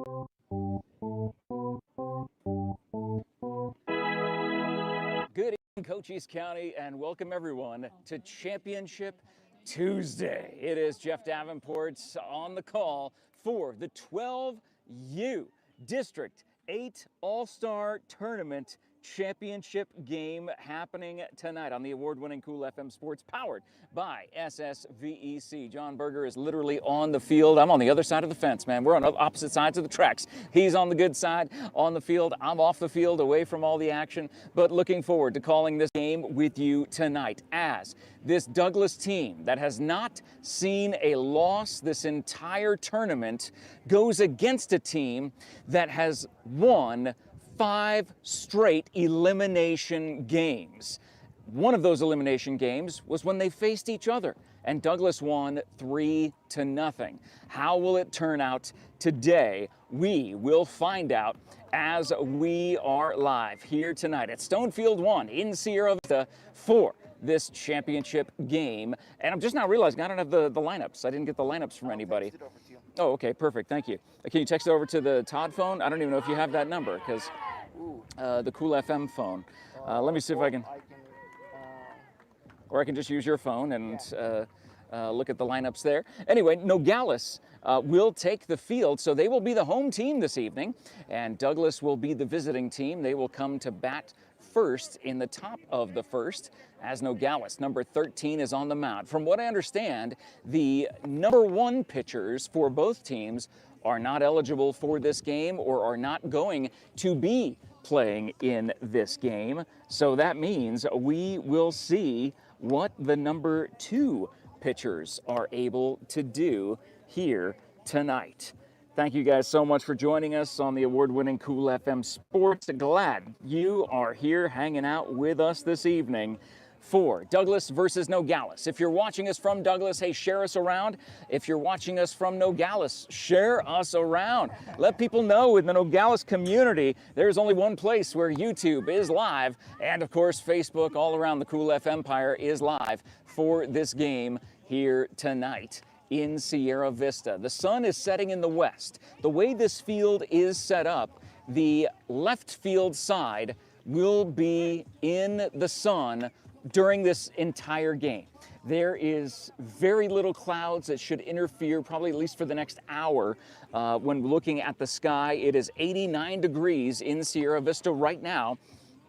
Good evening, Cochise County, and welcome everyone to Championship Tuesday. It is Jeff Davenport on the call for the 12U District 8 All-Star Tournament Championship game happening tonight on the award-winning Cool FM Sports, powered by SSVEC. John Berger is literally on the field. I'm on the other side of the fence, man. We're on opposite sides of the tracks. He's on the good side on the field. I'm off the field, away from all the action, but looking forward to calling this game with you tonight, as this Douglas team that has not seen a loss this entire tournament goes against a team that has won 5 straight elimination games. One of those elimination games was when they faced each other, and Douglas won 3-0. How will it turn out today? We will find out as we are live here tonight at Stonefield 1 in Sierra Vista for this championship game. And I'm just now realizing I don't have the lineups. I didn't get the lineups from anybody. Oh, okay, perfect, thank you. Can you text it over to the Todd phone? I don't even know if you have that number, because the Cool FM phone. Let me see if I can, or I can just use your phone and look at the lineups there. Anyway, Nogales will take the field, so they will be the home team this evening, and Douglas will be the visiting team. They will come to bat first in the top of the first, as Nogales, number 13, is on the mound. From what I understand, the number 1 pitchers for both teams are not eligible for this game or are not going to be playing in this game. So that means we will see what the number 2 pitchers are able to do here tonight. Thank you guys so much for joining us on the award-winning Cool FM Sports. Glad you are here hanging out with us this evening for Douglas versus Nogales. If you're watching us from Douglas, hey, share us around. If you're watching us from Nogales, share us around. Let people know in the Nogales community there's only one place where YouTube is live, and of course Facebook all around the Cool F Empire is live for this game here tonight in Sierra Vista. The sun is setting in the west. The way this field is set up, the left field side will be in the sun during this entire game. There is very little clouds that should interfere, probably at least for the next hour. When looking at the sky, it is 89 degrees in Sierra Vista right now,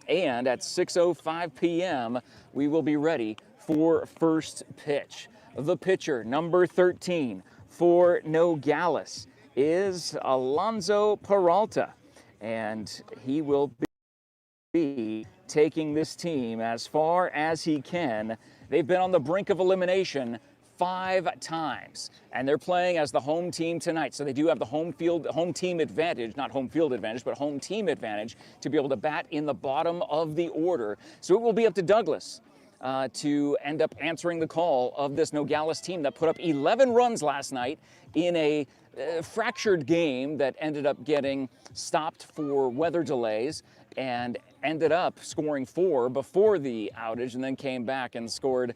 and at 6:05 p.m. we will be ready for first pitch. The pitcher, number 13 for Nogales, is Alonzo Peralta, and he will be taking this team as far as he can. They've been on the brink of elimination 5 times, and they're playing as the home team tonight. So they do have the home team advantage, not home field advantage, but home team advantage to be able to bat in the bottom of the order. So it will be up to Douglas to end up answering the call of this Nogales team that put up 11 runs last night in a fractured game that ended up getting stopped for weather delays, and ended up scoring 4 before the outage, and then came back and scored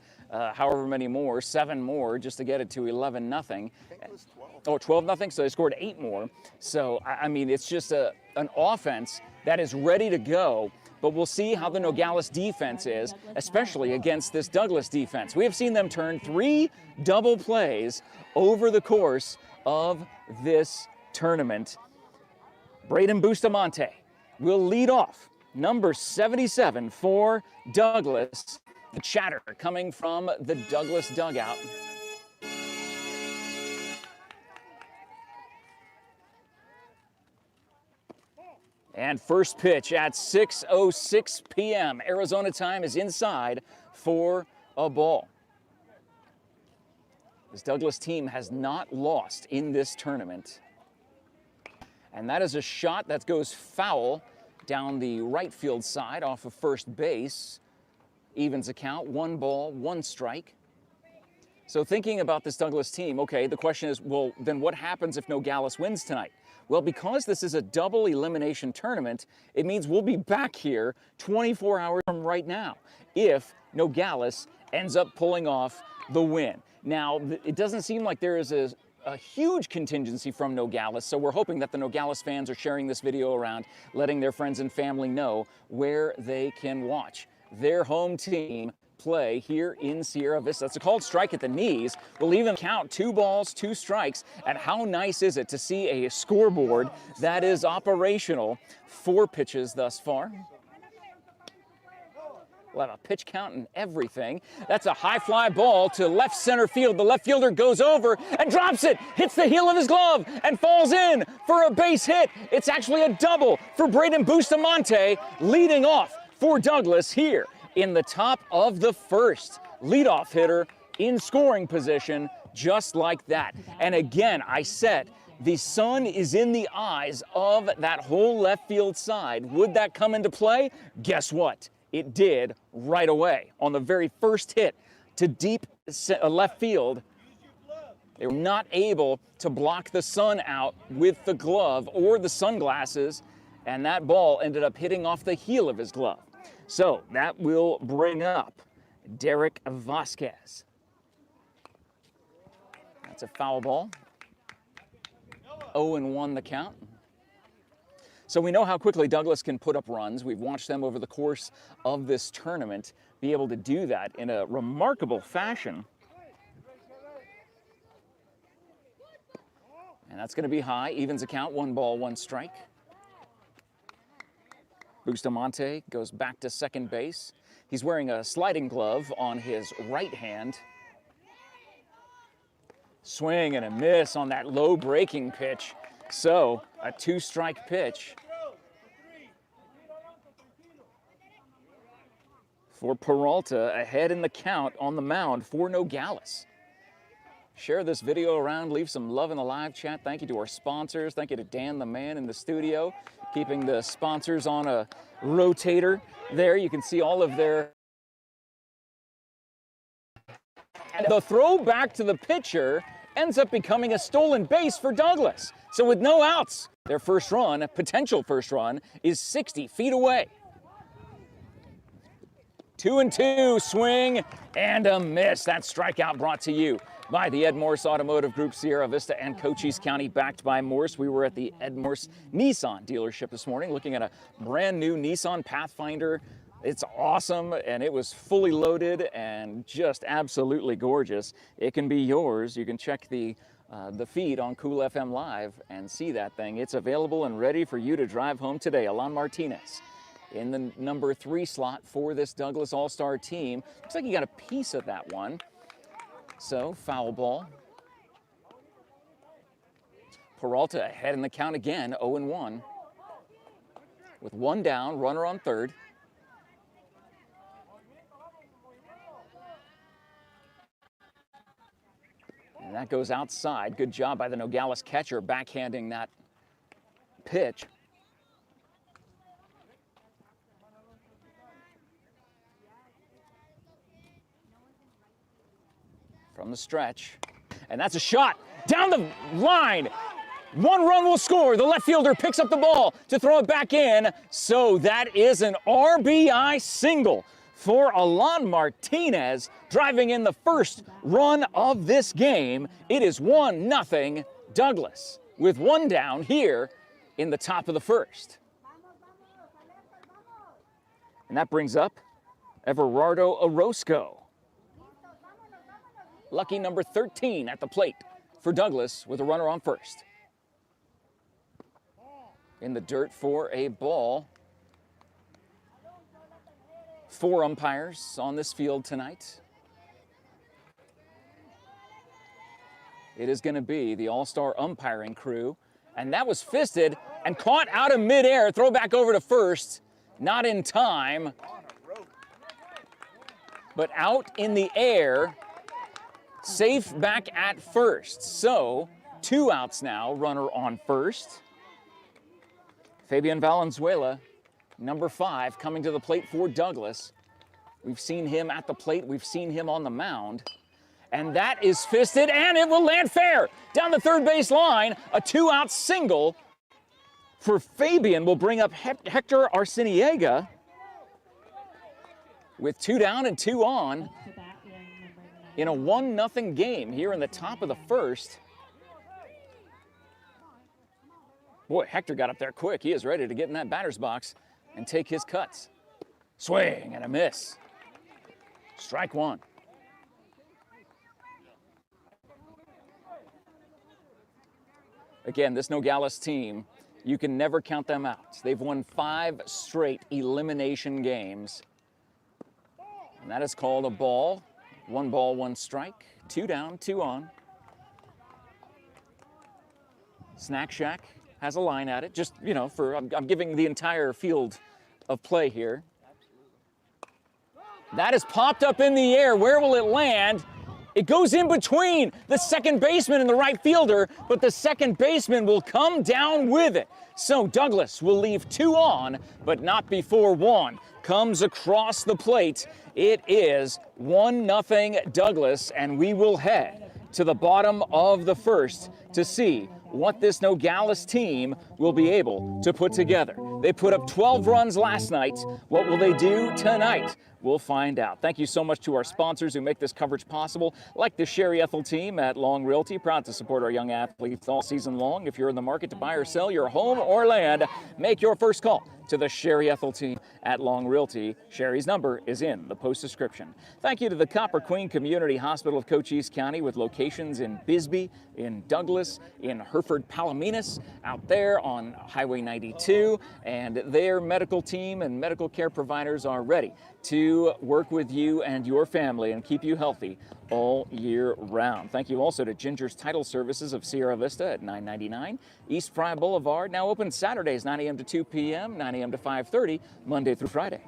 however many more, 7 more, just to get it to 11-0. I think it was 12. Oh, 12-0, so they scored 8 more. So, I mean, it's just an offense that is ready to go, but we'll see how the Nogales defense is, especially against this Douglas defense. We have seen them turn 3 double plays over the course of this tournament. Braden Bustamante will lead off, number 77 for Douglas. The chatter coming from the Douglas dugout. And first pitch at 6:06 p.m. Arizona time is inside for a ball. This Douglas team has not lost in this tournament. And that is a shot that goes foul down the right field side off of first base. Evens account, 1 ball, 1 strike. So thinking about this Douglas team, okay, the question is, well, then what happens if Nogales wins tonight? Well, because this is a double elimination tournament, it means we'll be back here 24 hours from right now if Nogales ends up pulling off the win. Now, it doesn't seem like there is a a huge contingency from Nogales, so we're hoping that the Nogales fans are sharing this video around, letting their friends and family know where they can watch their home team play here in Sierra Vista. It's a called strike at the knees. We'll even count 2 balls, 2 strikes. And how nice is it to see a scoreboard that is operational? 4 pitches thus far. We'll have a pitch count and everything. That's a high fly ball to left center field. The left fielder goes over and drops it, hits the heel of his glove, and falls in for a base hit. It's actually a double for Braden Bustamante, leading off for Douglas here in the top of the first. Leadoff hitter in scoring position just like that. And again, I said, the sun is in the eyes of that whole left field side. Would that come into play? Guess what? It did right away. On the very first hit to deep left field, they were not able to block the sun out with the glove or the sunglasses, and that ball ended up hitting off the heel of his glove. So that will bring up Derek Vasquez. That's a foul ball. 0-1 the count. So we know how quickly Douglas can put up runs. We've watched them over the course of this tournament be able to do that in a remarkable fashion. And that's going to be high. Evens the count, 1 ball, 1 strike. Bustamante goes back to second base. He's wearing a sliding glove on his right hand. Swing and a miss on that low breaking pitch. So a 2-strike pitch for Peralta, ahead in the count on the mound for Nogales. Share this video around, leave some love in the live chat. Thank you to our sponsors. Thank you to Dan the man in the studio, keeping the sponsors on a rotator there. You can see all of their... And the throw back to the pitcher ends up becoming a stolen base for Douglas. So with no outs, their first run, a potential first run, is 60 feet away. 2-2, swing and a miss. That strikeout brought to you by the MORSE Automotive Group, Sierra Vista and Cochise County, backed by Morse. We were at the MORSE Nissan dealership this morning looking at a brand new Nissan Pathfinder. It's awesome, and it was fully loaded and just absolutely gorgeous. It can be yours. You can check the feed on Cool FM Live and see that thing. It's available and ready for you to drive home today. Alan Martinez in the number 3 slot for this Douglas All-Star team. Looks like he got a piece of that one. So, foul ball. Peralta ahead in the count again, 0-1. With 1 down, runner on third. And that goes outside. Good job by the Nogales catcher backhanding that pitch. From the stretch. And that's a shot down the line. 1 run will score. The left fielder picks up the ball to throw it back in. So that is an RBI single for Alan Martinez, driving in the first run of this game. It is 1-0 Douglas with 1 down here in the top of the first. And that brings up Everardo Orozco. Lucky number 13 at the plate for Douglas with a runner on first. In the dirt for a ball. 4 umpires on this field tonight. It is going to be the all-star umpiring crew. And that was fisted and caught out of midair. Throw back over to first. Not in time. But out in the air. Safe back at first. So 2 outs now. Runner on first. Fabian Valenzuela, number 5, coming to the plate for Douglas. We've seen him at the plate. We've seen him on the mound. And that is fisted, and it will land fair. Down the third base line, a 2-out single for Fabian will bring up Hector Arciniega with 2 down and 2 on in a 1-0 game here in the top of the first. Boy, Hector got up there quick. He is ready to get in that batter's box and take his cuts. Swing and a miss. Strike one. Again, this Nogales team, you can never count them out. They've won 5 straight elimination games. And that is called a ball. 1 ball, 1 strike. 2 down, 2 on. Snack Shack has a line at it. Just, you know, I'm giving the entire field of play here. That is popped up in the air. Where will it land? It goes in between the second baseman and the right fielder, but the second baseman will come down with it. So Douglas will leave 2 on, but not before 1 comes across the plate. It is 1-0 Douglas, and we will head to the bottom of the first to see what this Nogales team will be able to put together. They put up 12 runs last night. What will they do tonight? We'll find out. Thank you so much to our sponsors who make this coverage possible, like the Sherry Ethel team at Long Realty, proud to support our young athletes all season long. If you're in the market to buy or sell your home or land, make your first call to the Sherry Ethel team at Long Realty. Sherry's number is in the post description. Thank you to the Copper Queen Community Hospital of Cochise County, with locations in Bisbee, in Douglas, in Hereford, Palominas, out there on Highway 92, and their medical team and medical care providers are ready to work with you and your family and keep you healthy all year round. Thank you also to Ginger's Title Services of Sierra Vista at 999 East Fry Boulevard, now open Saturdays 9 a.m. to 2 p.m., 9 a.m. to 5:30, Monday through Friday.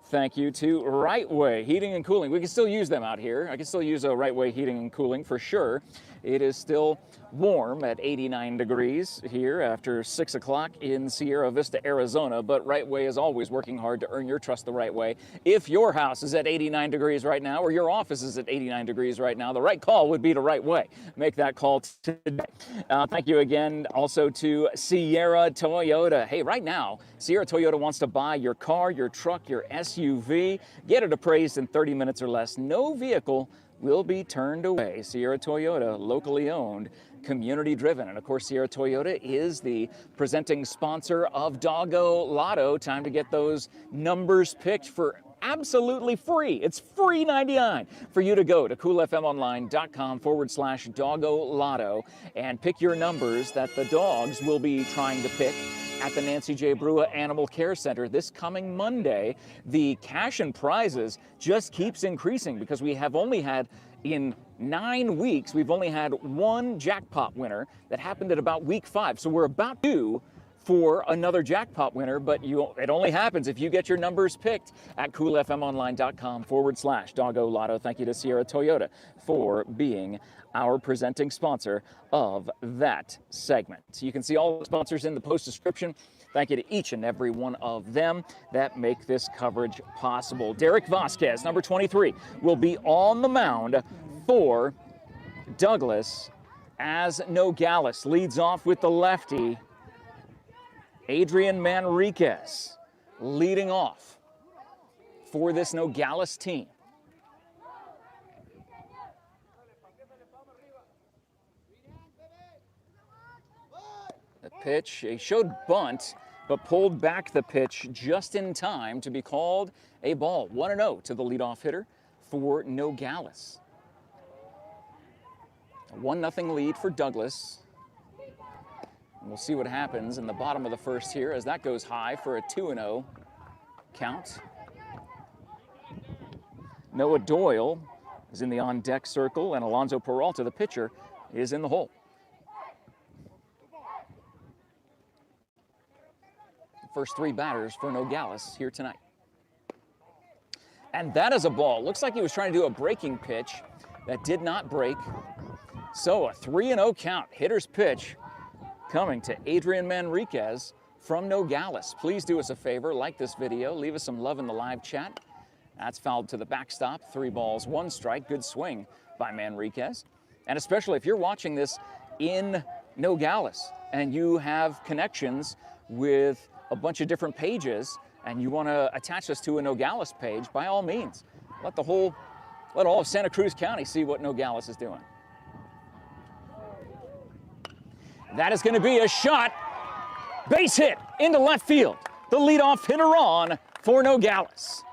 Thank you to Right Way Heating and Cooling. We can still use them out here. I can still use a Right Way Heating and Cooling for sure. It is still warm at 89 degrees here after 6 o'clock in Sierra Vista, Arizona, but Right Way is always working hard to earn your trust the right way. If your house is at 89 degrees right now, or your office is at 89 degrees right now, the right call would be to Right Way. Make that call today. Thank you again also to Sierra Toyota. Hey, right now, Sierra Toyota wants to buy your car, your truck, your SUV. Get it appraised in 30 minutes or less. No vehicle will be turned away. Sierra Toyota, locally owned, community driven. And of course, Sierra Toyota is the presenting sponsor of Doggo Lotto. Time to get those numbers picked for absolutely free. It's free 99 for you to go to coolfmonline.com/Doggo Lotto and pick your numbers that the dogs will be trying to pick at the Nancy J. Brua Animal Care Center this coming Monday. The cash and prizes just keeps increasing because we have only had, in 9 weeks, we've only had 1 jackpot winner that happened at about week 5. So we're about due for another jackpot winner, but it only happens if you get your numbers picked at coolfmonline.com/Doggo Lotto. Thank you to Sierra Toyota for being our presenting sponsor of that segment. So you can see all the sponsors in the post description. Thank you to each and every one of them that make this coverage possible. Derek Vasquez, number 23, will be on the mound for Douglas as Nogales leads off with the lefty, Adrian Manriquez, leading off for this Nogales team. The pitch, he showed bunt, but pulled back the pitch just in time to be called a ball. 1-0 to the leadoff hitter for Nogales. A 1-0 lead for Douglas. And we'll see what happens in the bottom of the first here as that goes high for a 2-0 count. Noah Doyle is in the on-deck circle, and Alonzo Peralta, the pitcher, is in the hole. First 3 batters for Nogales here tonight. And that is a ball. Looks like he was trying to do a breaking pitch that did not break. So a 3-0 count. Hitter's pitch coming to Adrian Manriquez from Nogales. Please do us a favor, like this video, leave us some love in the live chat. That's fouled to the backstop. 3 balls, 1 strike. Good swing by Manriquez. And especially if you're watching this in Nogales and you have connections with a bunch of different pages and you want to attach this to a Nogales page, by all means, let all of Santa Cruz County see what Nogales is doing. That is going to be a shot Base hit into left field. The leadoff hitter on for Nogales.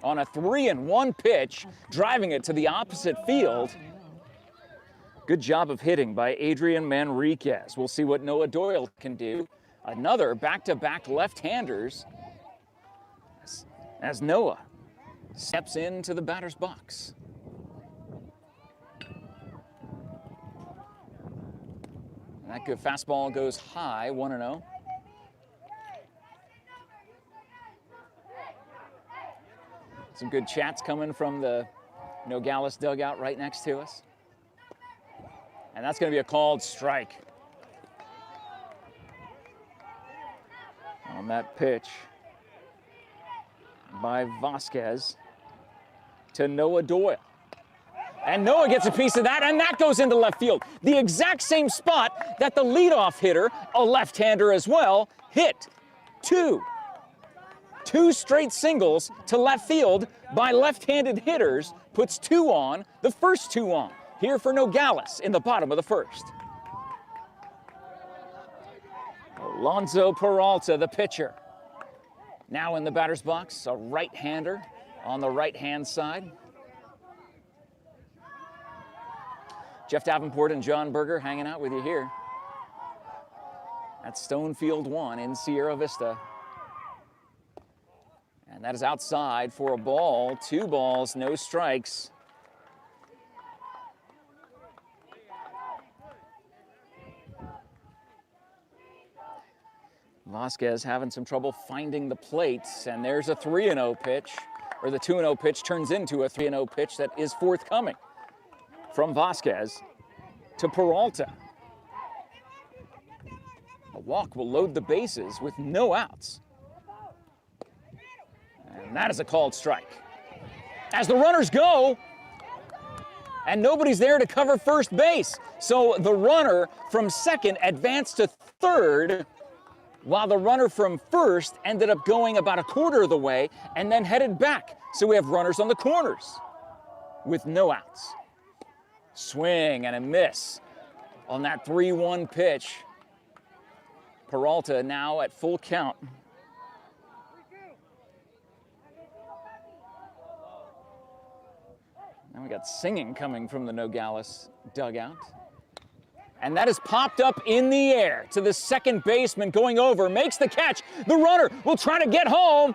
On a 3-1 pitch, driving it to the opposite field. Good job of hitting by Adrian Manriquez. We'll see what Noah Doyle can do. Another back-to-back left-handers as Noah steps into the batter's box. That good fastball goes high, 1-0. Some good chats coming from the Nogales dugout right next to us. And that's going to be a called strike on that pitch by Vasquez to Noah Doyle. And Noah gets a piece of that, and that goes into left field. The exact same spot that the leadoff hitter, a left-hander as well, hit. Two straight singles to left field by left-handed hitters, puts 2 on, the first 2 on, here for Nogales in the bottom of the first. Alonso Peralta, the pitcher. Now in the batter's box, a right-hander on the right-hand side. Jeff Davenport and John Berger hanging out with you here at Stonefield 1 in Sierra Vista. And that is outside for a ball. 2 balls, no strikes. Vasquez having some trouble finding the plates, and there's a 3-0 pitch, or the 2-0 pitch turns into a 3-0 pitch that is forthcoming from Vasquez to Peralta. A walk will load the bases with no outs. And that is a called strike. As the runners go, and nobody's there to cover first base. So the runner from second advanced to third, while the runner from first ended up going about a quarter of the way and then headed back. So we have runners on the corners with no outs. Swing and a miss on that 3-1 pitch. Peralta now at full count. Now we got singing coming from the Nogales dugout. And that is popped up in the air to the second baseman going over, makes the catch. The runner will try to get home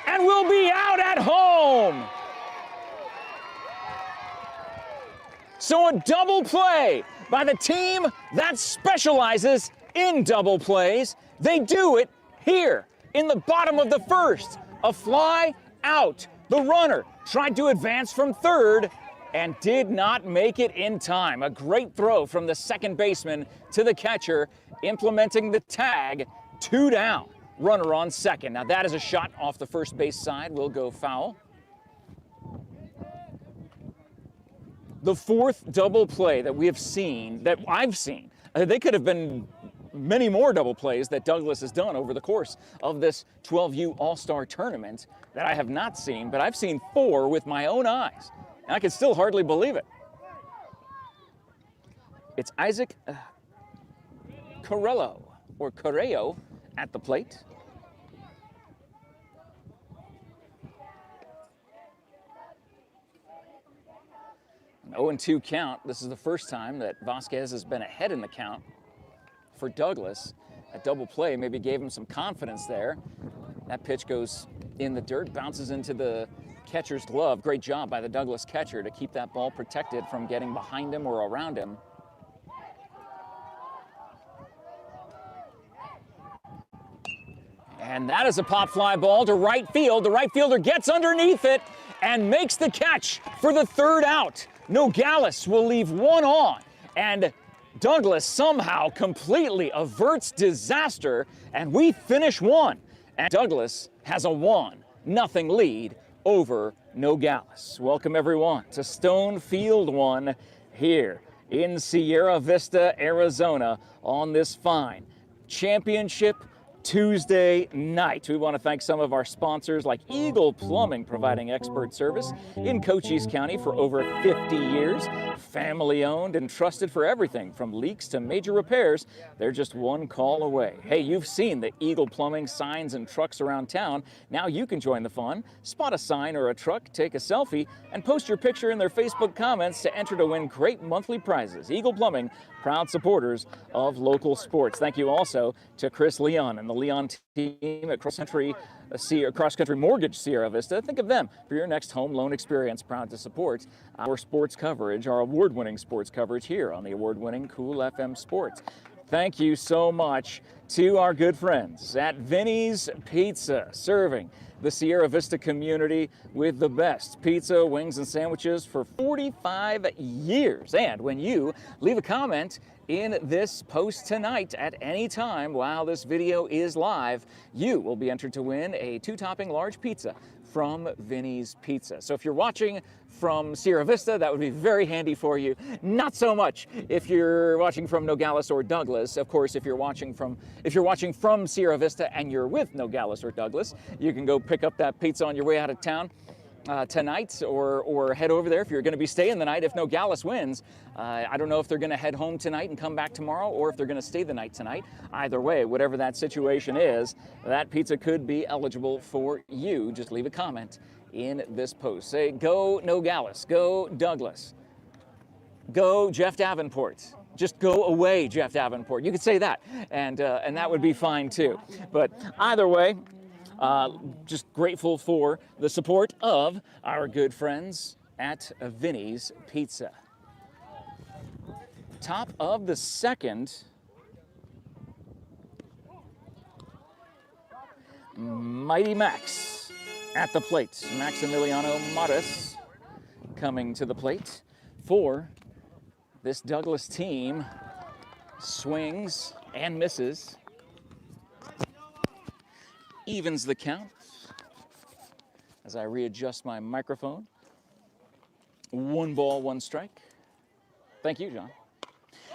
and will be out at home. So a double play by the team that specializes in double plays. They do it here in the bottom of the first. A fly out. The runner tried to advance from third and did not make it in time. A great throw from the second baseman to the catcher, implementing the tag. 2 down. Runner on second. Now that is a shot off the first base side. Will go foul. The fourth double play that we have seen, that I've seen, they could have been many more double plays that Douglas has done over the course of this 12U All-Star Tournament that I have not seen, but I've seen 4 with my own eyes, and I can still hardly believe it. It's Isaac Carrello at the plate. An 0-2 count. This is the first time that Vasquez has been ahead in the count for Douglas. A double play maybe gave him some confidence there. That pitch goes in the dirt, bounces into the catcher's glove. Great job by the Douglas catcher to keep that ball protected from getting behind him or around him. And that is a pop fly ball to right field. The right fielder gets underneath it and makes the catch for the third out. Nogales will leave 1 on, and Douglas somehow completely averts disaster, and we finish 1. And Douglas has a 1-0 lead over Nogales. Welcome everyone to Stonefield 1 here in Sierra Vista, Arizona on this fine championship Tuesday night. We want to thank some of our sponsors like Eagle Plumbing, providing expert service in Cochise County for over 50 years. Family owned and trusted for everything from leaks to major repairs. They're just one call away. Hey, you've seen the Eagle Plumbing signs and trucks around town. Now you can join the fun. Spot a sign or a truck, take a selfie, and post your picture in their Facebook comments to enter to win great monthly prizes. Eagle Plumbing, proud supporters of local sports. Thank you also to Chris Leon and the Leon team at Cross Country Mortgage Sierra Vista. Think of them for your next home loan experience. Proud to support our sports coverage, our award-winning sports coverage here on the award-winning Cool FM Sports. Thank you so much to our good friends at Vinny's Pizza, serving the Sierra Vista community with the best pizza, wings, and sandwiches for 45 years. And when you leave a comment in this post tonight at any time while this video is live, you will be entered to win a 2-topping large pizza from Vinny's Pizza. So if you're watching from Sierra Vista, that would be very handy for you. Not so much if you're watching from Nogales or Douglas. Of course, if you're watching from Sierra Vista and you're with Nogales or Douglas, you can go pick up that pizza on your way out of town tonight, or head over there if you're going to be staying the night. If Nogales wins, I don't know if they're going to head home tonight and come back tomorrow, or if they're going to stay the night tonight. Either way, whatever that situation is, that pizza could be eligible for you. Just leave a comment in this post. Say, go Nogales, go Douglas, go Jeff Davenport. Just go away, Jeff Davenport. You could say that, and that would be fine too. But either way, just grateful for the support of our good friends at Vinny's Pizza. Top of the second. Mighty Max at the plate. Maximiliano Maris coming to the plate for this Douglas team. Swings and misses. Evens the count as I readjust my microphone. 1 ball, 1 strike. Thank you, John.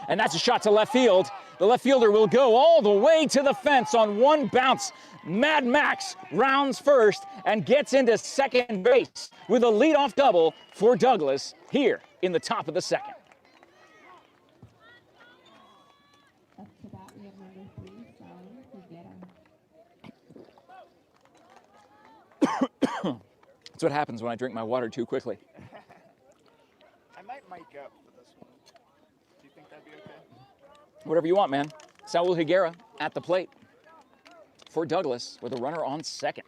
And that's a shot to left field. The left fielder will go all the way to the fence on 1 bounce. Mad Max rounds first and gets into second base with a leadoff double for Douglas here in the top of the second. That's what happens when I drink my water too quickly. I might mic up for this one. Do you think that'd be okay? Whatever you want, man. Saul Higuera at the plate for Douglas with a runner on second.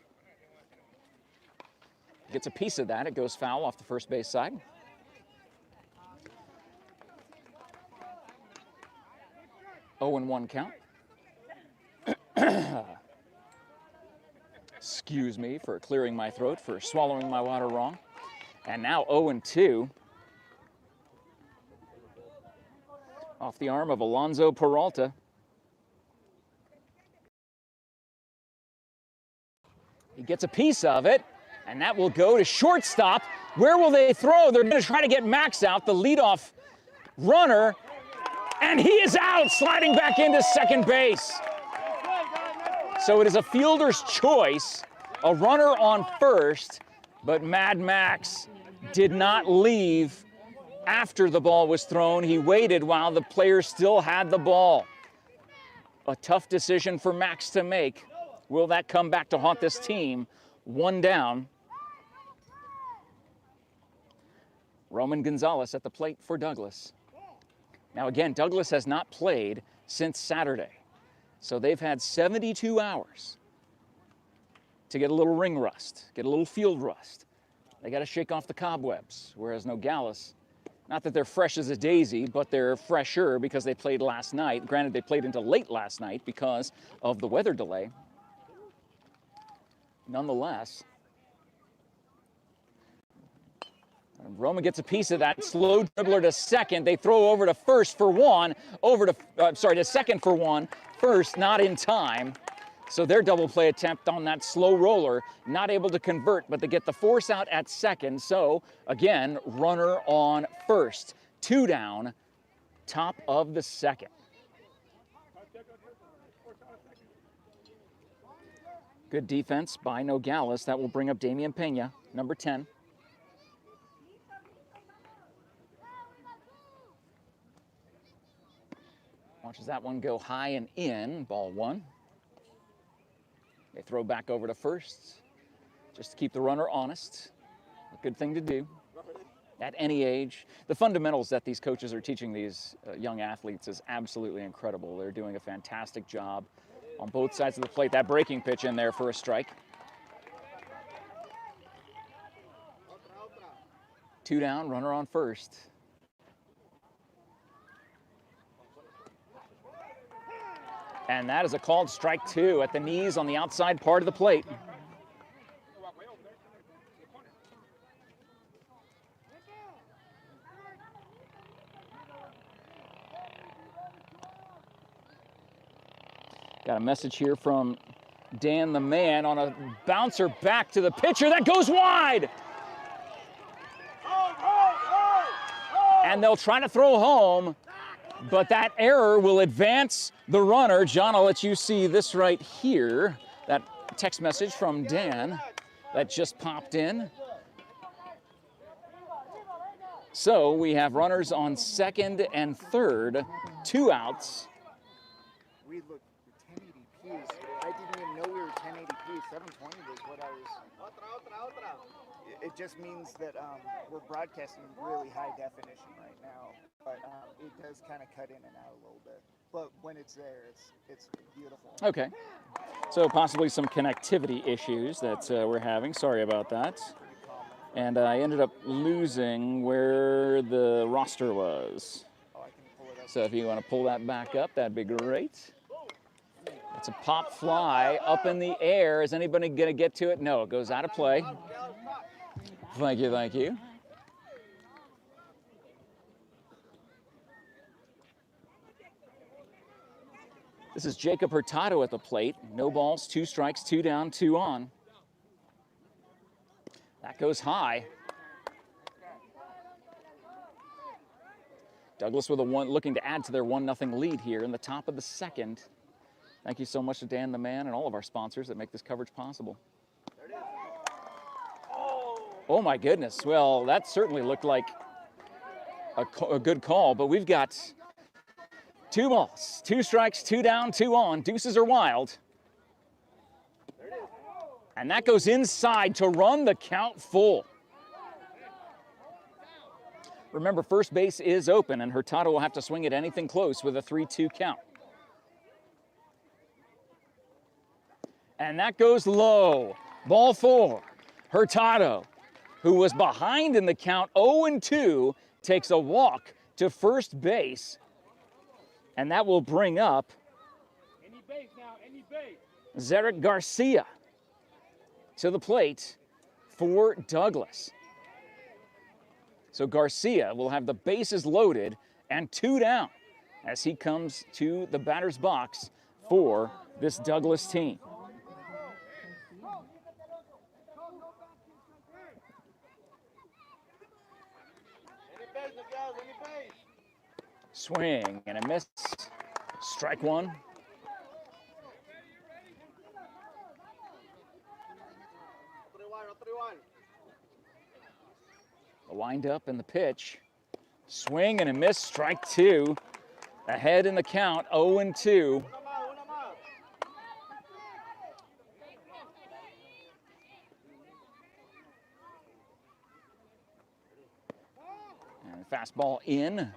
Gets a piece of that. It goes foul off the first base side. Oh and 1 count. Excuse me for clearing my throat, for swallowing my water wrong. And now 0-2. Off the arm of Alonso Peralta. He gets a piece of it, and that will go to shortstop. Where will they throw? They're going to try to get Max out, the leadoff runner, and he is out, sliding back into second base. So it is a fielder's choice, a runner on first, but Mad Max did not leave after the ball was thrown. He waited while the player still had the ball. A tough decision for Max to make. Will that come back to haunt this team? 1 down. Roman Gonzalez at the plate for Douglas. Now again, Douglas has not played since Saturday. So they've had 72 hours to get a little ring rust, get a little field rust. They got to shake off the cobwebs, whereas Nogales, not that they're fresh as a daisy, but they're fresher because they played last night. Granted, they played into late last night because of the weather delay. Nonetheless, Roman gets a piece of that. Slow dribbler to second. They throw over to first for 1. To second for 1. First, not in time. So their double play attempt on that slow roller, not able to convert, but they get the force out at second. So again, runner on first. 2 down, top of the second. Good defense by Nogales. That will bring up Damian Pena, number 10. Watches that one go high and in, ball 1. They throw back over to first, just to keep the runner honest. A good thing to do at any age. The fundamentals that these coaches are teaching these young athletes is absolutely incredible. They're doing a fantastic job on both sides of the plate. That breaking pitch in there for a strike. 2 down, runner on first. And that is a called strike 2 at the knees on the outside part of the plate. Got a message here from Dan the man on a bouncer back to the pitcher. That goes wide! And they'll try to throw home, but that error will advance the runner. John, I'll let you see this right here. That text message from Dan that just popped in. So we have runners on second and third, 2 outs. We look 1080p's. I didn't even know we were 1080p. 720 was what I was. It just means that we're broadcasting really high definition right now, but it does kind of cut in and out a little bit. But when it's there, it's beautiful. Okay, so possibly some connectivity issues that we're having. Sorry about that. And I ended up losing where the roster was. Oh, I can pull it up. So if you want to pull that back up, that'd be great. It's a pop fly up in the air. Is anybody going to get to it? No, it goes out of play. Thank you, thank you. This is Jacob Hurtado at the plate. No balls, 2 strikes, 2 down, 2 on. That goes high. Douglas with a 1, looking to add to their 1-0 lead here in the top of the second. Thank you so much to Dan the man and all of our sponsors that make this coverage possible. Oh my goodness, well that certainly looked like a good call, but we've got 2 balls, 2 strikes, 2 down, 2 on. Deuces are wild. And that goes inside to run the count full. Remember, first base is open, and Hurtado will have to swing at anything close with a 3-2 count. And that goes low. Ball 4. Hurtado, who was behind in the count 0-2, takes a walk to first base. And that will bring up Zarek Garcia to the plate for Douglas. So Garcia will have the bases loaded and 2 down as he comes to the batter's box for this Douglas team. Swing and a miss. Strike 1. The windup and the pitch. Swing and a miss. Strike 2. Ahead in the count, 0-2. And fastball in.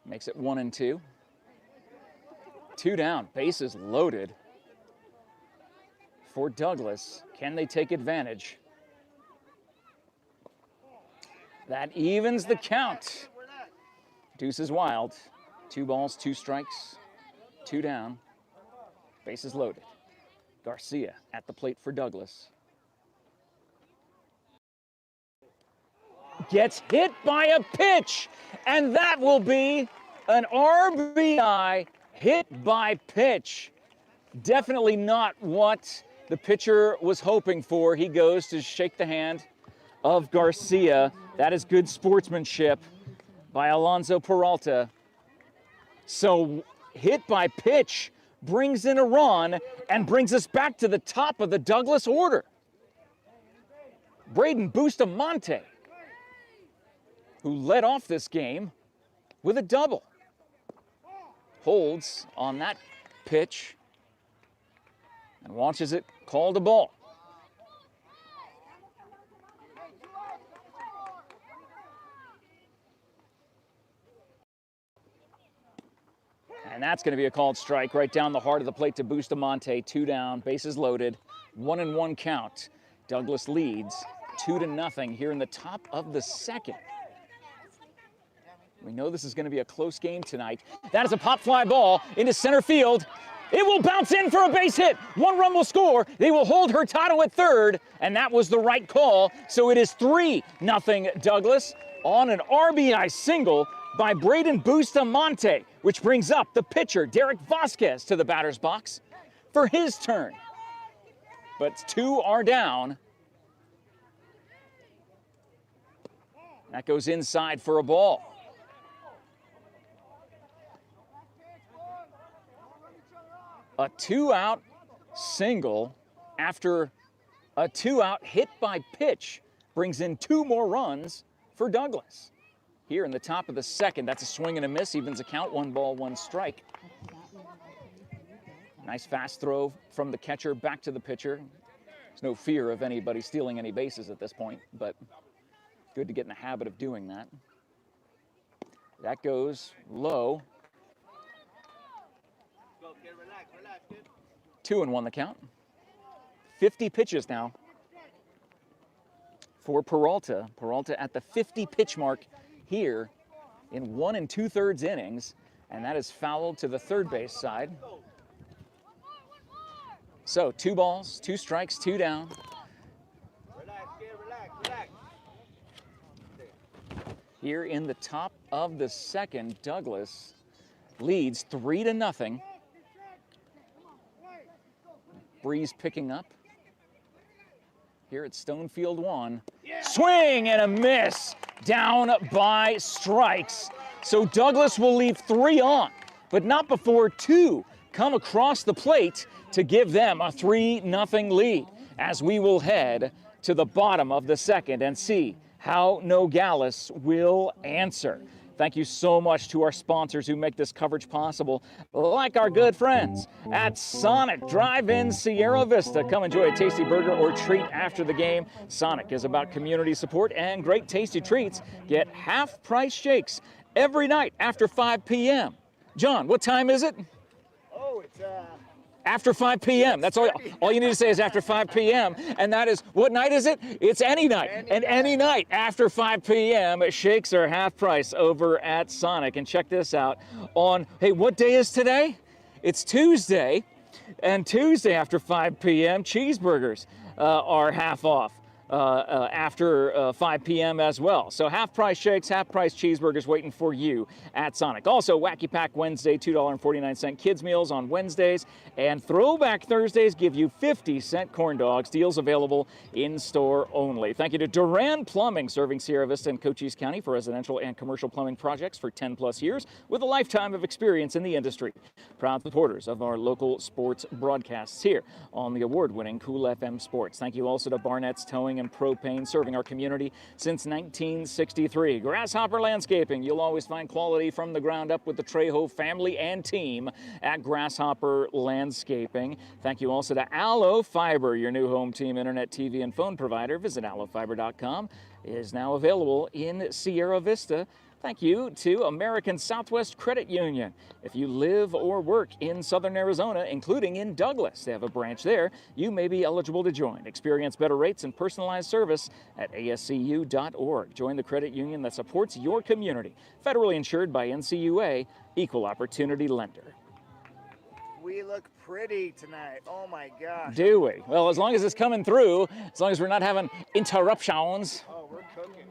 Makes it 1-2. 2 down, bases loaded for Douglas. Can they take advantage? That evens the count. Deuce is wild. 2 balls, 2 strikes, 2 down. Bases loaded. Garcia at the plate for Douglas. Gets hit by a pitch, and that will be an RBI hit by pitch. Definitely not what the pitcher was hoping for. He goes to shake the hand of Garcia. That is good sportsmanship by Alonso Peralta. So hit by pitch brings in a run and brings us back to the top of the Douglas order. Braden Bustamante, who led off this game with a double. Holds on that pitch and watches it called a ball. And that's going to be a called strike right down the heart of the plate to Bustamante. 2 down, bases loaded, 1-1 count. Douglas leads 2-0 here in the top of the second. We know this is going to be a close game tonight. That is a pop fly ball into center field. It will bounce in for a base hit. 1 run will score. They will hold Hurtado at third, and that was the right call. So it is 3-0 Douglas on an RBI single by Braden Bustamante, which brings up the pitcher, Derek Vasquez, to the batter's box for his turn. But 2 are down. That goes inside for a ball. A 2-out single after a 2-out hit by pitch brings in 2 more runs for Douglas. Here in the top of the second, that's a swing and a miss, evens the count, 1 ball, 1 strike. Nice fast throw from the catcher back to the pitcher. There's no fear of anybody stealing any bases at this point, but good to get in the habit of doing that. That goes low. 2-1 the count. 50 pitches now for Peralta. Peralta at the 50 pitch mark here in 1 2/3 innings, and that is fouled to the third base side. So 2 balls, 2 strikes, 2 down. Here in the top of the second, Douglas leads 3-0. Breeze picking up. Here at Stonefield 1. Swing and a miss. Down by strikes. So Douglas will leave 3 on, but not before 2 come across the plate to give them a 3-0 lead, as we will head to the bottom of the second and see how Nogales will answer. Thank you so much to our sponsors who make this coverage possible, like our good friends at Sonic Drive-In Sierra Vista. Come enjoy a tasty burger or treat after the game. Sonic is about community support and great tasty treats. Get half-price shakes every night after 5 p.m. John, what time is it? Oh, it's After 5 p.m. That's all you need to say is after 5 p.m. And that is, what night is it? It's any night. Any night after 5 p.m. Shakes are half price over at Sonic. And check this out on, hey, what day is today? It's Tuesday. And Tuesday after 5 p.m., cheeseburgers are half off. After 5 p.m. as well. So half-price shakes, half-price cheeseburgers waiting for you at Sonic. Also, Wacky Pack Wednesday, $2.49 kids meals on Wednesdays, and Throwback Thursdays give you 50-cent corn dogs. Deals available in-store only. Thank you to Duran Plumbing, serving Sierra Vista and Cochise County for residential and commercial plumbing projects for 10-plus years with a lifetime of experience in the industry. Proud supporters of our local sports broadcasts here on the award-winning Cool FM Sports. Thank you also to Barnett's Towing and Propane, serving our community since 1963. Grasshopper Landscaping, you'll always find quality from the ground up with the Trejo family and team at Grasshopper Landscaping. Thank you also to Allo Fiber, your new home team internet, TV, and phone provider. Visit allofiber.com. It is now available in Sierra Vista. Thank you to American Southwest Credit Union. If you live or work in Southern Arizona, including in Douglas, they have a branch there, you may be eligible to join. Experience better rates and personalized service at ascu.org. Join the credit union that supports your community. Federally insured by NCUA, Equal Opportunity Lender. We look pretty tonight. Oh my gosh. Do we? Well, as long as it's coming through, as long as we're not having interruptions. Oh, we're cooking.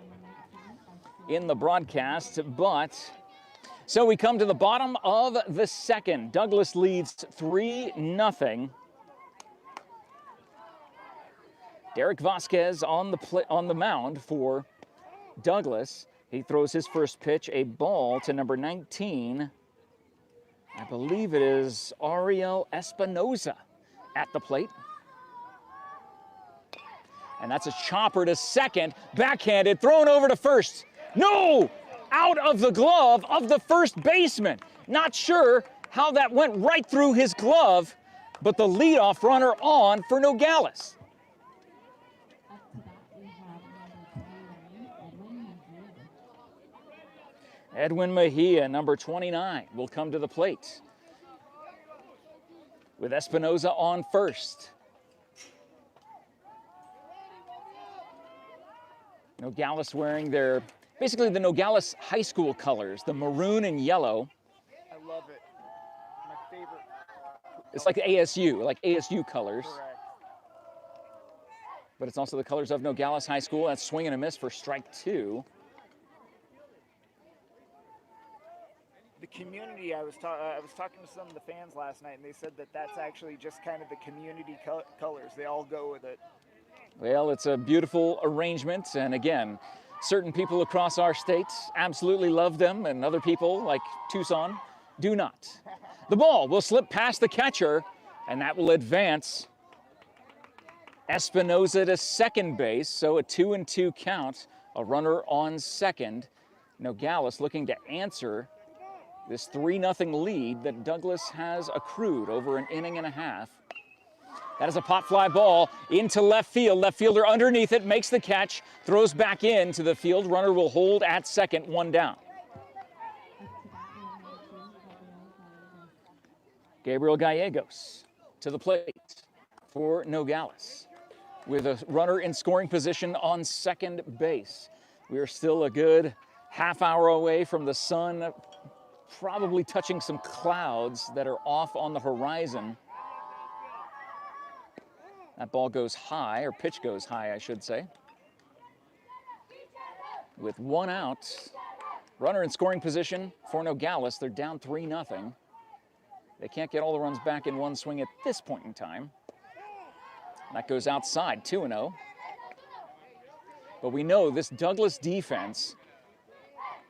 In the broadcast, but so we come to the bottom of the second. Douglas leads 3-0. Derek Vasquez on the mound for Douglas. He throws his first pitch, a ball to number 19, I believe it is Ariel Espinoza at the plate. And that's a chopper to second, backhanded, thrown over to first. No! Out of the glove of the first baseman. Not sure how that went right through his glove, but the leadoff runner on for Nogales. Edwin Mejia, number 29, will come to the plate with Espinoza on first. Nogales wearing their, basically the Nogales high school colors, the maroon and yellow. I love it. My favorite. It's like ASU colors. Correct. But it's also the colors of Nogales High School. That's swing and a miss for strike 2. The community, I was talking to some of the fans last night, and they said that that's actually just kind of the community colors. They all go with it. Well, it's a beautiful arrangement, and again, certain people across our state absolutely love them, and other people, like Tucson, do not. The ball will slip past the catcher, and that will advance Espinoza to second base, so a 2-2 count, a runner on second. Nogales looking to answer this 3-0 lead that Douglas has accrued over an inning and a half. That is a pop fly ball into left field. Left fielder underneath it, makes the catch, throws back into the field. Runner will hold at second, 1 down. Gabriel Gallegos to the plate for Nogales with a runner in scoring position on second base. We are still a good half hour away from the sun probably touching some clouds that are off on the horizon. That ball goes high, or pitch goes high, I should say. With 1 out, runner in scoring position for Nogales. They're down 3-0. They can't get all the runs back in one swing at this point in time. That goes outside, 2-0. But we know this Douglas defense,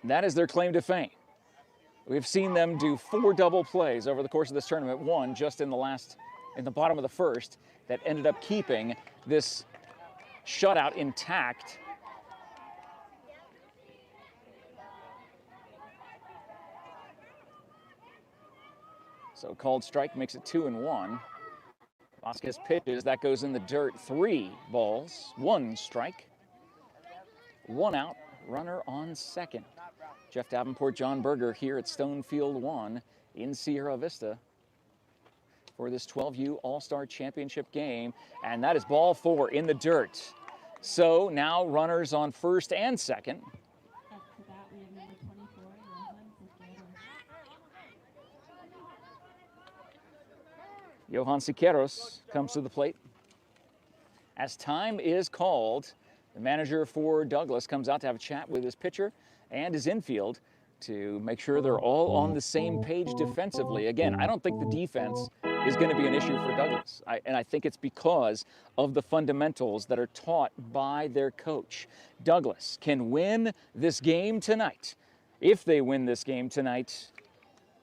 that is their claim to fame. We've seen them do 4 double plays over the course of this tournament. 1 just in the bottom of the first that ended up keeping this shutout intact. So called strike makes it 2-1. Vasquez pitches, that goes in the dirt. 3 balls, 1 strike, 1 out, runner on second. Jeff Davenport, John Berger here at Stonefield 1 in Sierra Vista for this 12U All-Star Championship game. And that is ball 4 in the dirt. So now runners on first and second. Johan Siqueiros comes to the plate. As time is called, the manager for Douglas comes out to have a chat with his pitcher and his infield to make sure they're all on the same page defensively. Again, I don't think the defense is going to be an issue for Douglas. And I think it's because of the fundamentals that are taught by their coach. Douglas can win this game tonight. If they win this game tonight,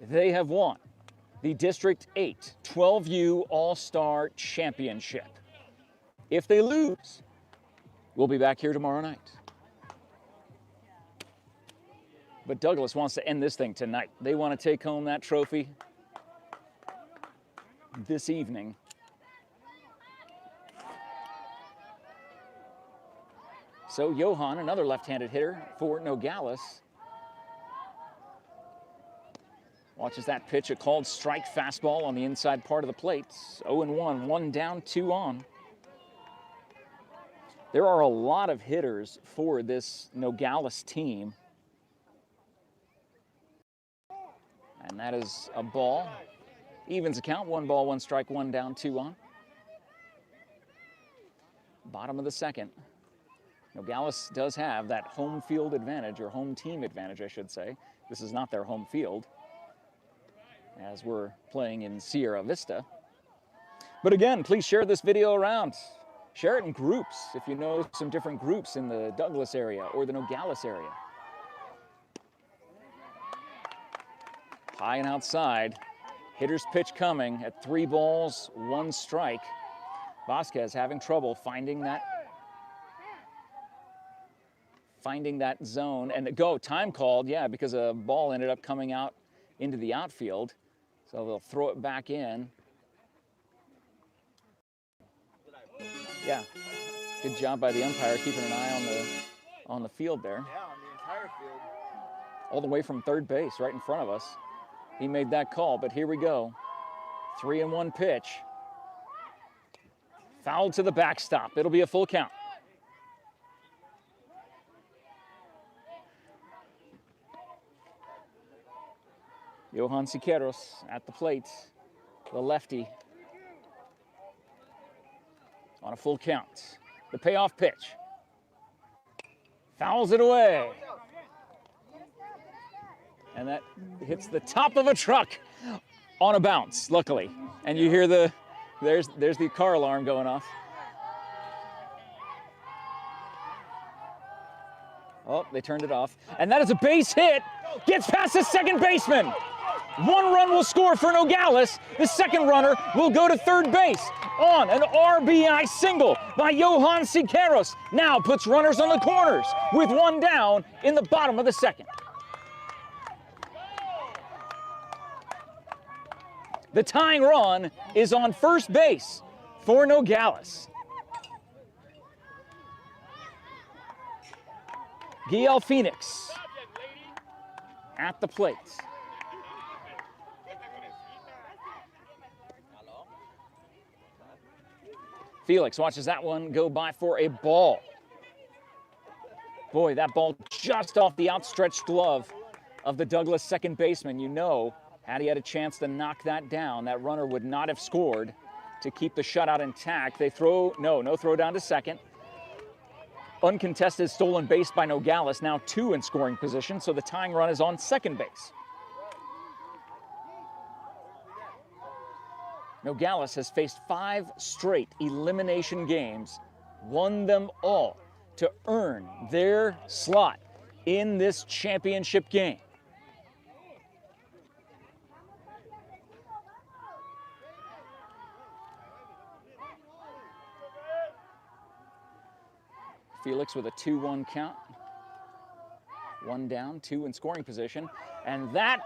they have won the District 8 12U All-Star Championship. If they lose, we'll be back here tomorrow night. But Douglas wants to end this thing tonight. They want to take home that trophy this evening. So Johan, another left-handed hitter for Nogales, watches that pitch, a called strike fastball on the inside part of the plate. 0-1, 1 down, 2 on. There are a lot of hitters for this Nogales team. And that is a ball. Evens account, 1 ball, 1 strike, 1 down, 2 on. Bottom of the second. Nogales does have that home field advantage, or home team advantage, I should say. This is not their home field, as we're playing in Sierra Vista. But again, please share this video around. Share it in groups if you know some different groups in the Douglas area or the Nogales area. High and outside. Hitter's pitch coming at 3 balls, 1 strike. Vasquez having trouble finding that zone. And go, time called, yeah, because a ball ended up coming out into the outfield. So they'll throw it back in. Yeah, good job by the umpire keeping an eye on the field there. Yeah, on the entire field. All the way from third base, right in front of us. He made that call, but here we go. 3-1 pitch. Foul to the backstop. It'll be a full count. Johan Siqueiros at the plate, the lefty. On a full count. The payoff pitch. Fouls it away. And that hits the top of a truck on a bounce, luckily. And you hear there's the car alarm going off. Oh, they turned it off. And that is a base hit. Gets past the second baseman. 1 run will score for Nogales. The second runner will go to third base on an RBI single by Johan Siqueiros. Now puts runners on the corners with 1 down in the bottom of the second. The tying run is on first base for Nogales. Giel Phoenix at the plate. Felix watches that one go by for a ball. Boy, that ball just off the outstretched glove of the Douglas second baseman. You know, had he had a chance to knock that down, that runner would not have scored to keep the shutout intact. They throw, no throw down to second. Uncontested stolen base by Nogales, now 2 in scoring position, so the tying run is on second base. Nogales has faced 5 straight elimination games, won them all to earn their slot in this championship game. Felix with a 2-1 count. 1 down, 2 in scoring position. And that,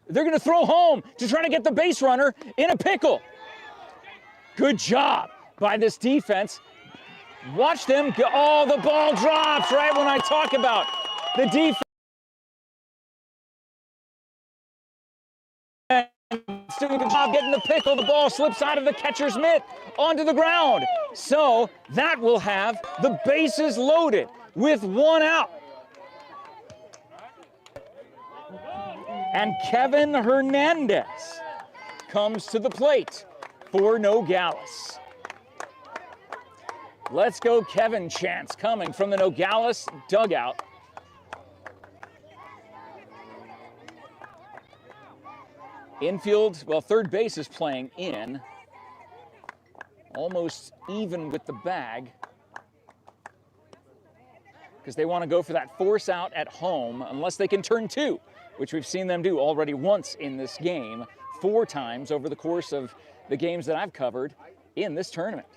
they're going to throw home to try to get the base runner in a pickle. Good job by this defense. Watch them go. Oh, the ball drops right when I talk about the defense. Doing a good job getting the pickle. The ball slips out of the catcher's mitt onto the ground. So that will have the bases loaded with 1 out. And Kevin Hernandez comes to the plate for Nogales. Let's go Kevin chants coming from the Nogales dugout. Infield, well, third base is playing in. Almost even with the bag. Because they want to go for that force out at home, unless they can turn 2, which we've seen them do already once in this game, 4 times over the course of the games that I've covered in this tournament.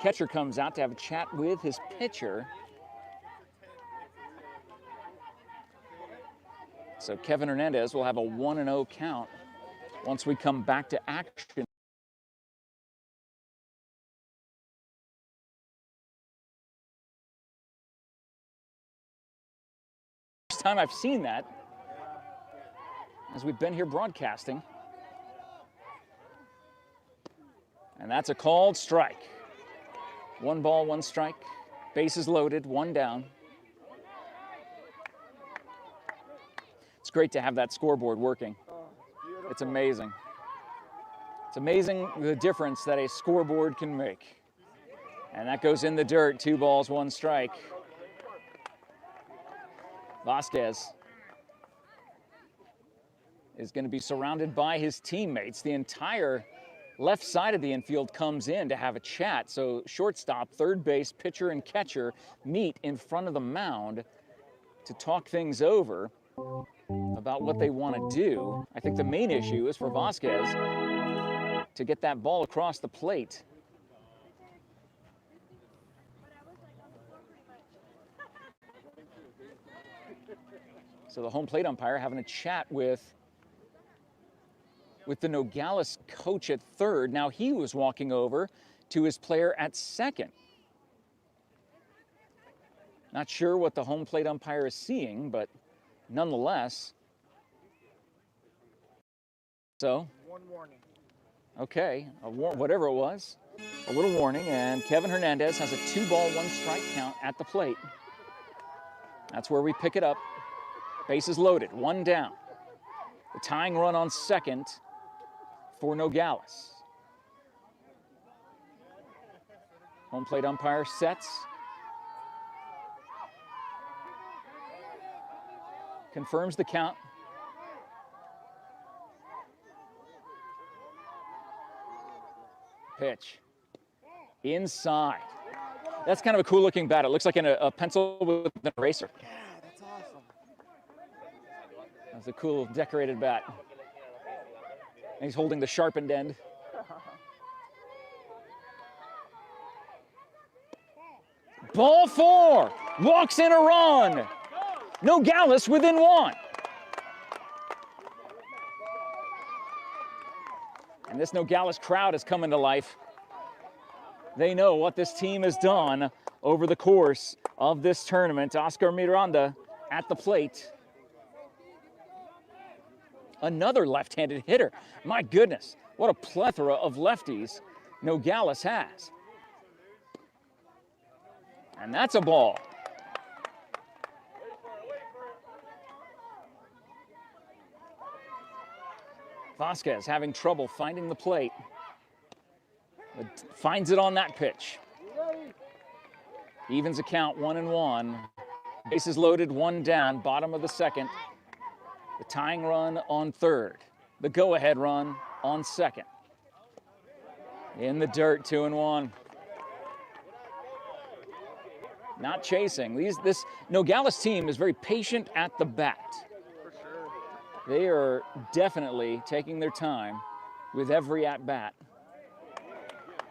Catcher comes out to have a chat with his pitcher. So Kevin Hernandez will have a 1-0 count once we come back to action. First time I've seen that as we've been here broadcasting. And that's a called strike. 1 ball, 1 strike. Bases loaded, 1 down. It's great to have that scoreboard working. It's amazing. It's amazing the difference that a scoreboard can make. And that goes in the dirt, 2 balls, 1 strike. Vasquez is going to be surrounded by his teammates. The entire left side of the infield comes in to have a chat. So shortstop, third base, pitcher, and catcher meet in front of the mound to talk things over. A about what they want to do. I think the main issue is for Vasquez to get that ball across the plate. So the home plate umpire having a chat with the Nogales coach at third. Now he was walking over to his player at second. Not sure what the home plate umpire is seeing, but nonetheless. So, One warning. okay, whatever it was, a little warning, and Kevin Hernandez has a 2-ball, 1-strike count at the plate. That's where we pick it up. Bases loaded, 1 down. The tying run on second for Nogales. Home plate umpire sets. Confirms the count. Pitch. Inside. That's kind of a cool looking bat. It looks like a pencil with an eraser. Yeah, that's awesome. That's a cool decorated bat. And he's holding the sharpened end. Ball 4. Walks in a run. Nogales within 1. And this Nogales crowd is coming to life. They know what this team has done over the course of this tournament. Oscar Miranda at the plate. Another left-handed hitter. My goodness, what a plethora of lefties Nogales has. And that's a ball. Vasquez having trouble finding the plate. But finds it on that pitch. Evens the count, 1-1. Bases loaded, 1 down, bottom of the second. The tying run on third. The go-ahead run on second. In the dirt, 2-1. Not chasing. This Nogales team is very patient at the bat. They are definitely taking their time with every at-bat.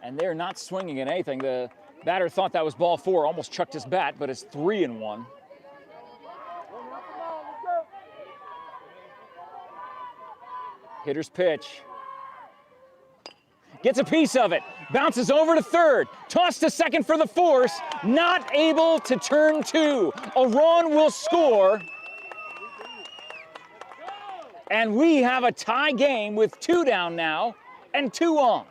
And they're not swinging at anything. The batter thought that was ball 4, almost chucked his bat, but it's 3-1. Hitter's pitch. Gets a piece of it. Bounces over to third. Tossed to second for the force. Not able to turn 2. A run will score. And we have a tie game with 2 down now and 2 on.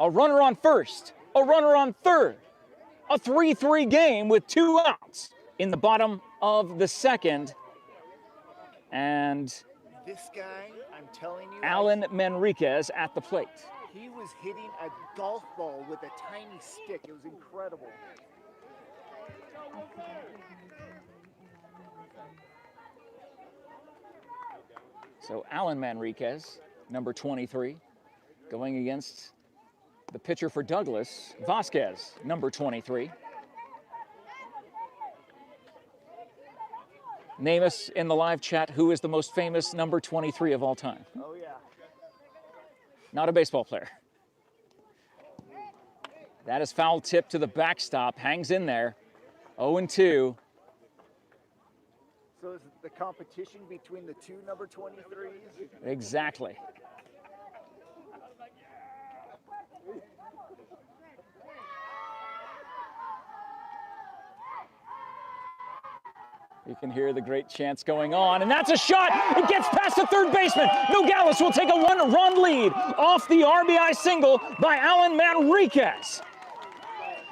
A runner on first, a runner on third. A 3-3 game with 2 outs in the bottom of the second. And This guy, I'm telling you, Alan Manriquez at the plate. he was hitting a golf ball with a tiny stick. It was incredible. So Alan Manriquez, number 23, going against the pitcher for Douglas, Vasquez, number 23. Name us in the live chat who is the most famous number 23 of all time. Oh, yeah. Not a baseball player. That is foul tip to the backstop, hangs in there, 0-2. So is it the competition between the 2 number 23s? Exactly. You can hear the great chants going on, and that's a shot. It gets past the third baseman. Nogales will take a 1-run lead off the RBI single by Alan Manriquez.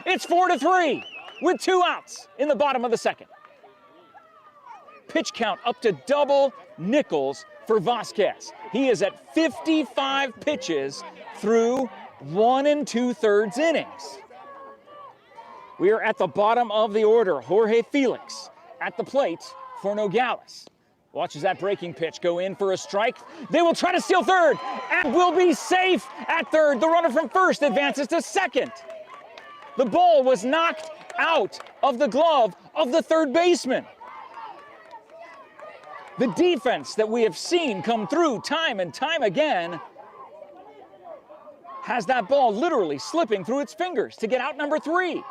It's 4-3 with 2 outs in the bottom of the second. Pitch count up to double Nichols for Vasquez. He is at 55 pitches through 1 2/3 innings. We are at the bottom of the order. Jorge Felix at the plate for Nogales. Watches that breaking pitch go in for a strike. They will try to steal third and will be safe at third. The runner from first advances to second. The ball was knocked out of the glove of the third baseman. The defense that we have seen come through time and time again has that ball literally slipping through its fingers to get out number 3.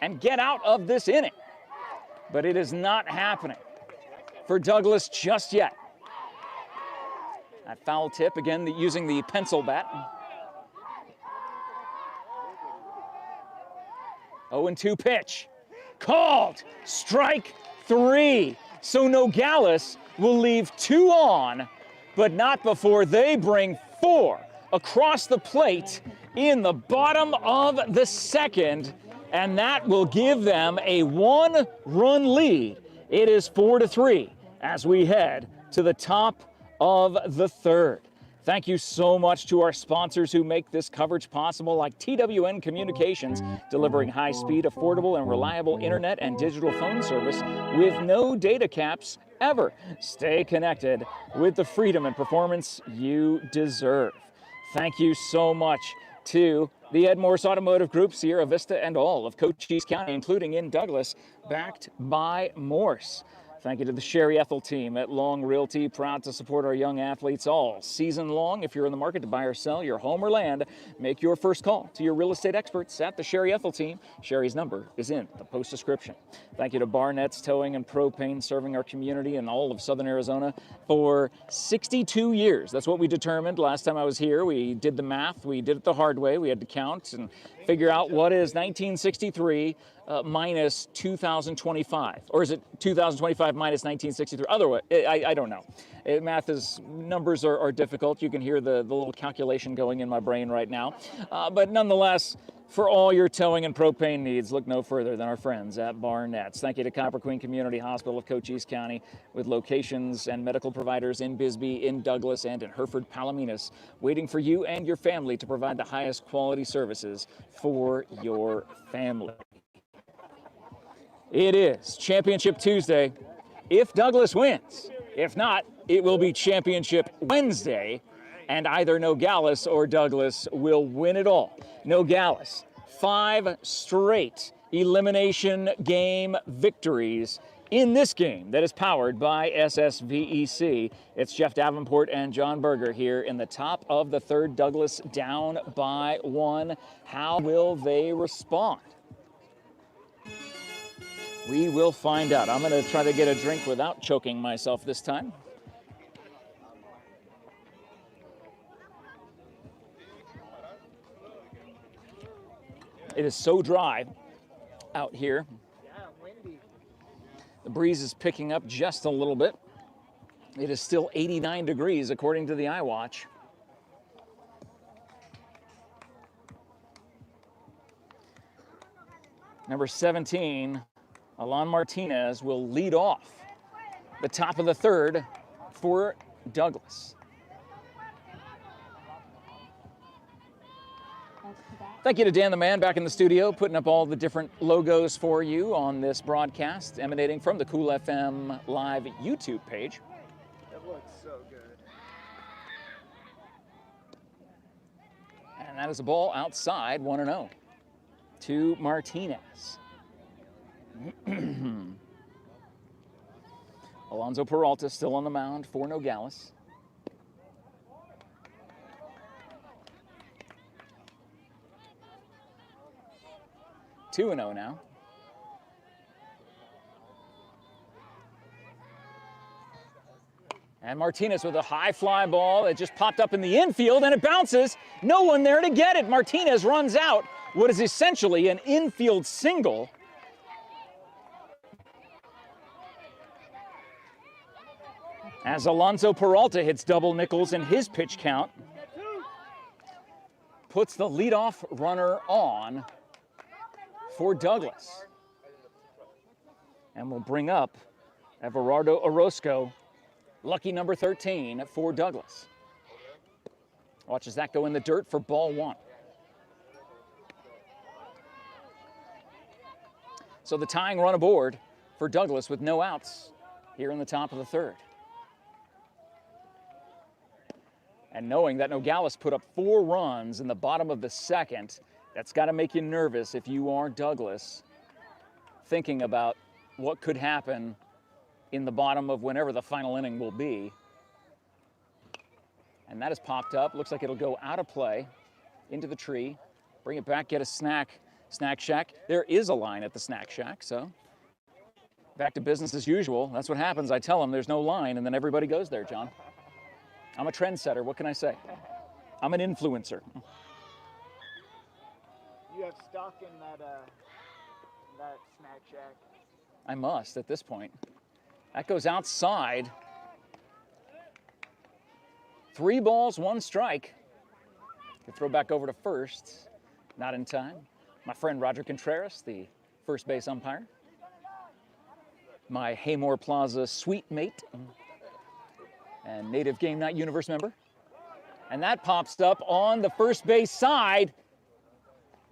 And get out of this inning. But it is not happening for Douglas just yet. That foul tip, again, using the pencil bat. 0-2 pitch. Called. Strike 3. So Nogales will leave 2 on, but not before they bring 4 across the plate in the bottom of the second, and that will give them a 1-run lead. It is 4-3 as we head to the top of the third. Thank you so much to our sponsors who make this coverage possible, like TWN Communications, delivering high-speed, affordable, and reliable internet and digital phone service with no data caps ever. Stay connected with the freedom and performance you deserve. Thank you so much to the MORSE Automotive Group, Sierra Vista, and all of Cochise County, including in Douglas, backed by MORSE. Thank you to the Sherry Ethel team at Long Realty, proud to support our young athletes all season long. If you're in the market to buy or sell your home or land, make your first call to your real estate experts at the Sherry Ethel team. Sherry's number is in the post description. Thank you to BARNETT'S Towing and Propane, serving our community and all of Southern Arizona for 62 years. That's what we determined last time I was here. We did the math. We did it the hard way. We had to count and figure out what is 1963 minus 2025, or is it 2025 minus 1963? Otherwise, I don't know. Math is, numbers are difficult. You can hear the little calculation going in my brain right now. But nonetheless, for all your towing and propane needs, look no further than our friends at BARNETT'S. Thank you to Copper Queen Community Hospital of Cochise County, with locations and medical providers in Bisbee, in Douglas, and in Hereford, Palominas, waiting for you and your family to provide the highest quality services for your family. It is Championship Tuesday if Douglas wins. If not, it will be Championship Wednesday, and either Nogales or Douglas will win it all. Nogales, 5 straight elimination game victories in this game that is powered by SSVEC. It's Jeff Davenport and John Berger here in the top of the third. Douglas down by 1. How will they respond? We will find out. I'm going to try to get a drink without choking myself this time. It is so dry out here. The breeze is picking up just a little bit. It is still 89 degrees according to the iWatch. Number 17, Alan Martinez, will lead off the top of the third for Douglas. Thank you to Dan the Man back in the studio, putting up all the different logos for you on this broadcast, emanating from the Cool FM Live YouTube page. That looks so good. And that is a ball outside, 1-0 to Martinez. Alonso Peralta still on the mound for Nogales. Two 2-0 now. And Martinez with a high fly ball that just popped up in the infield, and it bounces. No one there to get it. Martinez runs out what is essentially an infield single. As Alonso Peralta hits double nickels in his pitch count, puts the leadoff runner on for Douglas. And we'll bring up Everardo Orozco, lucky number 13 for Douglas. Watches that go in the dirt for ball 1. So the tying run aboard for Douglas with no outs here in the top of the third. And knowing that Nogales put up 4 runs in the bottom of the second, that's got to make you nervous if you are Douglas. thinking about what could happen in the bottom of whenever the final inning will be. And that has popped up. Looks like it'll go out of play, into the tree, bring it back, get a snack shack. There is a line at the snack shack, so back to business as usual. That's what happens. I tell them there's no line, and then everybody goes there, John. I'm a trendsetter. What can I say? I'm an influencer. You have stock in that snack shack. I must at this point. That goes outside. 3 balls, 1 strike. Can throw back over to first. Not in time. My friend Roger Contreras, the first base umpire. My Haymore Plaza suite mate and native Game Night Universe member. And that pops up on the first base side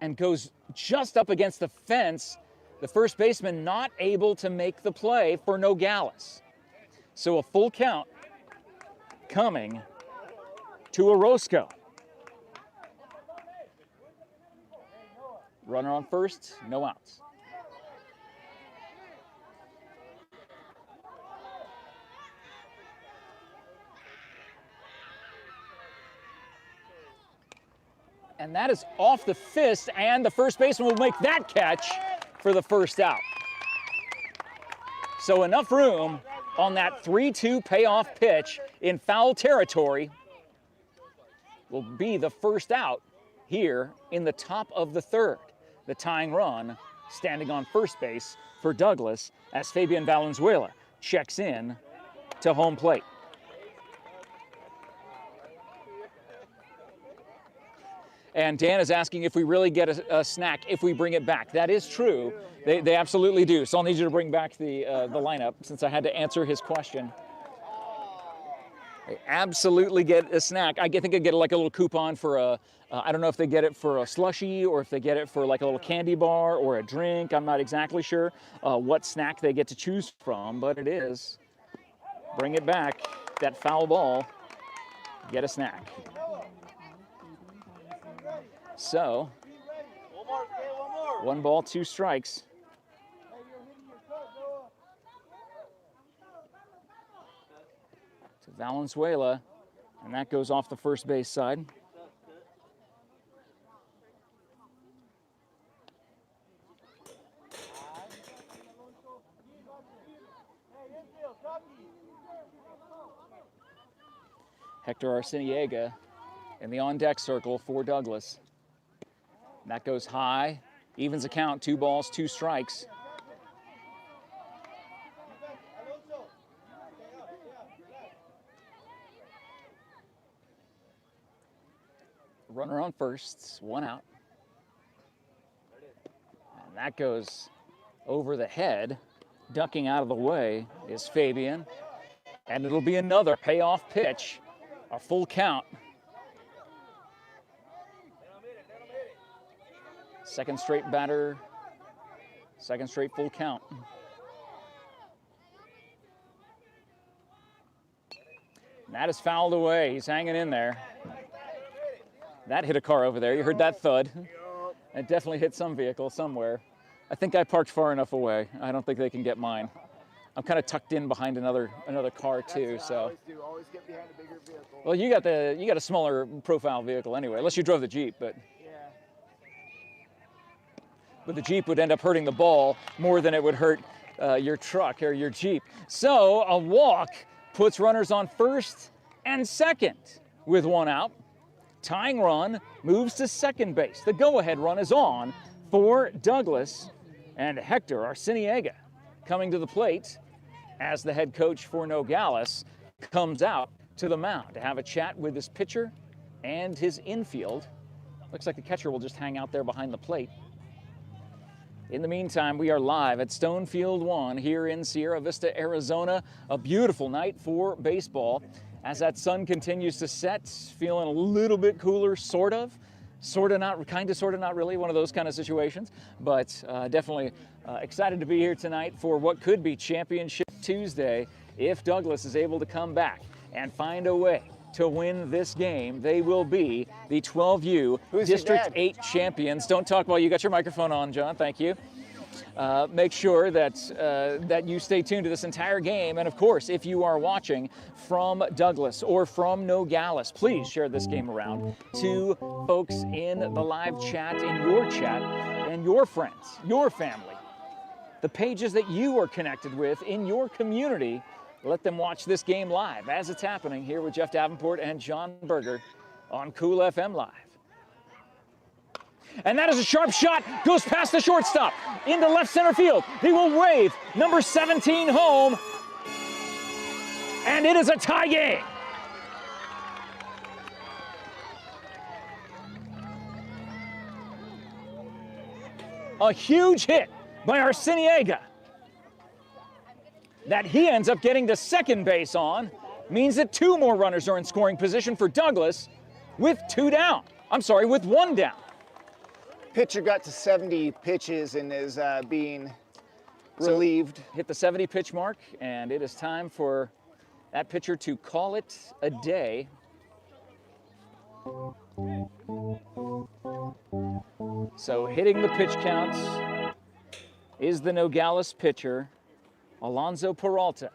and goes just up against the fence. The first baseman not able to make the play for Nogales. So a full count coming to Orozco. Runner on first, no outs. And that is off the fist, and the first baseman will make that catch for the first out. So enough room on that 3-2 payoff pitch in foul territory will be the first out here in the top of the third. The tying run standing on first base for Douglas as Fabian Valenzuela checks in to home plate. And Dan is asking if we really get a snack if we bring it back. That is true. They absolutely do. So I'll need you to bring back the lineup since I had to answer his question. They absolutely get a snack. I think I get like a little coupon for I don't know if they get it for a slushie or if they get it for like a little candy bar or a drink. I'm not exactly sure what snack they get to choose from, but it is. Bring it back. That foul ball, get a snack. So, 1 ball, 2 strikes. To Valenzuela, and that goes off the first base side. Hector Arciniega in the on-deck circle for Douglas. That goes high, evens the count, 2 balls, 2 strikes. Runner on first, 1 out. And that goes over the head. Ducking out of the way is Fabian. And it'll be another payoff pitch, a full count. Second straight batter, second straight full count. And that is fouled away. He's hanging in there. That hit a car over there. You heard that thud. It definitely hit some vehicle somewhere. I think I parked far enough away. I don't think they can get mine. I'm kind of tucked in behind another car too. That's what so. I always do. Always get behind a bigger vehicle. Well, you got a smaller profile vehicle anyway, unless you drove the Jeep, but. But the Jeep would end up hurting the ball more than it would hurt your truck or your Jeep. So a walk puts runners on first and second with 1 out. Tying run moves to second base. The go-ahead run is on for Douglas, and Hector Arciniega coming to the plate as the head coach for Nogales comes out to the mound to have a chat with his pitcher and his infield. Looks like the catcher will just hang out there behind the plate. In the meantime, we are live at Stonefield 1 here in Sierra Vista, Arizona. A beautiful night for baseball as that sun continues to set, feeling a little bit cooler, sort of not, kind of, sort of not really, one of those kind of situations. But definitely excited to be here tonight for what could be Championship Tuesday. If Douglas is able to come back and find a way to win this game, they will be the 12U District 8 champions. Don't talk while you got your microphone on, John. Thank you. make sure that, that you stay tuned to this entire game. And of course, if you are watching from Douglas or from Nogales, please share this game around to folks in the live chat, and your friends, your family, the pages that you are connected with in your community. Let them watch this game live as it's happening here with Jeff Davenport and John Berger on Cool FM Live. And that is a sharp shot, goes past the shortstop, into left center field. He will wave number 17 home, and it is a tie game. A huge hit by Arciniega that he ends up getting to second base on means that 2 more runners are in scoring position for Douglas with 2 down. I'm sorry, with 1 down. Pitcher got to 70 pitches and is being relieved. So hit the 70 pitch mark, and it is time for that pitcher to call it a day. So hitting the pitch counts is the Nogales pitcher, Alonso Peralta.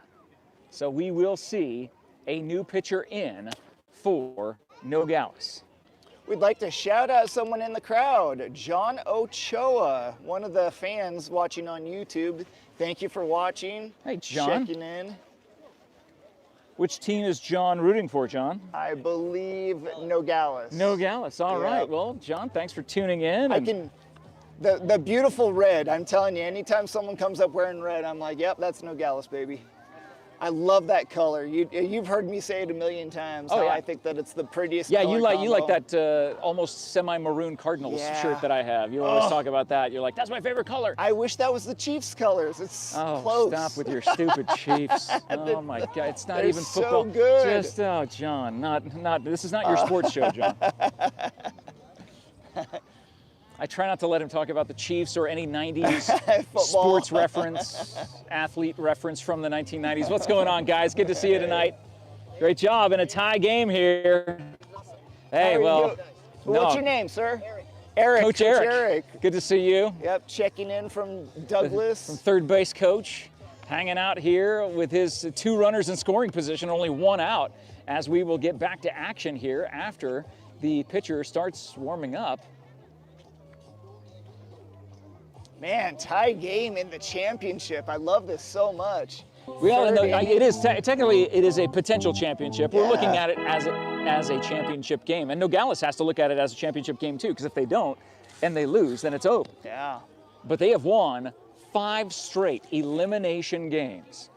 So we will see a new pitcher in for Nogales. We'd like to shout out someone in the crowd, John Ochoa, one of the fans watching on YouTube. Thank you for watching. Hey, John. Checking in. Which team is John rooting for, John? I believe Nogales. Nogales, all Yeah. right. Well, John, thanks for tuning in. The beautiful red, I'm telling you, anytime someone comes up wearing red, I'm like, yep, that's Nogales, baby. I love that color. You've heard me say it a million times. Oh, how yeah. I think that it's the prettiest Yeah, color you like combo. that almost semi-maroon Cardinals Yeah. shirt that I have. You always talk about that. You're like, that's my favorite color. I wish that was the Chiefs colors. It's Oh, close. stop with your stupid Chiefs. Oh my God, it's not They're even so football. good. Just, oh, John, this is not your sports show, John. I try not to let him talk about the Chiefs or any 90s sports reference, athlete reference from the 1990s. What's going on, guys? Good to see you tonight. Great job in a tie game here. Hey, well, What's your name, sir? Eric. Coach Eric. Good to see you. Yep, checking in from Douglas. From third base coach, hanging out here with his 2 runners in scoring position, only 1 out, as we will get back to action here after the pitcher starts warming up. Man, tie game in the championship. I love this so much. Well, no, it is technically it is a potential championship. We're looking at it as a championship game, and Nogales has to look at it as a championship game too, because if they don't and they lose, then it's over. Yeah. But they have won 5 straight elimination games.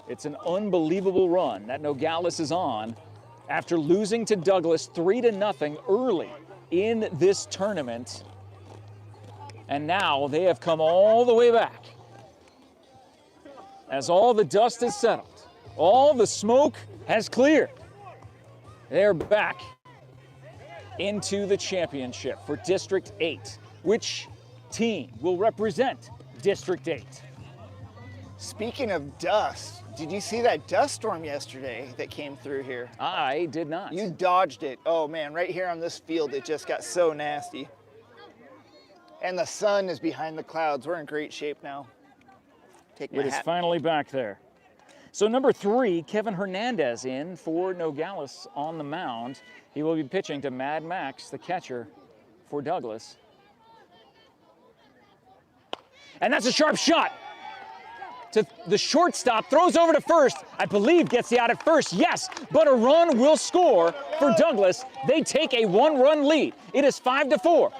It's an unbelievable run that Nogales is on after losing to Douglas 3-0 early in this tournament. And now they have come all the way back. As all the dust has settled, all the smoke has cleared, they're back into the championship for District 8. Which team will represent District 8? Speaking of dust, did you see that dust storm yesterday that came through here? I did not. You dodged it. Oh man, right here on this field, it just got so nasty. And the sun is behind the clouds. We're in great shape now. Take my It is hat. finally back there. So number 3, Kevin Hernandez in for Nogales on the mound. He will be pitching to Mad Max, the catcher for Douglas. And that's a sharp shot to the shortstop, throws over to first, I believe gets the out at first, yes, but a run will score for Douglas. They take a 1-run lead. It is 5-4.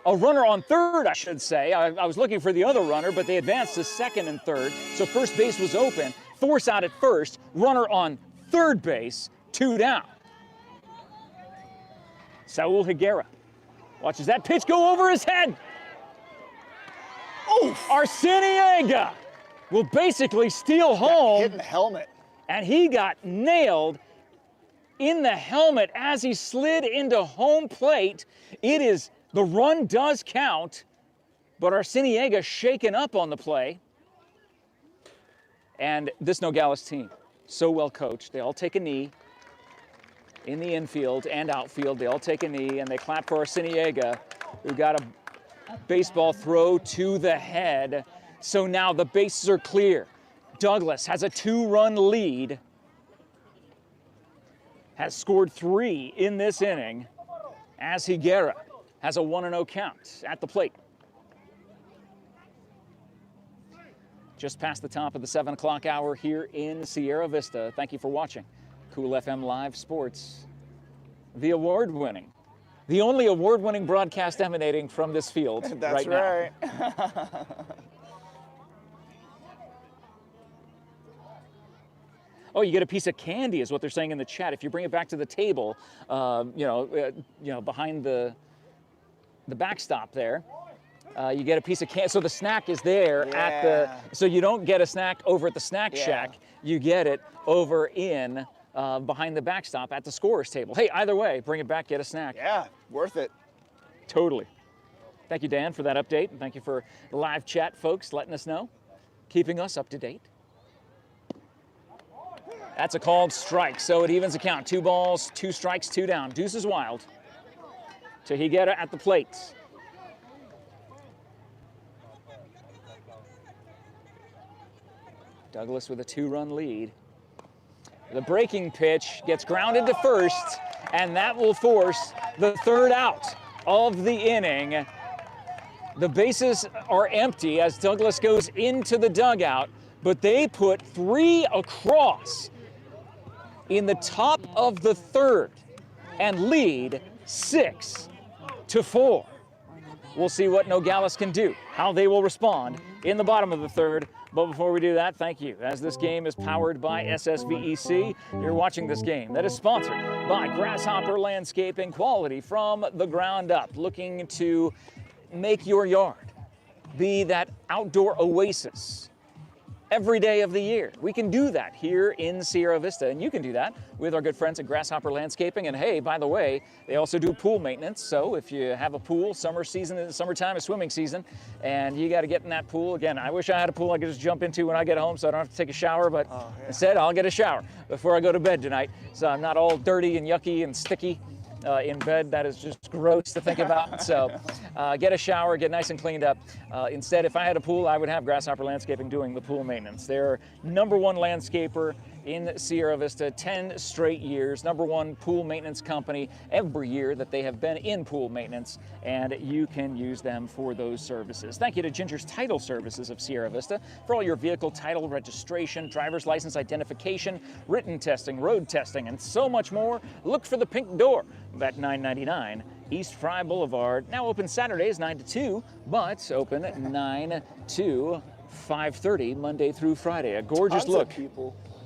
A runner on third, I should say. I was looking for the other runner, but they advanced to second and third. So first base was open, force out at first, runner on third base, 2 down. Saul Higuera watches that pitch go over his head. Oof! Arciniega will basically steal home. Hit in the helmet. And he got nailed in the helmet as he slid into home plate. The run does count, but Arciniega shaken up on the play. And this Nogales team, so well coached. They all take a knee in the infield and outfield. They all take a knee and they clap for Arciniega, who got Baseball throw to the head. So now the bases are clear. Douglas has a 2-run lead. Has scored 3 in this inning as Higuera has a 1-0 count at the plate. Just past the top of the 7 o'clock hour here in Sierra Vista. Thank you for watching Cool FM Live Sports. The award-winning, the only award-winning broadcast emanating from this field That's right now. right. Oh, you get a piece of candy, is what they're saying in the chat. If you bring it back to the table, behind the backstop there, you get a piece of candy. So the snack is there at the. So you don't get a snack over at the snack shack. You get it over in behind the backstop at the scorer's table. Hey, either way, bring it back, get a snack. Yeah, worth it. Totally. Thank you, Dan, for that update, and thank you for the live chat, folks, letting us know, keeping us up to date. That's a called strike, so it evens the count. 2 balls, 2 strikes, 2 down. Deuce is wild. To Higuera at the plate. Douglas with a 2-run lead. The breaking pitch gets grounded to first, and that will force the 3rd out of the inning. The bases are empty as Douglas goes into the dugout, but they put 3 across in the top of the 3rd and lead 6-4. We'll see what Nogales can do, how they will respond in the bottom of the 3rd. But before we do that, thank you. As this game is powered by SSVEC, you're watching this game that is sponsored by Grasshopper Landscaping, quality from the ground up, looking to make your yard be that outdoor oasis every day of the year. We can do that here in Sierra Vista, and you can do that with our good friends at Grasshopper Landscaping. And hey, by the way, they also do pool maintenance. So if you have a pool, summertime is swimming season, and you got to get in that pool. Again, I wish I had a pool I could just jump into when I get home so I don't have to take a shower, but instead I'll get a shower before I go to bed tonight, so I'm not all dirty and yucky and sticky in bed. That is just gross to think about. So get a shower, get nice and cleaned up. Instead, if I had a pool, I would have Grasshopper Landscaping doing the pool maintenance. They're #1 landscaper in Sierra Vista, 10 straight years, #1 pool maintenance company every year that they have been in pool maintenance, and you can use them for those services. Thank you to Ginger's Title Services of Sierra Vista for all your vehicle title registration, driver's license identification, written testing, road testing, and so much more. Look for the pink door at 999 East Fry Boulevard. Now open Saturdays 9 to 2, but open at 9 to 5:30 Monday through Friday. A gorgeous look.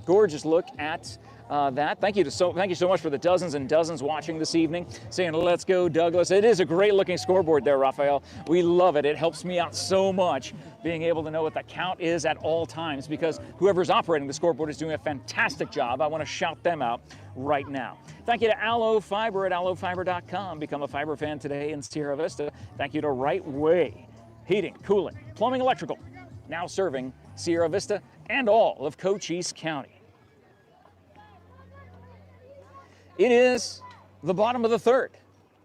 Gorgeous look at that. Thank you so much for the dozens and dozens watching this evening, saying let's go Douglas. It is a great looking scoreboard there, Raphael. We love it. It helps me out so much being able to know what the count is at all times, because whoever's operating the scoreboard is doing a fantastic job. I want to shout them out right now. Thank you to Aloe Fiber at aloefiber.com. Become a fiber fan today in Sierra Vista. Thank you to Right Way Heating, Cooling, Plumbing, Electrical, now serving Sierra Vista and all of Cochise County. It is the bottom of the 3rd.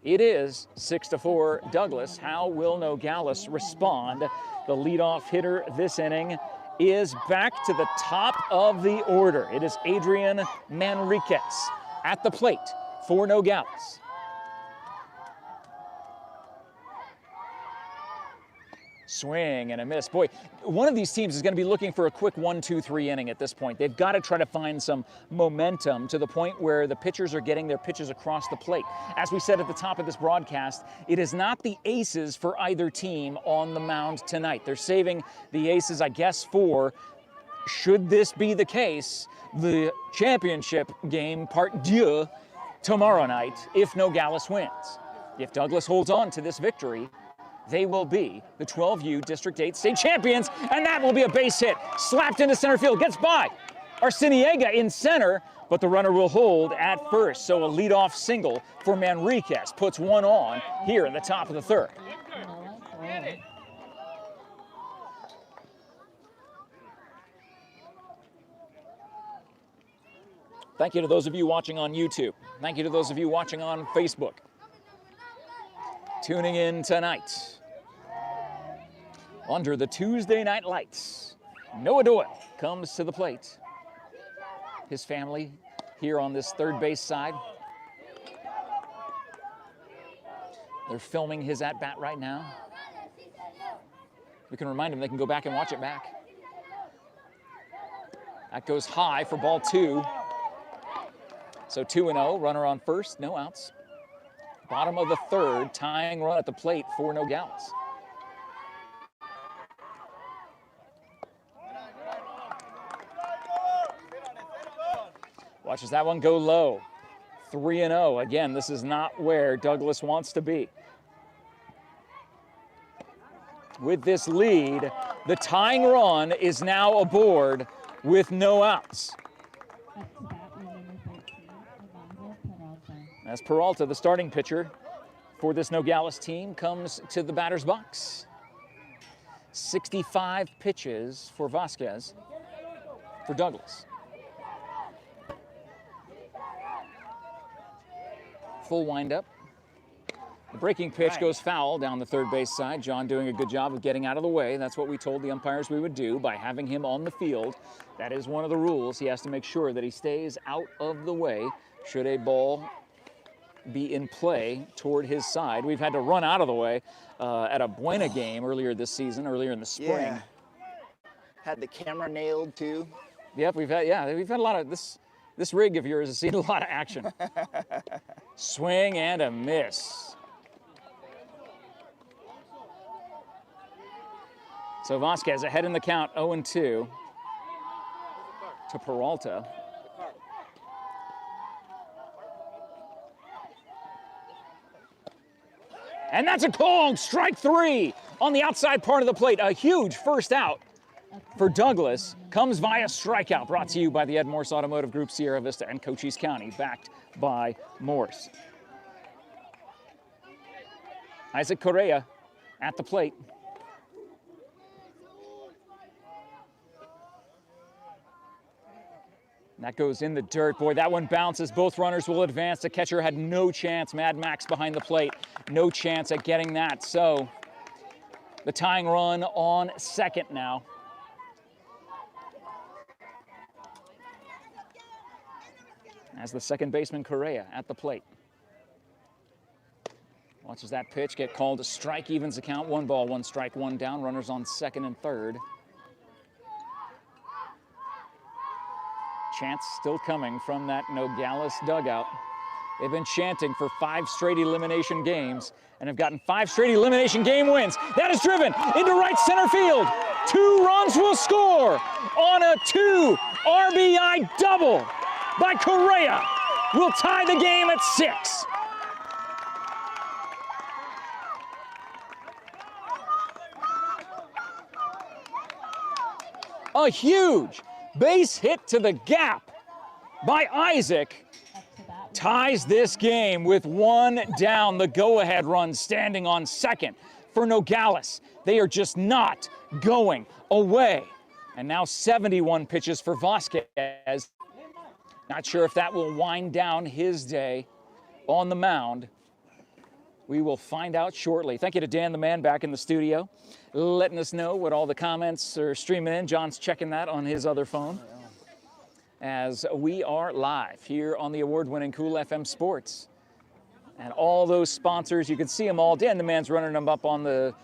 It is 6-4 Douglas. How will Nogales respond? The leadoff hitter this inning is back to the top of the order. It is Adrian Manriquez at the plate for Nogales. Swing and a miss. Boy, one of these teams is going to be looking for a quick 1-2-3 inning at this point. They've got to try to find some momentum to the point where the pitchers are getting their pitches across the plate. As we said at the top of this broadcast, it is not the aces for either team on the mound tonight. They're saving the aces, I guess, for, should this be the case, the championship game, part deux, tomorrow night, if Nogales wins. If Douglas holds on to this victory, they will be the 12U District 8 state champions, and that will be a base hit. Slapped into center field, gets by Arciniega in center, but the runner will hold at first. So a leadoff single for Manriquez puts one on here in the top of the 3rd. Thank you to those of you watching on YouTube. Thank you to those of you watching on Facebook. Tuning in tonight under the Tuesday night lights, Noah Doyle comes to the plate. His family here on this third base side. They're filming his at-bat right now. We can remind them they can go back and watch it back. That goes high for ball 2. So 2-0, runner on first, no outs. Bottom of the third, tying run at the plate for Nogales. Watches that one go low. 3-0. Again, this is not where Douglas wants to be. With this lead, the tying run is now aboard with no outs. As Peralta, the starting pitcher for this Nogales team, comes to the batter's box. 65 pitches for Vasquez for Douglas. Full windup. The breaking pitch goes foul down the third base side. John doing a good job of getting out of the way. That's what we told the umpires we would do by having him on the field. That is one of the rules. He has to make sure that he stays out of the way should a ball be in play toward his side. We've had to run out of the way at a Buena game earlier this season, earlier in the spring. Yeah. Had the camera nailed too. Yep, we've had a lot of this. This rig of yours has seen a lot of action. Swing and a miss. So Vasquez ahead in the count, 0-2 to Peralta. And that's a called strike 3 on the outside part of the plate. A huge first out for Douglas comes via strikeout, brought to you by the MORSE Automotive Group, Sierra Vista, and Cochise County, backed by MORSE. Isaac Correa at the plate. That goes in the dirt. Boy, that one bounces. Both runners will advance. The catcher had no chance. Mad Max behind the plate. No chance at getting that. So the tying run on second now. As the second baseman, Correa, at the plate. Watches that pitch get called a strike, evens the count. 1 ball, 1 strike, 1 down. Runners on second and third. Chants still coming from that Nogales dugout. They've been chanting for 5 straight elimination games and have gotten 5 straight elimination game wins. That is driven into right center field. 2 runs will score on a 2 RBI double by Correa. Will tie the game at 6. A huge base hit to the gap by Isaac ties this game with 1 down. The go-ahead run standing on second for Nogales. They are just not going away. And now 71 pitches for Vasquez. Not sure if that will wind down his day on the mound. We will find out shortly. Thank you to Dan the Man back in the studio, letting us know what all the comments are streaming in. John's checking that on his other phone. As we are live here on the award-winning Cool FM Sports. And all those sponsors, you can see them all. Dan the Man's running them up on your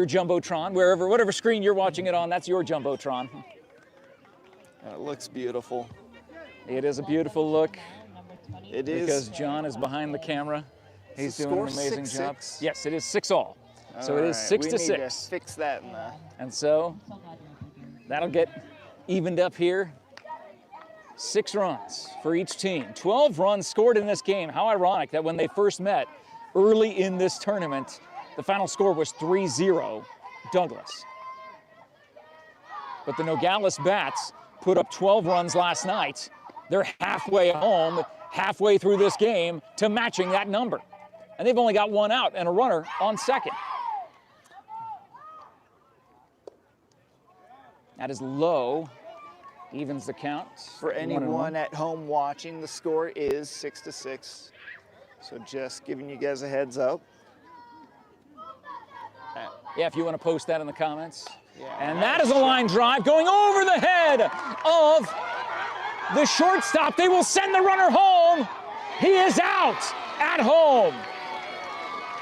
Jumbotron, whatever screen you're watching it on, that's your Jumbotron. It looks beautiful. It is a beautiful look. It is. Because John is behind the camera. He's doing an amazing job. 6-6? Yes, it is 6-all. So it is 6-6. We need to fix that in the... And so that'll get evened up here. 6 runs for each team. 12 runs scored in this game. How ironic that when they first met early in this tournament, the final score was 3-0 Douglas. But the Nogales Bats put up 12 runs last night. They're halfway home, halfway through this game to matching that number. And they've only got 1 out and a runner on second. That is low. Evens the count. For anyone at home watching, the score is 6-6. So just giving you guys a heads up. Yeah, if you want to post that in the comments. Yeah. And that is a line drive going over the head of the shortstop. They will send the runner home. He is out at home.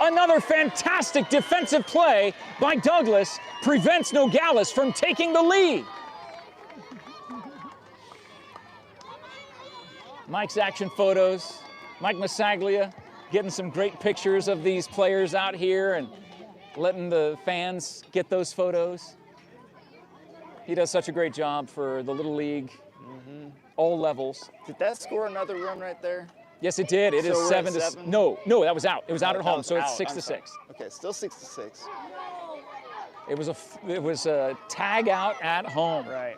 Another fantastic defensive play by Douglas prevents Nogales from taking the lead. Mike's action photos. Mike Massaglia getting some great pictures of these players out here and letting the fans get those photos. He does such a great job for the Little League, all levels. Did that score another run right there? Yes, it did. It is So 7 we're to at 7? no, that was out. It was out at home, so it's out. 6 I'm to sorry. 6. Okay, still 6 to 6. It was a tag out at home. Right.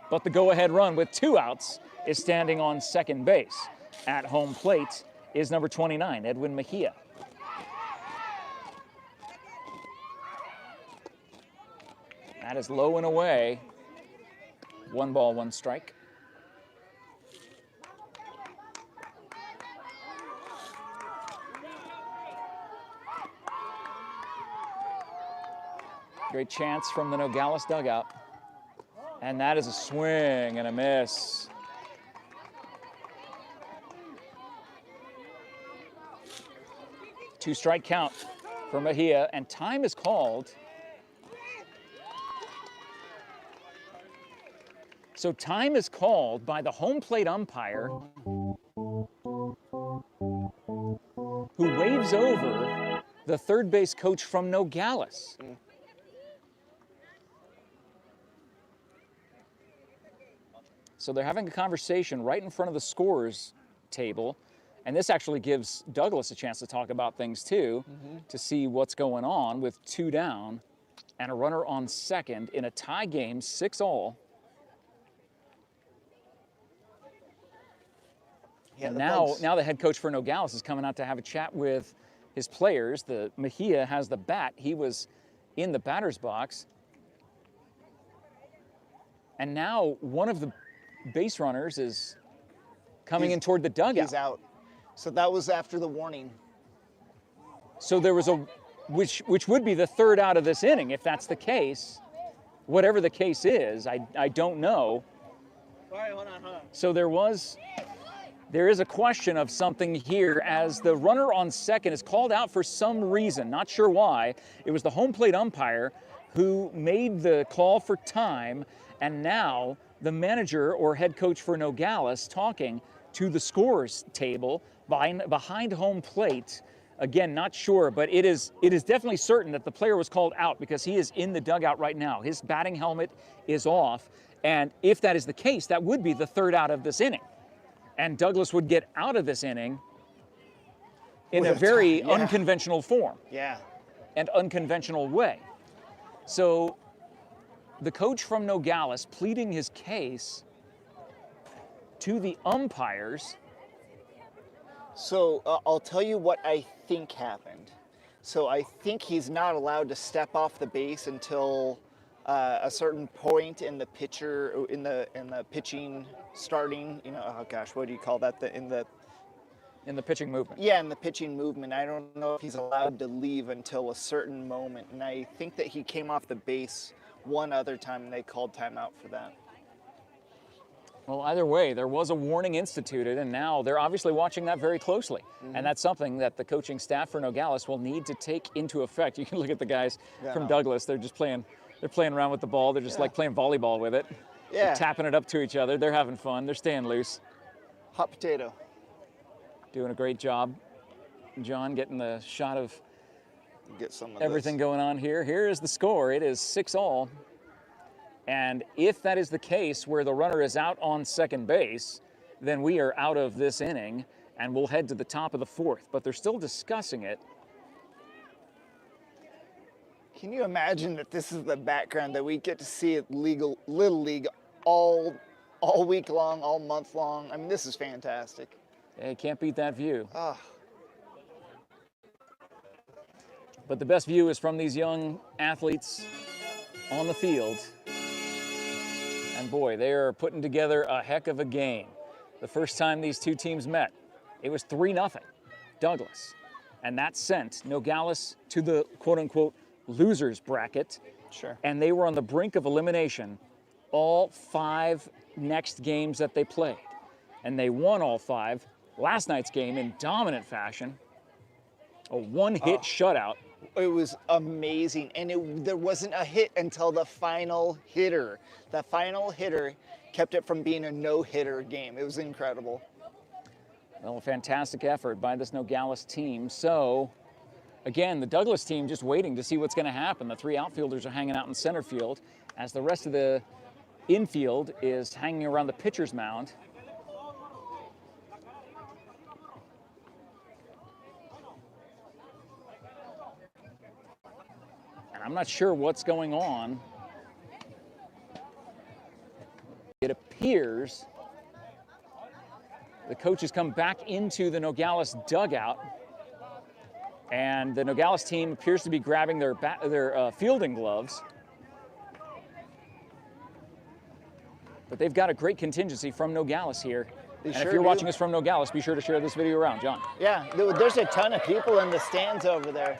But the go-ahead run with 2 outs is standing on second base. At home plate is number 29, Edwin Mejia. That is low and away. 1 ball, 1 strike. Great chance from the Nogales dugout. And that is a swing and a miss. Two-strike count for Mejia, and time is called. So time is called by the home plate umpire, who waves over the third base coach from Nogales. So they're having a conversation right in front of the scorers table. And this actually gives Douglas a chance to talk about things too, to see what's going on with 2 down and a runner on second in a tie game, 6-all. Yeah, And now the head coach for Nogales is coming out to have a chat with his players. The Mejia has the bat. He was in the batter's box. And now one of the base runners is coming in toward the dugout. He's out. So that was after the warning. So there was which would be the 3rd out of this inning, if that's the case. Whatever the case is, I don't know. Hold on. So there is a question of something here as the runner on second is called out for some reason, not sure why. It was the home plate umpire who made the call for time, and now the manager or head coach for Nogales talking to the scorers table behind home plate. Again, not sure, but it is definitely certain that the player was called out because he is in the dugout right now. His batting helmet is off, and if that is the case, that would be the 3rd out of this inning. And Douglas would get out of this inning in a very unconventional form. Yeah. And unconventional way. So the coach from Nogales pleading his case to the umpires. So I'll tell you what I think happened. So I think he's not allowed to step off the base until a certain point in the pitching starting. Oh gosh, what do you call that? In the pitching movement. Yeah, in the pitching movement. I don't know if he's allowed to leave until a certain moment, and I think that he came off the base one other time, and they called timeout for that. Well, either way, there was a warning instituted, and now they're obviously watching that very closely. And that's something that the coaching staff for Nogales will need to take into effect. You can look at the guys from Douglas. They're just playing around with the ball. They're just like playing volleyball with it. Yeah. They're tapping it up to each other. They're having fun. They're staying loose. Hot potato. Doing a great job. John getting the shot of Get some of everything going on here. Here is the score. It is 6-all. And if that is the case where the runner is out on second base, then we are out of this inning and we'll head to the top of the 4th. But they're still discussing it. Can you imagine that this is the background that we get to see at Little League all week long, all month long? I mean, this is fantastic. Yeah, you can't beat that view. Oh. But the best view is from these young athletes on the field. And boy, they are putting together a heck of a game. The first time these two teams met, it was 3-0 Douglas. And that sent Nogales to the quote-unquote losers bracket. Sure. And they were on the brink of elimination all 5 next games that they played. And they won all 5. Last night's game in dominant fashion, a one-hit shutout. It was amazing, and there wasn't a hit until the final hitter. The final hitter kept it from being a no-hitter game. It was incredible. Well, a fantastic effort by this Nogales team. So, again, the Douglas team just waiting to see what's going to happen. The 3 outfielders are hanging out in center field as the rest of the infield is hanging around the pitcher's mound. And I'm not sure what's going on. It appears the coaches come back into the Nogales dugout, and the Nogales team appears to be grabbing their fielding gloves. But they've got a great contingency from Nogales here. And if you're watching us from Nogales, be sure to share this video around, John. Yeah, there's a ton of people in the stands over there.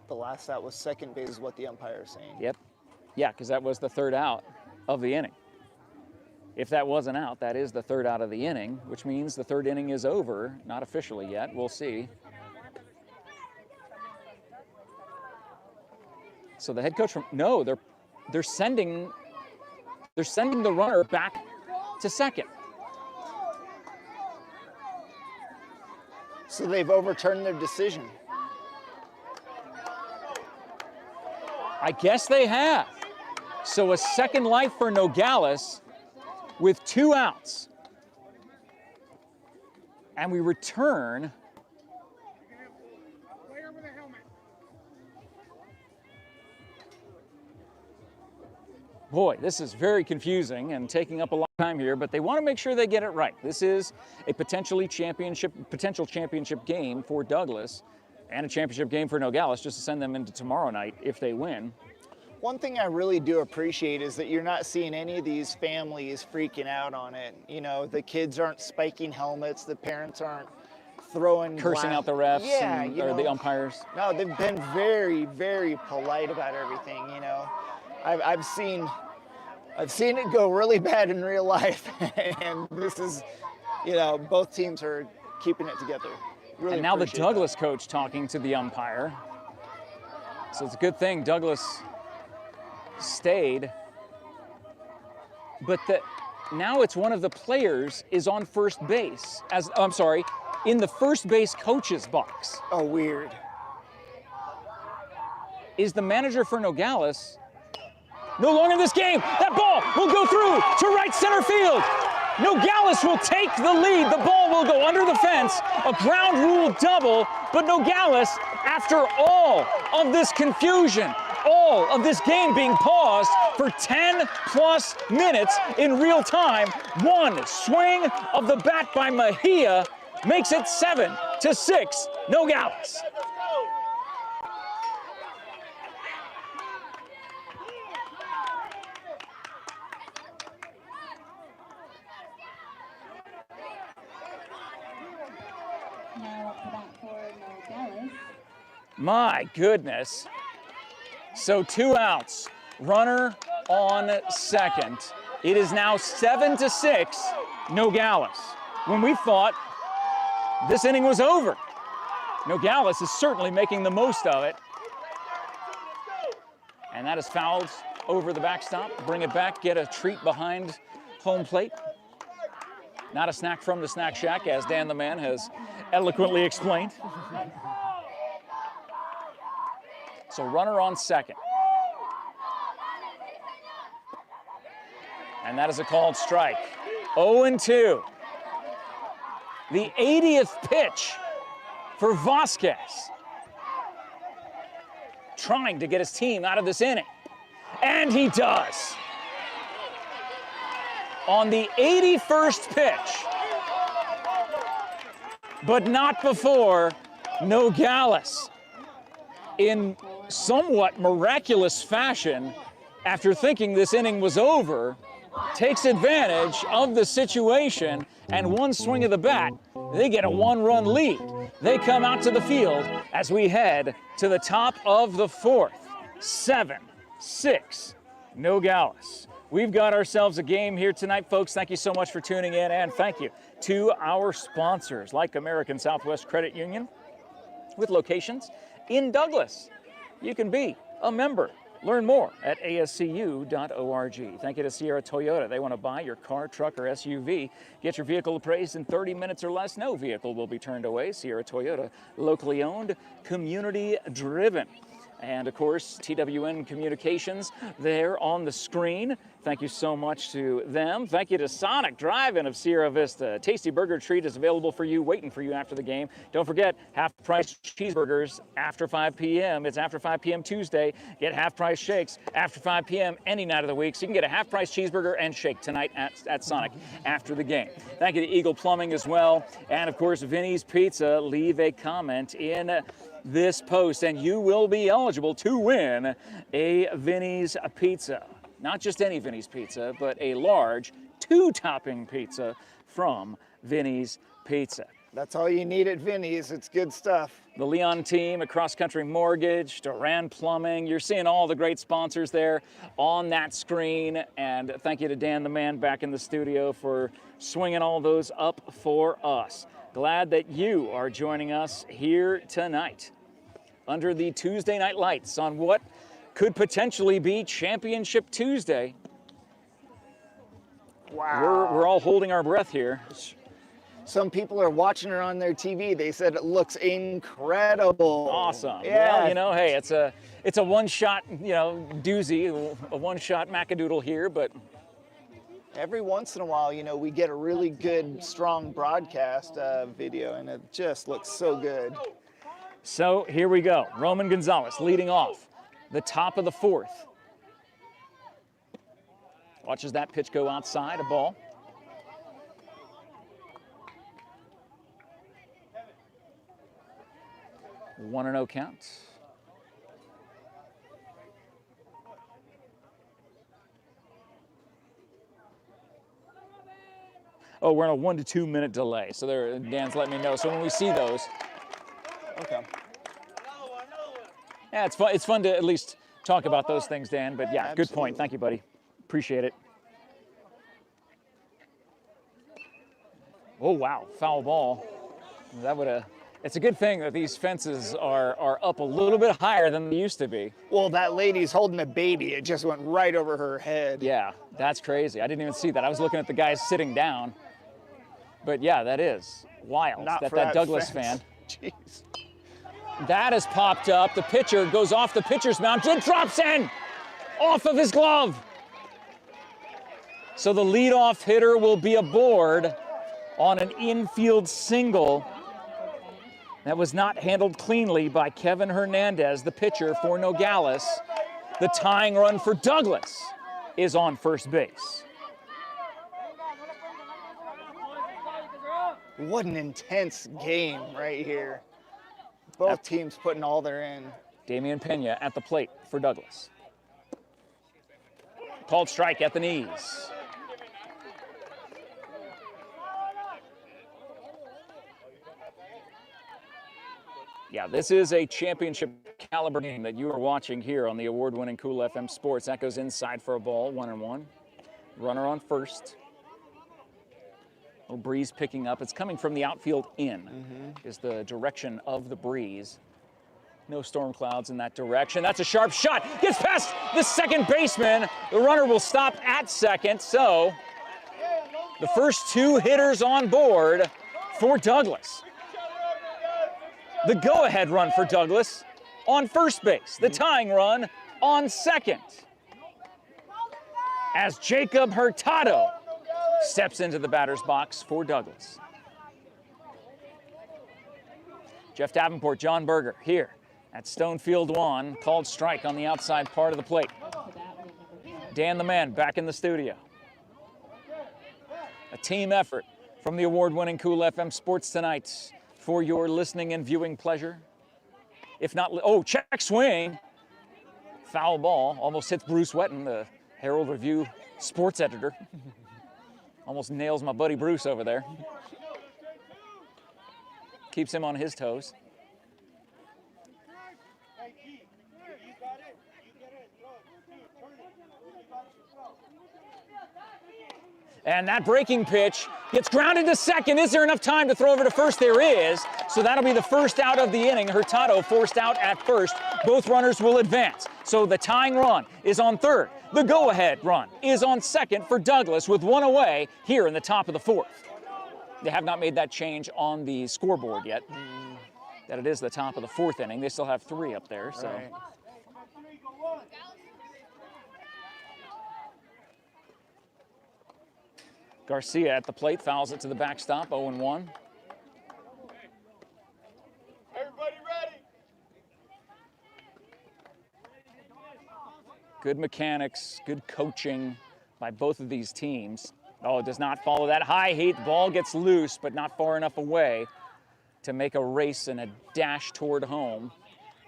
The last out was second base is what the umpire is saying. Yep. Yeah, because that was the 3rd out of the inning. If that wasn't out, that is the 3rd out of the inning, which means the 3rd inning is over. Not officially yet. We'll see. So the head coach from they're sending the runner back to second. So they've overturned their decision. I guess they have. So a second life for Nogales with 2 outs. And we return. Boy, this is very confusing and taking up a lot of time here, but they want to make sure they get it right. This is a potential championship game for Douglas and a championship game for Nogales, just to send them into tomorrow night if they win. One thing I really do appreciate is that you're not seeing any of these families freaking out on it. You know, the kids aren't spiking helmets, the parents aren't cursing out the refs or the umpires. No, they've been very, very polite about everything. You know, I've seen it go really bad in real life, and this is, you know, both teams are keeping it together. Really. And now the Douglas coach talking to the umpire. So it's a good thing Douglas stayed. But now it's one of the players is on first base. In the first base coach's box. Oh, weird. Is the manager for Nogales no longer in this game? That ball will go through to right center field. Nogales will take the lead. The ball will go under the fence. A ground rule double. But Nogales, after all of this confusion, all of this game being paused for 10+ minutes in real time, one swing of the bat by Mejia makes it 7-6 Nogales. My goodness. So 2 outs, runner on second. It is now 7-6 Nogales. When we thought this inning was over, Nogales is certainly making the most of it. And that is fouled over the backstop. Bring it back, get a treat behind home plate. Not a snack from the snack shack, as Dan the Man has eloquently explained. So runner on second. And that is a called strike. 0-2. The 80th pitch for Vasquez. Trying to get his team out of this inning. And he does. On the 81st pitch. But not before Nogales, in somewhat miraculous fashion, after thinking this inning was over, takes advantage of the situation, and one swing of the bat, they get a one-run lead. They come out to the field as we head to the top of the fourth. 7-6, Nogales. We've got ourselves a game here tonight, folks. Thank you so much for tuning in, and thank you to our sponsors like American Southwest Credit Union with locations in Douglas. You can be a member. Learn more at ascu.org. Thank you to Sierra Toyota. They want to buy your car, truck, or SUV. Get your vehicle appraised in 30 minutes or less. No vehicle will be turned away. Sierra Toyota, locally owned, community driven. And of course, TWN Communications there on the screen. Thank you so much to them. Thank you to Sonic Drive-In of Sierra Vista. Tasty burger treat is available for you, waiting for you after the game. Don't forget, half-price cheeseburgers after 5 p.m. It's after 5 p.m. Tuesday. Get half-price shakes after 5 p.m. any night of the week. So you can get a half-price cheeseburger and shake tonight at Sonic after the game. Thank you to Eagle Plumbing as well. And of course, Vinny's Pizza. Leave a comment in this post and you will be eligible to win a Vinny's Pizza. Not just any Vinny's Pizza, but a large 2-topping pizza from Vinny's Pizza. That's all you need at Vinny's. It's good stuff. The Leon team at Cross Country Mortgage, Duran Plumbing. You're seeing all the great sponsors there on that screen. And thank you to Dan the Man back in the studio for swinging all those up for us. Glad that you are joining us here tonight under the Tuesday night lights on what could potentially be Championship Tuesday. Wow. We're all holding our breath here. Some people are watching it on their TV. They said it looks incredible. Awesome. Yeah. Well, you know, hey, it's a one-shot, doozy, a one-shot Macadoodle here, but every once in a while, we get a really good, strong broadcast video, and it just looks so good. So here we go. Roman Gonzalez leading off the top of the fourth. Watches that pitch go outside, a ball. One and 0 count. Oh, we're on a 1 to 2 minute delay. So there, Dan's letting me know. So when we see those, okay. Yeah, it's fun. It's fun to at least talk about those things, Dan. But yeah, Absolutely. Good point. Thank you, buddy. Appreciate it. Oh wow, foul ball. That would have. It's a good thing that these fences are up a little bit higher than they used to be. Well, that lady's holding a baby. It just went right over her head. Yeah, that's crazy. I didn't even see that. I was looking at the guys sitting down. But yeah, that is wild. Not for that Douglas fence. fan. Jeez. That has popped up. The pitcher goes off the pitcher's mound. It drops in off of his glove. So the leadoff hitter will be aboard on an infield single. That was not handled cleanly by Kevin Hernandez, the pitcher for Nogales. The tying run for Douglas is on first base. What an intense game right here. Both teams putting all their in. Damian Pena at the plate for Douglas. Called strike at the knees. Yeah, this is a championship caliber game that you are watching here on the award-winning Cool FM Sports. That goes inside for a ball, 1-1. Runner on first. Little breeze picking up. It's coming from the outfield in, is the direction of the breeze. No storm clouds in that direction. That's a sharp shot. Gets past the second baseman. The runner will stop at second. So the first two hitters on board for Douglas. The go-ahead run for Douglas on first base. The tying run on second. As Jacob Hurtado steps into the batter's box for Douglas. Jeff Davenport, John Berger here at Stonefield 1. Called strike on the outside part of the plate. Dan the Man back in the studio. A team effort from the award-winning Cool FM Sports tonight for your listening and viewing pleasure. If not, check swing. Foul ball, almost hits Bruce Wetton, the Herald Review sports editor. Almost nails my buddy Bruce over there. Keeps him on his toes. And that breaking pitch gets grounded to second. Is there enough time to throw over to first? There is. So that'll be the first out of the inning. Hurtado forced out at first. Both runners will advance. So the tying run is on third. The go-ahead run is on second for Douglas with one away here in the top of the fourth. They have not made that change on the scoreboard yet. That it is the top of the fourth inning. They still have 3 up there. So. Right. Garcia at the plate, fouls it to the backstop, 0-1. Everybody ready? Good mechanics, good coaching by both of these teams. Oh, it does not follow that high heat. The ball gets loose, but not far enough away to make a race and a dash toward home.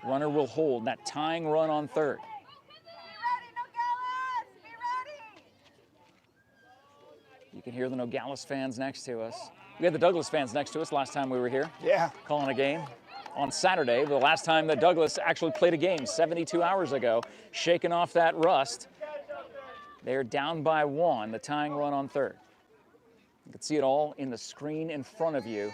Runner will hold that tying run on third. You can hear the Nogales fans next to us. We had the Douglas fans next to us last time we were here. Yeah. Calling a game on Saturday, the last time that Douglas actually played a game 72 hours ago, shaking off that rust. They're down by 1, the tying run on third. You can see it all in the screen in front of you.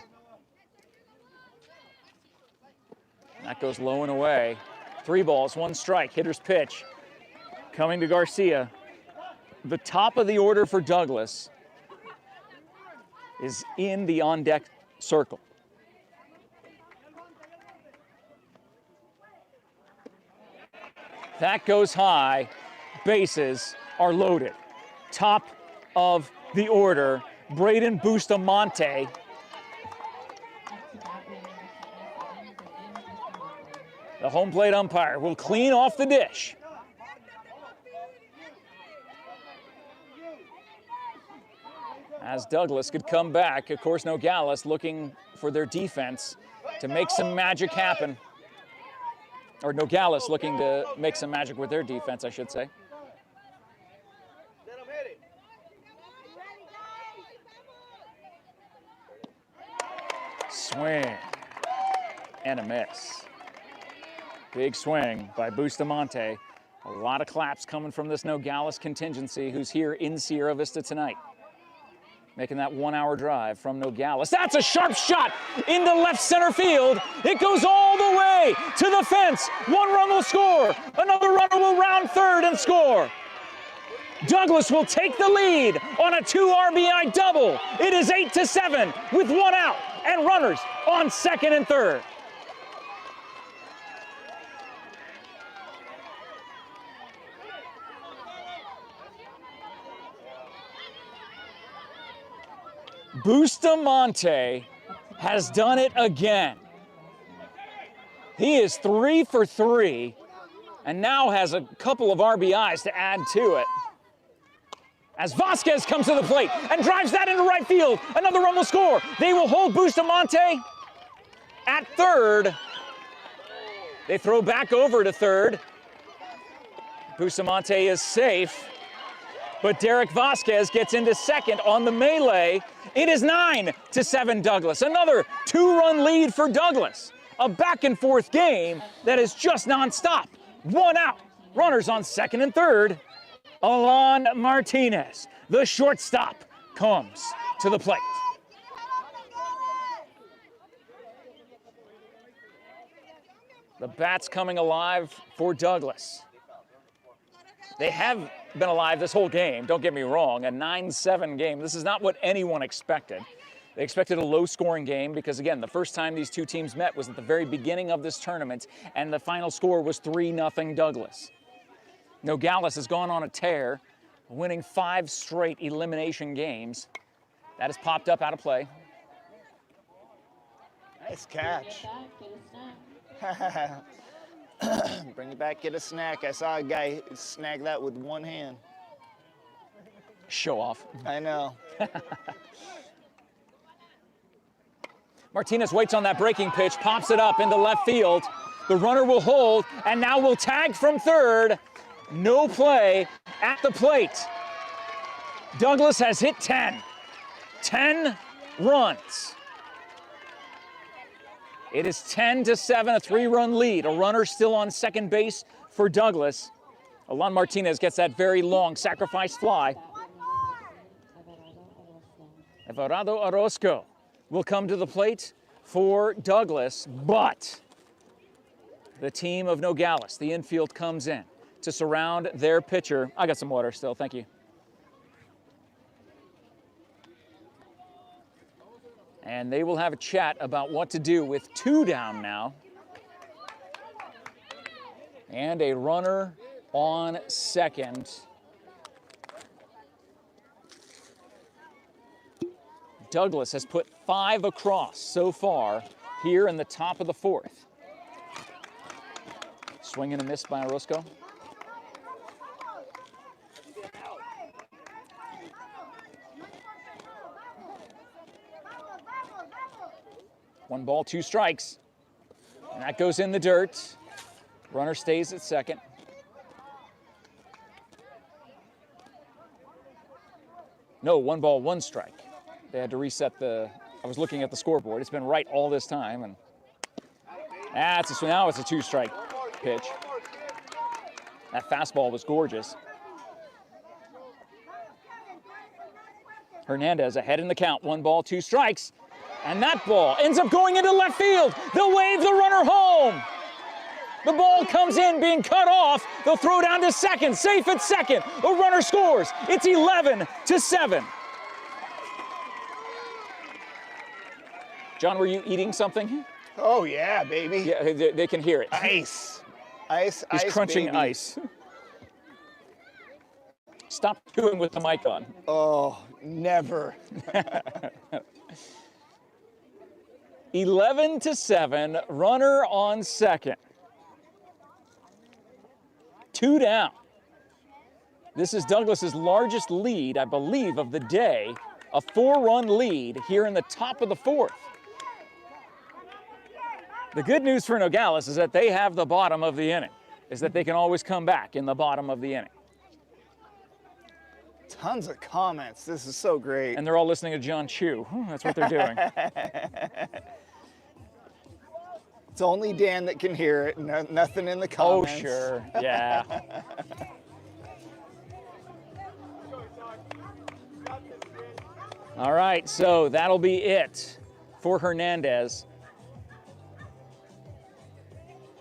And that goes low and away. 3 balls, 1 strike, hitter's pitch. Coming to Garcia. The top of the order for Douglas is in the on-deck circle. That goes high. Bases are loaded. Top of the order, Braden Bustamante. The home plate umpire will clean off the dish. As Douglas could come back, of course, Nogales looking for their defense to make some magic happen. Or Nogales looking to make some magic with their defense, I should say. Let 'em hit it. Swing and a miss. Big swing by Bustamante. A lot of claps coming from this Nogales contingency who's here in Sierra Vista tonight. Making that 1-hour drive from Nogales. That's a sharp shot into left center field. It goes all the way to the fence. 1 run will score. Another runner will round third and score. Douglas will take the lead on a 2 RBI double. It is 8-7 with 1 out and runners on second and third. Bustamante has done it again. He is 3 for 3 and now has a couple of RBIs to add to it. As Vasquez comes to the plate and drives that into right field, another run will score. They will hold Bustamante at third. They throw back over to third. Bustamante is safe, but Derek Vasquez gets into second on the melee. It is 9-7 Douglas. Another 2-run lead for Douglas. A back and forth game that is just nonstop. 1 out. Runners on second and third. Alan Martinez, the shortstop, comes to the plate. The bats coming alive for Douglas. They have been alive this whole game, don't get me wrong, a 9-7 game. This is not what anyone expected. They expected a low-scoring game because, again, the first time these two teams met was at the very beginning of this tournament, and the final score was 3-0 Douglas. Nogales has gone on a tear, winning 5 straight elimination games. That has popped up out of play. Nice catch. Bring it back, get a snack. I saw a guy snag that with 1 hand. Show off. I know. Martinez waits on that breaking pitch, pops it up into left field. The runner will hold, and now will tag from third. No play at the plate. Douglas has hit 10. 10 runs. It is 10-7, a 3-run lead. A runner still on second base for Douglas. Alon Martinez gets that very long sacrifice fly. Everardo Orozco will come to the plate for Douglas, but the team of Nogales, the infield, comes in to surround their pitcher. I got some water still, thank you. And they will have a chat about what to do with 2 down now. And a runner on second. Douglas has put 5 across so far here in the top of the 4th. Swing and a miss by Orozco. One ball, 2 strikes. And that goes in the dirt. Runner stays at second. No, 1 ball, 1 strike. They had to reset I was looking at the scoreboard. It's been right all this time. And now it's a 2-strike pitch. That fastball was gorgeous. Hernandez ahead in the count. 1 ball, 2 strikes. And that ball ends up going into left field. They'll wave the runner home. The ball comes in being cut off. They'll throw down to second, safe at second. The runner scores. It's 11-7. John, were you eating something? Oh, yeah, baby. Yeah, they can hear it. Ice, He's crunching baby. ice. Stop chewing with the mic on. Oh, never. 11-7, runner on second. 2 down. This is Douglas's largest lead, I believe, of the day. A 4-run lead here in the top of the 4th. The good news for Nogales is that they have the bottom of the inning, is that they can always come back in the bottom of the inning. Tons of comments. This is so great. And they're all listening to John Chu. That's what they're doing. It's only Dan that can hear it. No, nothing in the Oh, comments. sure. Yeah. All right, so that'll be it for Hernandez.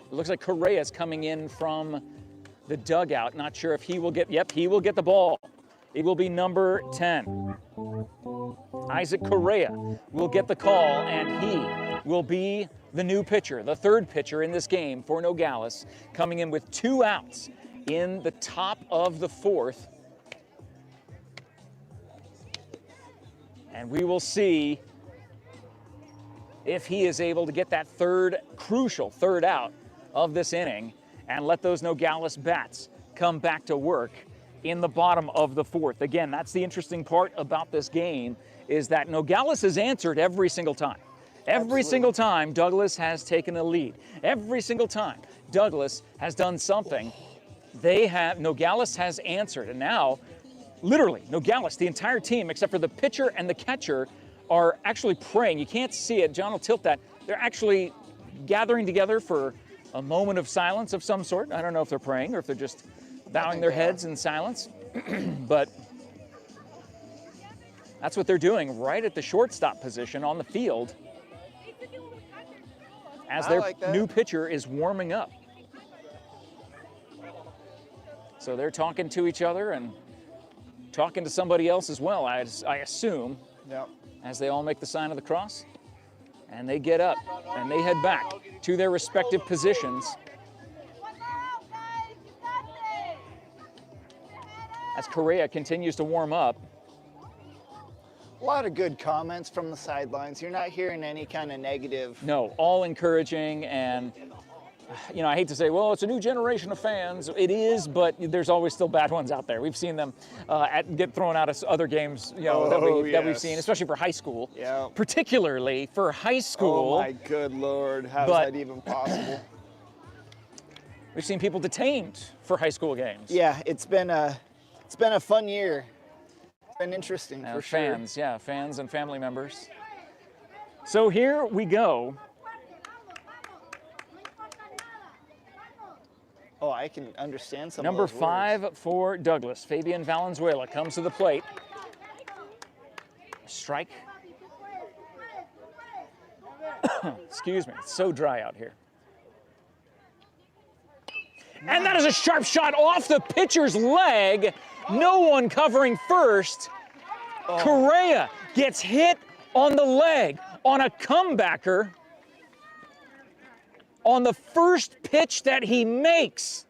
It looks like Correa's coming in from the dugout. Not sure if he will get, yep, he will get the ball. It will be number 10. Isaac Correa will get the call, and he will be the new pitcher, the 3rd pitcher in this game for Nogales, coming in with 2 outs in the top of the 4th. And we will see if he is able to get that crucial third out of this inning and let those Nogales bats come back to work in the bottom of the 4th. Again, that's the interesting part about this game, is that Nogales has answered every single time. Every single time Douglas has taken a lead. Every single time Douglas has done something, Nogales has answered. And now, literally, Nogales, the entire team, except for the pitcher and the catcher, are actually praying. You can't see it. John will tilt that. They're actually gathering together for a moment of silence of some sort. I don't know if they're praying or if they're just bowing their heads in silence. But that's what they're doing right at the shortstop position on the field as their new pitcher is warming up. So they're talking to each other and talking to somebody else as well, I assume, as they all make the sign of the cross. And they get up and they head back to their respective positions. As Correa continues to warm up. A lot of good comments from the sidelines. You're not hearing any kind of negative. No, all encouraging, and you know, I hate to say, well, it's a new generation of fans. It is, but there's always still bad ones out there. We've seen them get thrown out of other games, you know, that we've seen, especially for high school. Yeah. Particularly for high school. Oh my good Lord, how is that even possible? We've seen people detained for high school games. Yeah, it's been a It's been a fun year. It's been interesting for sure. Fans, yeah, fans and family members. So here we go. Oh, I can understand some Number of those 5 words. for Douglas. Fabian Valenzuela comes to the plate. Strike. Excuse me, it's so dry out here. And that is a sharp shot off the pitcher's leg. No one covering first. Correa gets hit on the leg on a comebacker on the first pitch that he makes.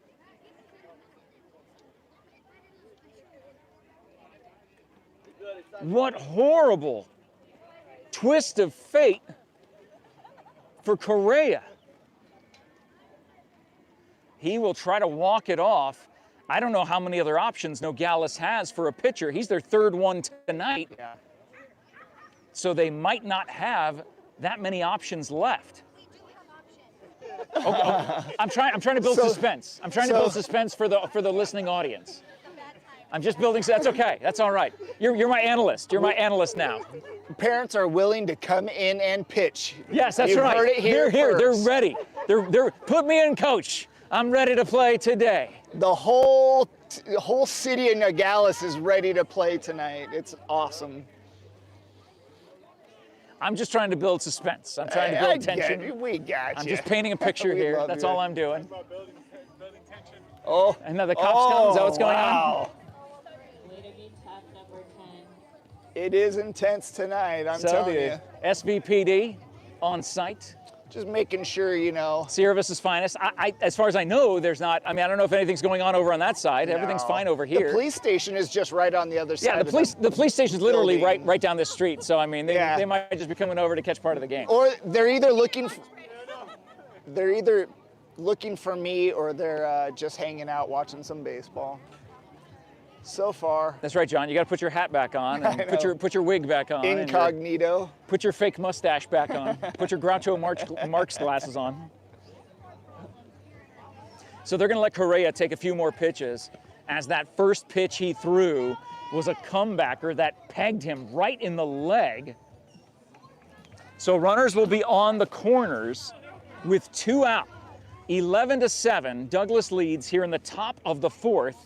What horrible twist of fate for Correa. He will try to walk it off. I don't know how many other options Nogales has for a pitcher. He's their third one tonight. Yeah. So they might not have that many options left. Okay. I'm trying to build suspense. I'm trying to build suspense for the listening audience. I'm just building. That's okay. That's all right. You're my analyst. You're my analyst now. Parents are willing to come in and pitch. Yes, that's You've right. Heard it here They're here. first. They're ready. They're put me in, coach. I'm ready to play today. The whole city of Nogales is ready to play tonight. It's awesome. I'm just trying to build suspense. I'm trying to build tension. We got I'm you. just painting a picture We here. love That's you. all I'm doing. Oh, And now the cops come. Is that what's going on? It is intense tonight, I'm So telling the you. SVPD on site. Just making sure, you know. Sierra Vista's finest. As far as I know, there's not. I mean, I don't know if anything's going on over on that side. Everything's No. fine over here. The police station is just right on the other side. Yeah, the police station's literally building. right down this street. So I mean, Yeah. they might just be coming over to catch part of the game. Or they're either looking for me, or they're just hanging out watching some baseball. So far, That's right, John. You got to put your hat back on and I know. put your wig back on. and incognito. put your fake mustache back on. Put your Groucho Marx glasses on. So they're going to let Correa take a few more pitches, as that first pitch he threw was a comebacker that pegged him right in the leg. So runners will be on the corners with 2 out. 11-7, Douglas leads here in the top of the 4th.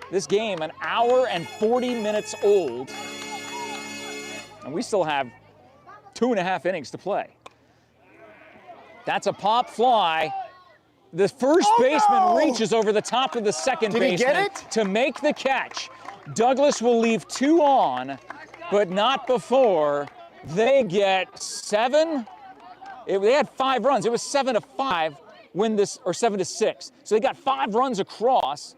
This game, an hour and 40 minutes old, and we still have 2.5 innings to play. That's a pop fly. The first baseman reaches over the top of the second Did he baseman get it? to make the catch. Douglas will leave 2 on, but not before they get 7. They had 5 runs. It was 7-5 when this, or 7-6. So they got 5 runs across.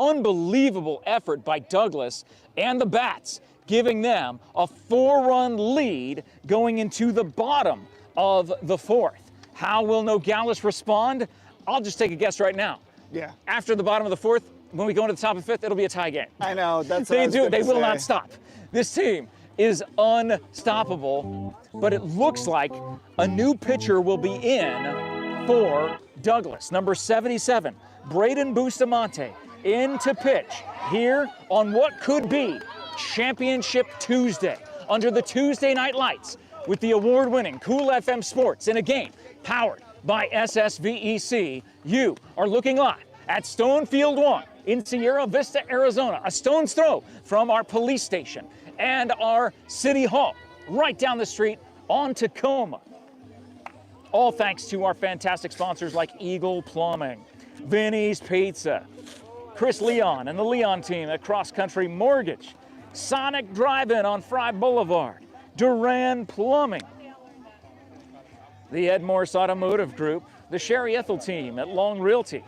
Unbelievable effort by Douglas and the Bats, giving them a 4-run lead going into the bottom of the 4th. How will Nogales respond? I'll just take a guess right now. Yeah, After the bottom of the 4th, when we go into the top of the 5th, it'll be a tie game. I know. That's what I was They gonna will say. not stop. This team is unstoppable, but it looks like a new pitcher will be in for Douglas. Number 77, Braden Bustamante, in to pitch here on what could be Championship Tuesday under the Tuesday night lights with the award-winning Cool FM Sports in a game powered by SSVEC. You are looking live at Stonefield 1 in Sierra Vista, Arizona, a stone's throw from our police station and our city hall right down the street on Tacoma. All thanks to our fantastic sponsors like Eagle Plumbing, Vinny's Pizza, Chris Leon and the Leon team at Cross Country Mortgage, Sonic Drive-In on Fry Boulevard, Duran Plumbing, the MORSE Automotive Group, the Sherry Ethel team at Long Realty,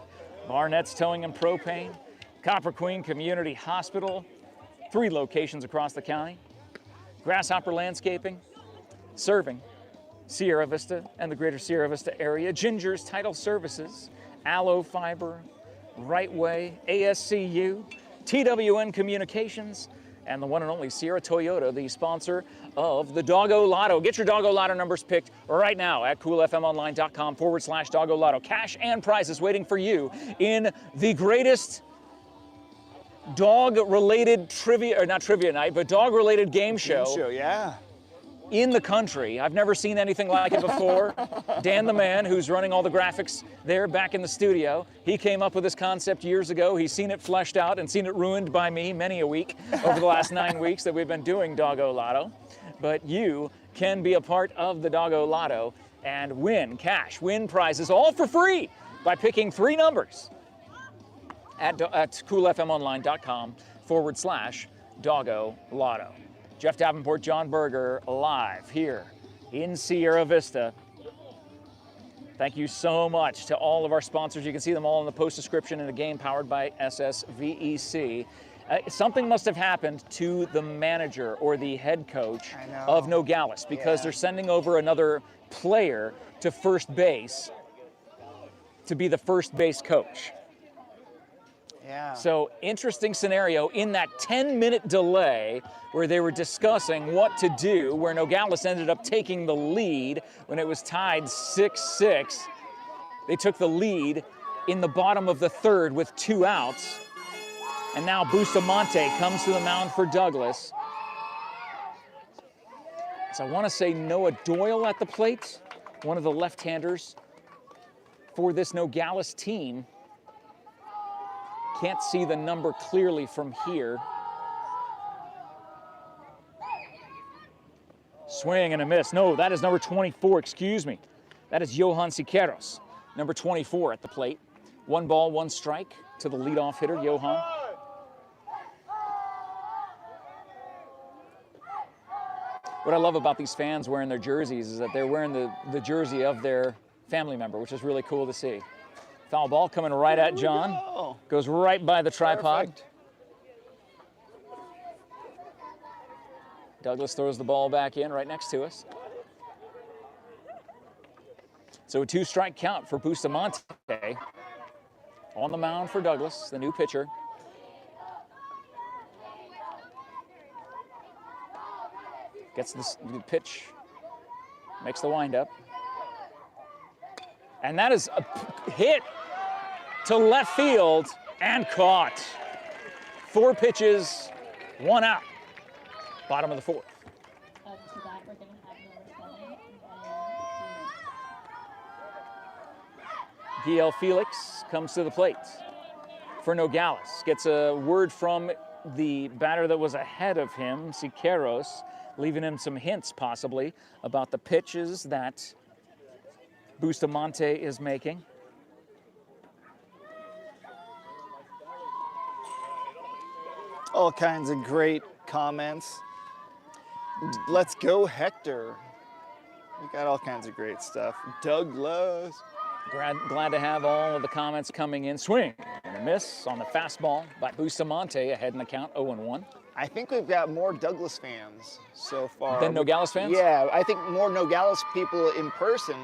Barnett's Towing and Propane, Copper Queen Community Hospital, 3 locations across the county, Grasshopper Landscaping, serving Sierra Vista and the greater Sierra Vista area, Ginger's Title Services, Aloe Fiber, Right Way, ASCU, TWN Communications, and the one and only Sierra Toyota, the sponsor of the Doggo Lotto. Get your Doggo Lotto numbers picked right now at coolfmonline.com/Doggo Lotto. Cash and prizes waiting for you in the greatest dog-related trivia, or not trivia night, but dog-related game show Yeah. in the country. I've never seen anything like it before. Dan the man, who's running all the graphics there back in the studio, he came up with this concept years ago. He's seen it fleshed out and seen it ruined by me many a week over the last 9 weeks that we've been doing Doggo Lotto. But you can be a part of the Doggo Lotto and win cash, win prizes, all for free by picking 3 numbers at coolfmonline.com/Doggo Lotto. Jeff Davenport, John Berger, live here in Sierra Vista. Thank you so much to all of our sponsors. You can see them all in the post description in a game powered by SSVEC. Something must have happened to the manager or the head coach of Nogales because they're sending over another player to first base to be the first base coach. Yeah. So interesting scenario in that 10-minute delay where they were discussing what to do, where Nogales ended up taking the lead when it was tied 6-6. They took the lead in the bottom of the 3rd with 2 outs. And now Bustamante comes to the mound for Douglas. So I want to say Noah Doyle at the plate, one of the left-handers for this Nogales team. Can't see the number clearly from here. Swing and a miss. No, that is number 24, excuse me. That is Johan Siqueiros, number 24 at the plate. 1 ball, 1 strike to the leadoff hitter, Johan. What I love about these fans wearing their jerseys is that they're wearing the jersey of their family member, which is really cool to see. Foul ball coming right at John. Goes right by the tripod. Perfect. Douglas throws the ball back in right next to us. So a 2-strike count for Bustamante. On the mound for Douglas, the new pitcher. Gets the pitch, makes the windup. And that is a hit to left field and caught. 4 pitches, 1 out. Bottom of the 4th. To that, we're going to have number 7. Giel Felix comes to the plate for Nogales. Gets a word from the batter that was ahead of him, Siqueiros, leaving him some hints possibly about the pitches that Bustamante is making. All kinds of great comments. Let's go, Hector. We got all kinds of great stuff. Douglas. Glad to have all of the comments coming in. Swing and a miss on the fastball by Bustamante, ahead in the count, 0-1. I think we've got more Douglas fans so far. Than Nogales fans? Yeah, I think more Nogales people in person.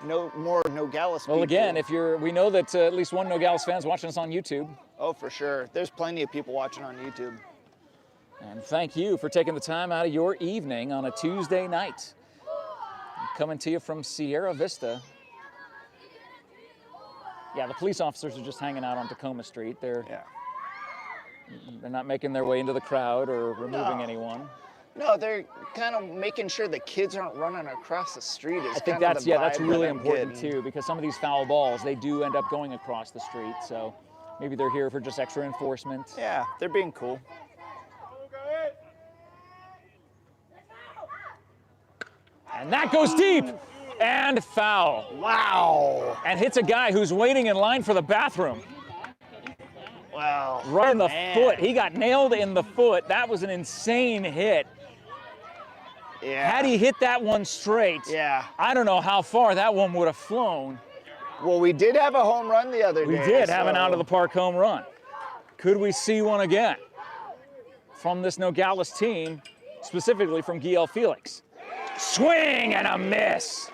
More Nogales people. Well, again, we know that at least one Nogales fan's watching us on YouTube. Oh, for sure. There's plenty of people watching on YouTube. And thank you for taking the time out of your evening on a Tuesday night. Coming to you from Sierra Vista. Yeah, the police officers are just hanging out on Tacoma Street. They're not making their way into the crowd or removing anyone. No, they're kind of making sure the kids aren't running across the street. I think that's really important too, because some of these foul balls, they do end up going across the street. So maybe they're here for just extra enforcement. Yeah, they're being cool. And that goes deep and foul. Wow. And hits a guy who's waiting in line for the bathroom. Wow. Right in the foot. He got nailed in the foot. That was an insane hit. Yeah. Had he hit that one straight, I don't know how far that one would have flown. Well, we did have a home run the other day. We did have an out-of-the-park home run. Could we see one again from this Nogales team, specifically from Giel Felix? Swing and a miss.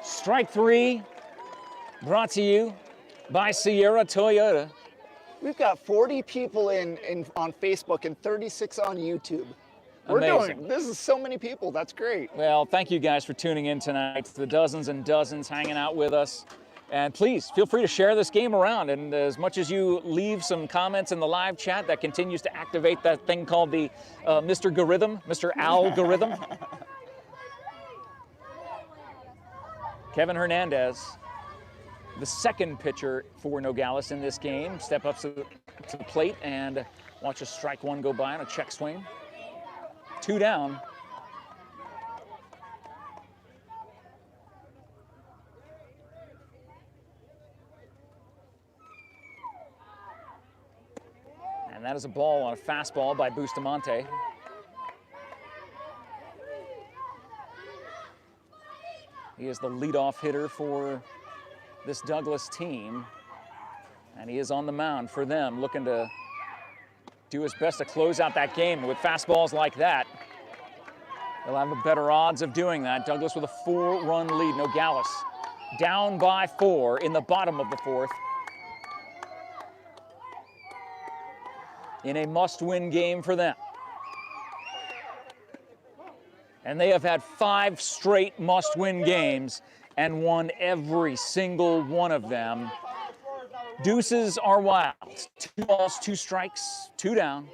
Strike 3, brought to you by Sierra Toyota. We've got 40 people on Facebook and 36 on YouTube. Amazing. This is so many people. That's great. Well, thank you guys for tuning in tonight. The dozens and dozens hanging out with us. And please feel free to share this game around. And as much as you leave some comments in the live chat, that continues to activate that thing called the Mr. Algorithm, Mr. Algorithm. Kevin Hernandez, the second pitcher for Nogales in this game, step up to the plate and watch a strike one go by on a check swing. 2 down. And that is a ball on a fastball by Bustamante. He is the leadoff hitter for this Douglas team, and he is on the mound for them, looking to do his best to close out that game. With fastballs like that, they'll have a better odds of doing that. Douglas with a 4-run lead. Nogales down by 4 in the bottom of the 4th. In a must-win game for them. And they have had 5 straight must-win games and won every single one of them. Deuces are wild. 2 balls, 2 strikes, 2 down.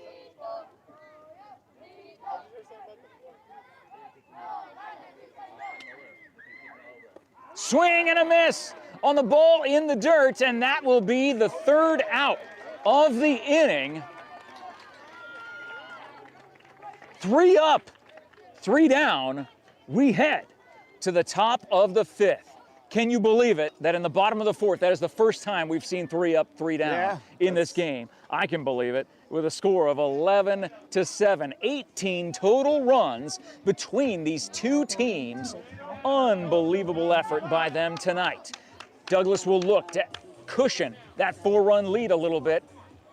Swing and a miss on the ball in the dirt, and that will be the 3rd out of the inning. 3 up, 3 down. We head to the top of the 5th. Can you believe it that in the bottom of the 4th, that is the first time we've seen 3 up, 3 down in this game? I can believe it, with a score of 11-7. 18 total runs between these two teams. Unbelievable effort by them tonight. Douglas will look to cushion that 4-run lead a little bit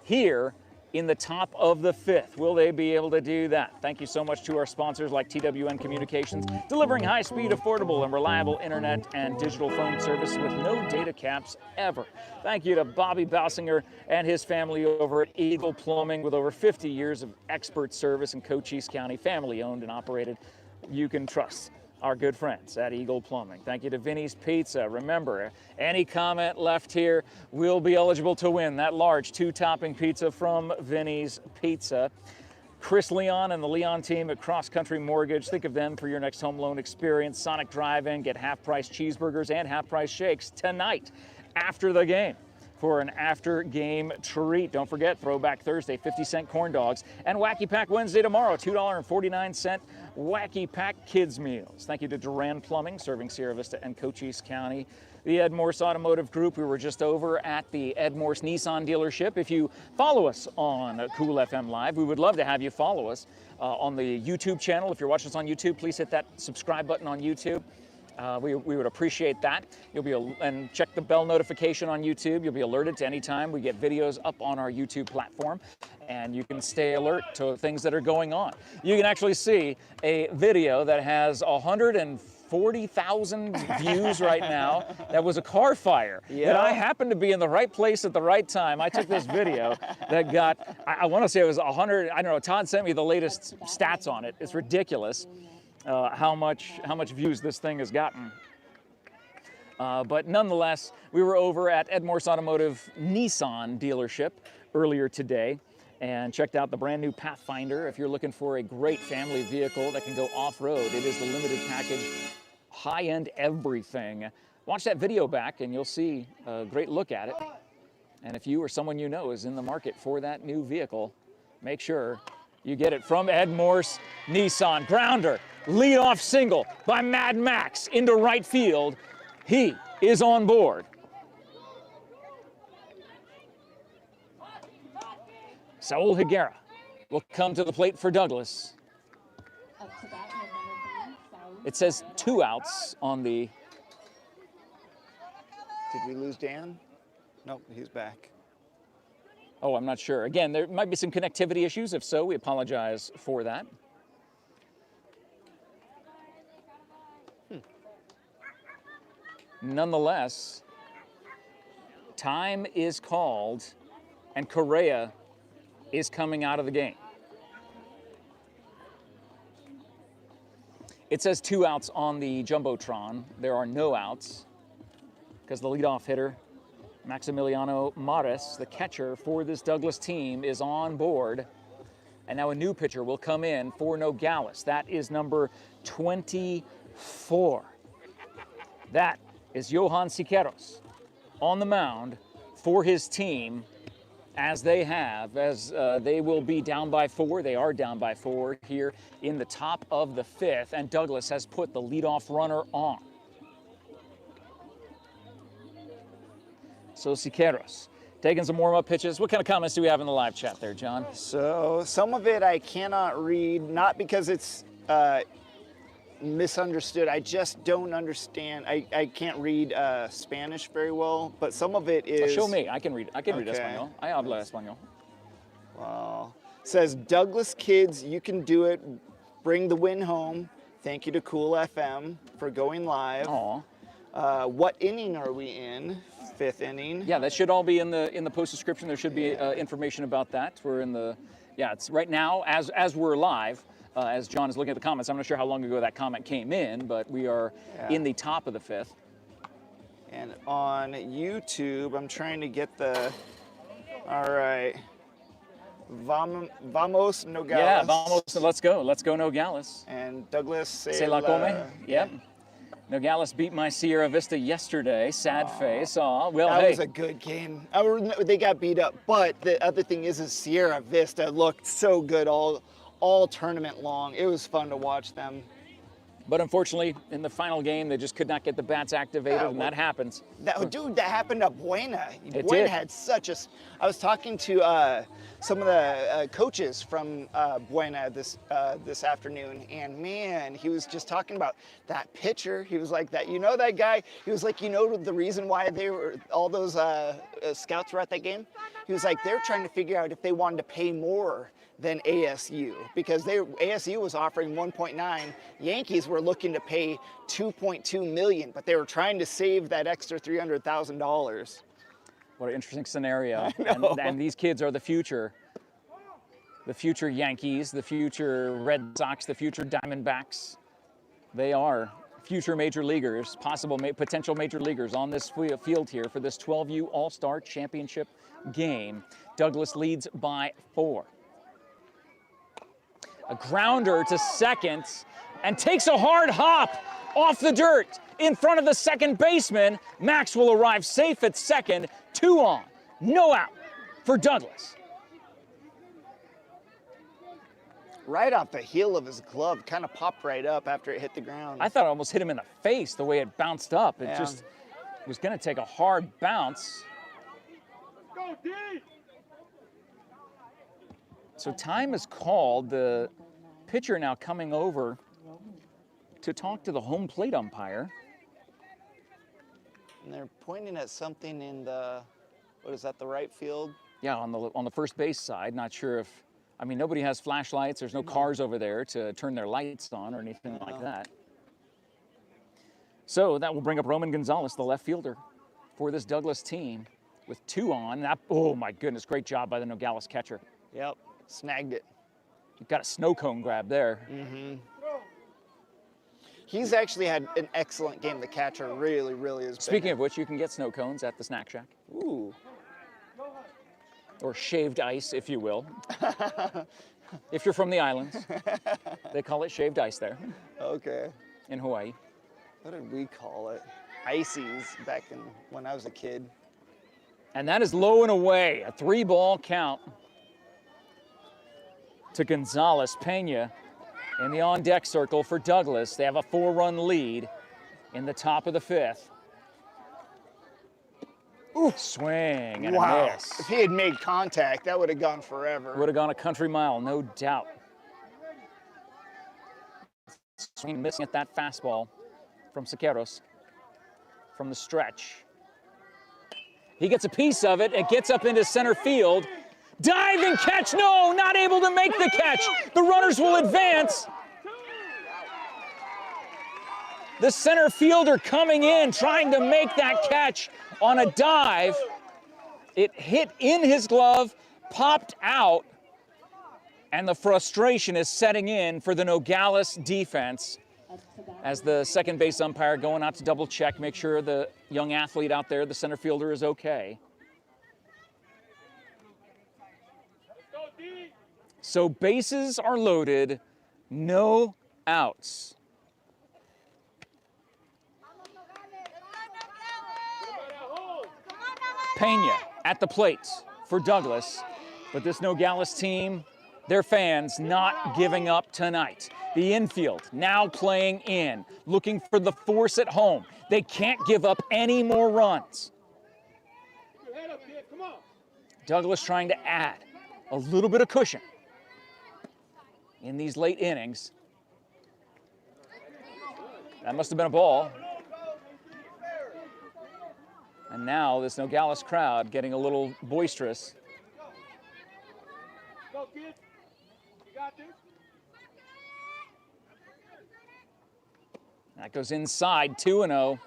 here in the top of the 5th. Will they be able to do that? Thank you so much to our sponsors like TWN Communications, delivering high-speed, affordable, and reliable internet and digital phone service with no data caps ever. Thank you to Bobby Bausinger and his family over at Eagle Plumbing, with over 50 years of expert service in Cochise County, family-owned and operated. You can trust our good friends at Eagle Plumbing. Thank you to Vinny's Pizza. Remember, any comment left here will be eligible to win that large 2-topping pizza from Vinny's Pizza. Chris Leon and the Leon team at Cross Country Mortgage. Think of them for your next home loan experience. Sonic Drive-In, get half-price cheeseburgers and half-price shakes tonight after the game for an after-game treat. Don't forget, Throwback Thursday, 50-cent corn dogs, and Wacky Pack Wednesday tomorrow, $2.49 Wacky Pack Kids Meals. Thank you to Duran Plumbing, serving Sierra Vista and Cochise County. The Ed Morse Automotive Group, we were just over at the Ed Morse Nissan dealership. If you follow us on Cool FM Live, we would love to have you follow us on the YouTube channel. If you're watching us on YouTube, please hit that subscribe button on YouTube. We would appreciate that. And check the bell notification on YouTube. You'll be alerted to any time we get videos up on our YouTube platform, and you can stay alert to things that are going on. You can actually see a video that has 140,000 views right now. That was a car fire. Yeah. That I happened to be in the right place at the right time. I took this video that got, I want to say it was 100, I don't know, Todd sent me the latest stats on it. It's ridiculous. How much views this thing has gotten. But nonetheless, we were over at Ed Morse Automotive Nissan dealership earlier today and checked out the brand new Pathfinder. If you're looking for a great family vehicle that can go off-road, it is the limited package, high-end everything. Watch that video back and you'll see a great look at it. And if you or someone you know is in the market for that new vehicle, make sure you get it from Ed Morse Nissan. Grounder, leadoff single by Mad Max into right field. He is on board. Saul Higuera will come to the plate for Douglas. It says 2 outs on the... Did we lose Dan? Nope, he's back. Oh, I'm not sure. Again, there might be some connectivity issues. If so, we apologize for that. Nonetheless, time is called, and Correa is coming out of the game. It says 2 outs on the Jumbotron. There are no outs. because the leadoff hitter, Maximiliano MORSE, the catcher for this Douglas team, is on board. And now a new pitcher will come in for Nogales. That is number 24. That is Johan Siqueiros on the mound for his team, as they will be down by 4. They are down by 4 here in the top of the 5th, and Douglas has put the leadoff runner on. So Siqueiros taking some warm-up pitches. What kind of comments do we have in the live chat there, John? So some of it I cannot read, not because it's misunderstood. I just don't understand. I can't read Spanish very well, but some of it is... Show me. I can read. I can read Okay. Espanol. I habla Espanol. Wow. Says, Douglas kids, you can do it. Bring the win home. Thank you to Cool FM for going live. Aw. What inning are we in? 5th inning. Yeah, that should all be in the post description. There should be information about that. We're in the, it's right now as we're live. As John is looking at the comments, I'm not sure how long ago that comment came in, but we are in the top of the 5th. And on YouTube, I'm trying to get the. All right. Vamos Nogales. Yeah, vamos. Let's go. Let's go Nogales. And Douglas Se la come. Yep. Nogales beat my Sierra Vista yesterday. Sad face. Aw, well, that hey. was a good game. They got beat up, but the other thing is Sierra Vista looked so good all tournament long. It was fun to watch them. But unfortunately, in the final game, they just could not get the bats activated, and that happens. Dude, that happened to Buena. It Buena did. had such a... I was talking to some of the coaches from Buena this afternoon, and man, he was just talking about that pitcher. He was like, that guy? He was like, the reason why all those scouts were at that game? He was like, they're trying to figure out if they wanted to pay more than ASU, because ASU was offering 1.9. Yankees were looking to pay 2.2 million, but they were trying to save that extra $300,000. What an interesting scenario. I know. And these kids are the future. The future Yankees, the future Red Sox, the future Diamondbacks. They are future major leaguers, potential major leaguers on this field here for this 12U All-Star Championship game. Douglas leads by 4. A grounder to second, and takes a hard hop off the dirt in front of the second baseman. Max will arrive safe at second. 2 on, no out for Douglas. Right off the heel of his glove, kind of popped right up after it hit the ground. I thought it almost hit him in the face the way it bounced up. It just was going to take a hard bounce. Go deep. So time is called. The pitcher now coming over to talk to the home plate umpire. And they're pointing at something in the, what is that, the right field? Yeah, on the first base side. Not sure if, nobody has flashlights. There's no cars over there to turn their lights on or anything like that. So that will bring up Roman Gonzalez, the left fielder for this Douglas team, with 2 on. Oh my goodness, great job by the Nogales catcher. Yep, snagged it. You've got a snow cone grab there. Mm-hmm. He's actually had an excellent game. The catcher really has been. Speaking of which, you can get snow cones at the Snack Shack. Ooh. Or shaved ice, if you will. If you're from the islands, they call it shaved ice there Okay. in Hawaii. What did we call it? Ices back when I was a kid. And that is low and away, a 3-ball count to Gonzalez. Pena in the on-deck circle for Douglas. They have a 4-run lead in the top of the 5th. Ooh, swing and a miss. If he had made contact, that would have gone forever. Would have gone a country mile, no doubt. Swing missing at that fastball from Siqueiros from the stretch. He gets a piece of it. It gets up into center field. Diving catch. No, not able to make the catch. The runners will advance. The center fielder coming in, trying to make that catch on a dive. It hit in his glove, popped out, and the frustration is setting in for the Nogales defense. as the second base umpire going out to double check, make sure the young athlete out there, the center fielder, is okay. So bases are loaded, no outs. Pena at the plate for Douglas, but this Nogales team, their fans not giving up tonight. The infield now playing in, looking for the force at home. They can't give up any more runs. Douglas trying to add a little bit of cushion in these late innings. That must have been a ball. And now this Nogales crowd getting a little boisterous. Go, kids. You got this. That goes inside, 2-0.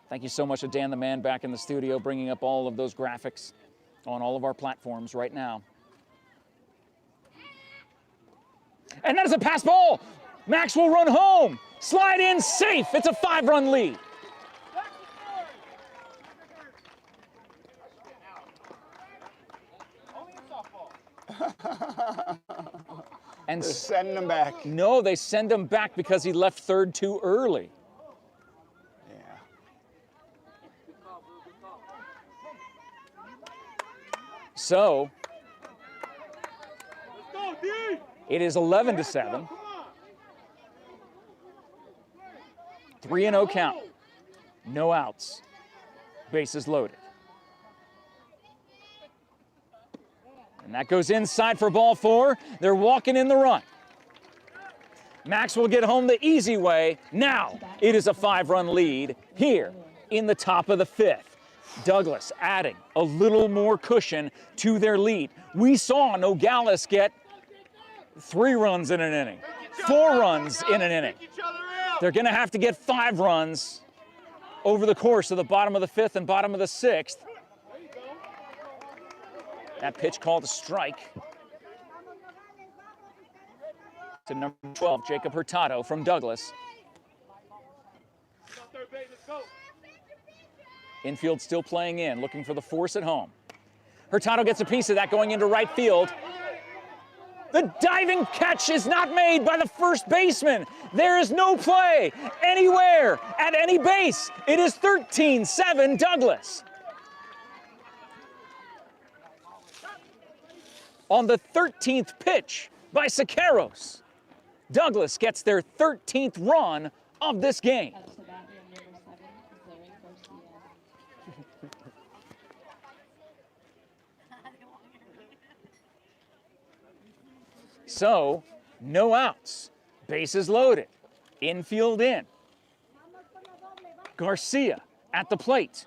Thank you so much to Dan the Man back in the studio, bringing up all of those graphics on all of our platforms right now. And that is a pass ball. Max will run home. Slide in safe. It's a 5-run lead. And They're sending him back. No, they send him back because he left third too early. Yeah. So Go, D. it is 11-7. 3-0 count. No outs. Bases loaded. And that goes inside for ball 4. They're walking in the run. Max will get home the easy way. Now it is a 5-run lead here in the top of the 5th. Douglas adding a little more cushion to their lead. We saw Nogales get 3 runs in an inning, 4 runs in an inning. They're going to have to get 5 runs over the course of the bottom of the 5th and bottom of the 6th. That pitch called a strike to number 12, Jacob Hurtado from Douglas. Infield still playing in, looking for the force at home. Hurtado gets a piece of that going into right field. The diving catch is not made by the first baseman. There is no play anywhere at any base. It is 13-7 Douglas. On the 13th pitch by Siqueiros, Douglas gets their 13th run of this game. Up to bat, your number 7, Larry Garcia. So, no outs, bases loaded, infield in. Garcia at the plate,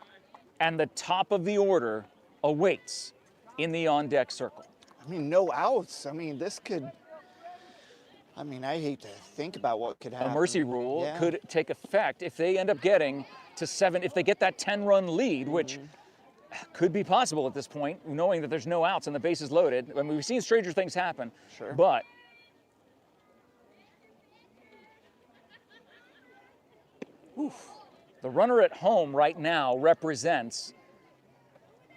and the top of the order awaits in the on-deck circle. I mean, no outs. I mean, this could. I mean, I hate to think about what could happen. A mercy rule Yeah. could take effect if they end up getting to 7, if they get that 10-run lead, which could be possible at this point, knowing that there's no outs and the base is loaded. I mean, we've seen stranger things happen, Sure. but the runner at home right now represents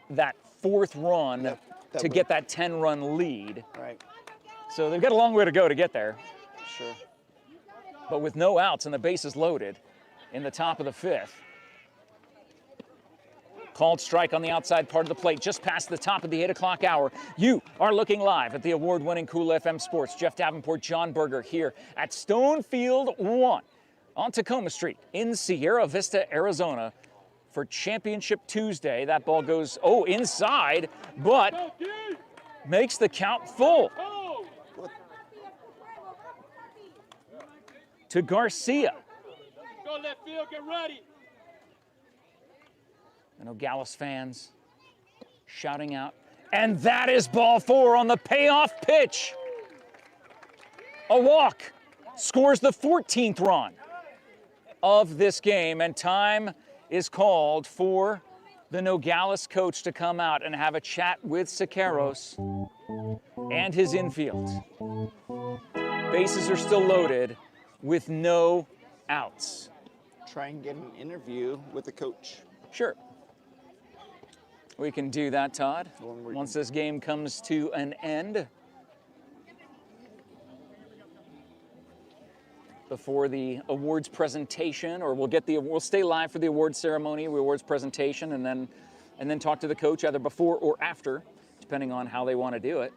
that 4th run That to would- get that 10-run lead. Right. So they've got a long way to go to get there. Sure. But with no outs and the bases loaded in the top of the 5th. Called strike on the outside part of the plate, just past the top of the 8 o'clock hour. You are looking live at the award-winning Cool FM Sports. Jeff Davenport, John Berger here at Stonefield 1 on Tacoma Street in Sierra Vista, Arizona for Championship Tuesday. That ball goes, inside, but Go, D. makes the count full Go. to Garcia. Go left field. Get ready. The Nogales fans shouting out. And that is ball 4 on the payoff pitch. A walk scores the 14th run of this game, and time is called for the Nogales coach to come out and have a chat with Siqueiros. and his infield. Bases are still loaded with no outs. Try and get an interview with the coach. Sure. We can do that, Todd, once this game comes to an end. Before the awards presentation, or we'll stay live for the awards ceremony, the awards presentation, and then talk to the coach either before or after, depending on how they want to do it.